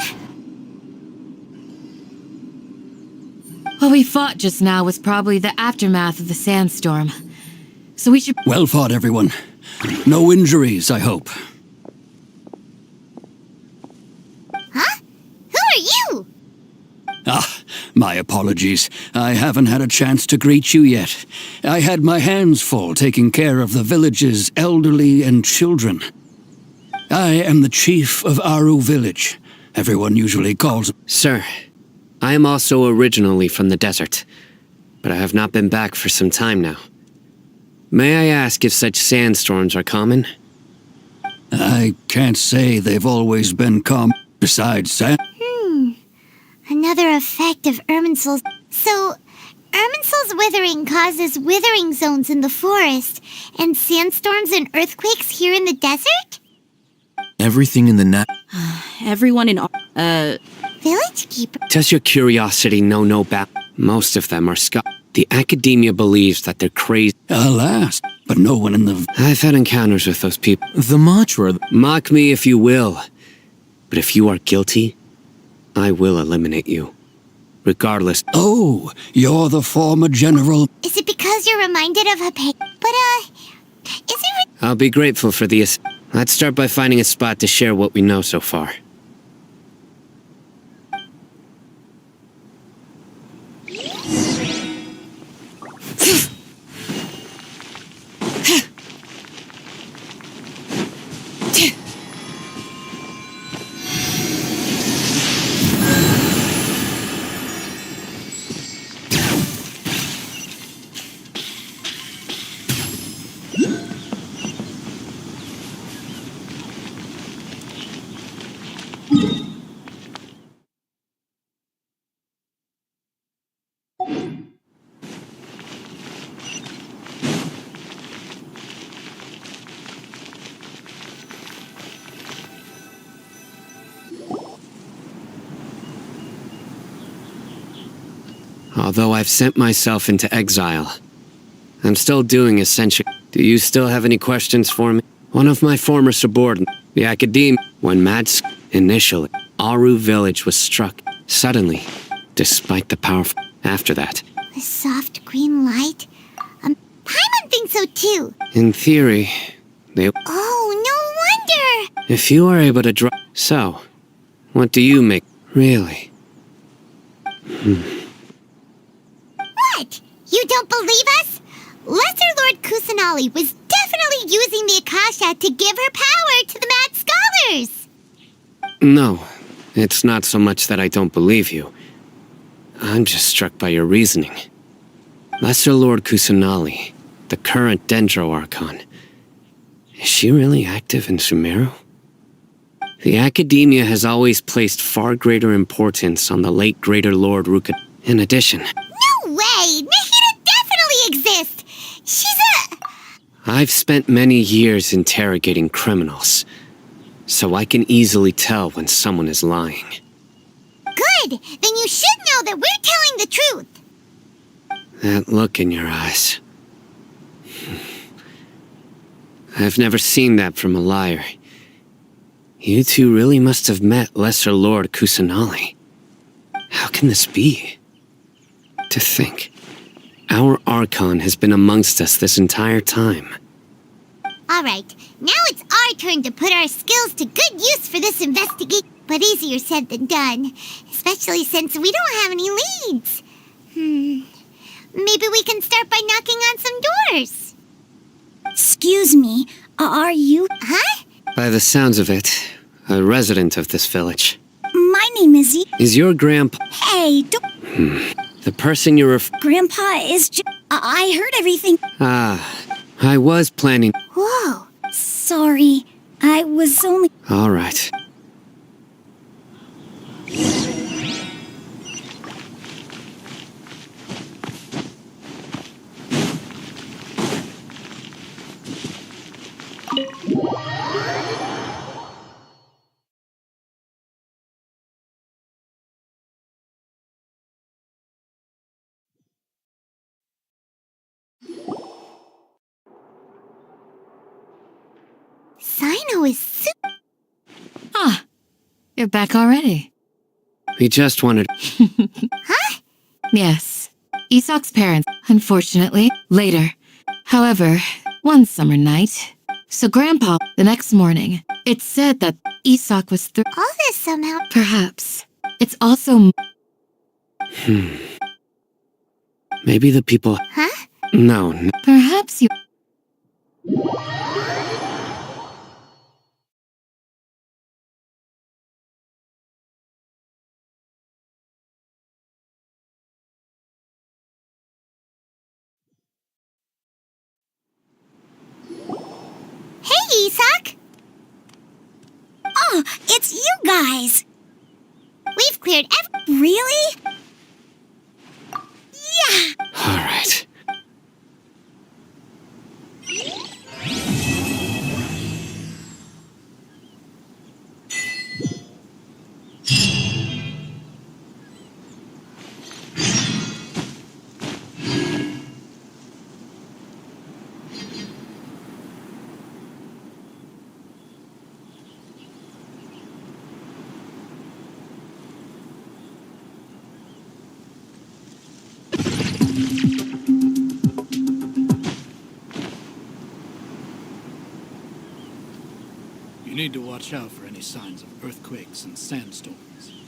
What we fought just now was probably the aftermath of the sandstorm. So we should... Well fought, everyone. No injuries, I hope. Huh? Who are you? Ah, my apologies. I haven't had a chance to greet you yet. I had my hands full taking care of the village's elderly and children. I am the chief of Aru village. Everyone usually calls... Sir, I am also originally from the desert. but I have not been back for some time now. May I ask if such sandstorms are common? I can't say they've always been calm. Besides that, Another effect of Irminsul's. So, Irminsul's withering causes withering zones in the forest, and sandstorms and earthquakes here in the desert? Everything in the Everyone in Village keeper. Does your curiosity know no about? Most of them are The academia believes that they're crazy. Alas, but no one in the... I've had encounters with those people. The mantra... Mock me if you will, but if you are guilty, I will eliminate you. Regardless. Oh, you're the former general. Is it because you're reminded of Hape? But, is it... I'll be grateful for the... Let's start by finding a spot to share what we know so far. Although I've sent myself into exile, I'm still doing essential. Do you still have any questions for me? One of my former subordinates, the academe, when initially, Aru village was struck suddenly, despite the powerful. After that, The soft green light? Paimon thinks so too. in theory, they. Oh, no wonder! If you are able to draw. So, what do you make? Really? What? You don't believe us? Lesser Lord Kusanali was definitely using the Akasha to give her power to the Mad Scholars! No, it's not so much that I don't believe you. I'm just struck by your reasoning. Lesser Lord Kusanali, the current Dendro Archon, is she really active in Sumeru? The Academia has always placed far greater importance on the late Greater Lord Ruka. In addition, No way! Nahida definitely exists! She's a... I've spent many years interrogating criminals, so I can easily tell when someone is lying. Good! Then you should know that we're telling the truth! That look in your eyes. I've never seen that from a liar. You two really must have met Lesser Lord Kusanali. How can this be? To think, our Archon has been amongst us this entire time. Alright, now it's our turn to put our skills to good use for this investigation. But easier said than done, especially since we don't have any leads. Maybe we can start by knocking on some doors. Excuse me, are you... Huh? By the sounds of it, a resident of this village. My name is Is your grandpa... Hey, don't... The person you're Grandpa is I heard everything. I was planning... Whoa. Sorry, I was only... All right. Sino is Ah, you're back already. We just wanted... Huh? Yes. Isok's parents, unfortunately, later. However, one summer night... So Grandpa, the next morning, it's said that Isok was all this somehow... Perhaps. It's also... Maybe the people... Huh? No. Perhaps you... guys. We've cleared Really? Yeah! All right. You need to watch out for any signs of earthquakes and sandstorms.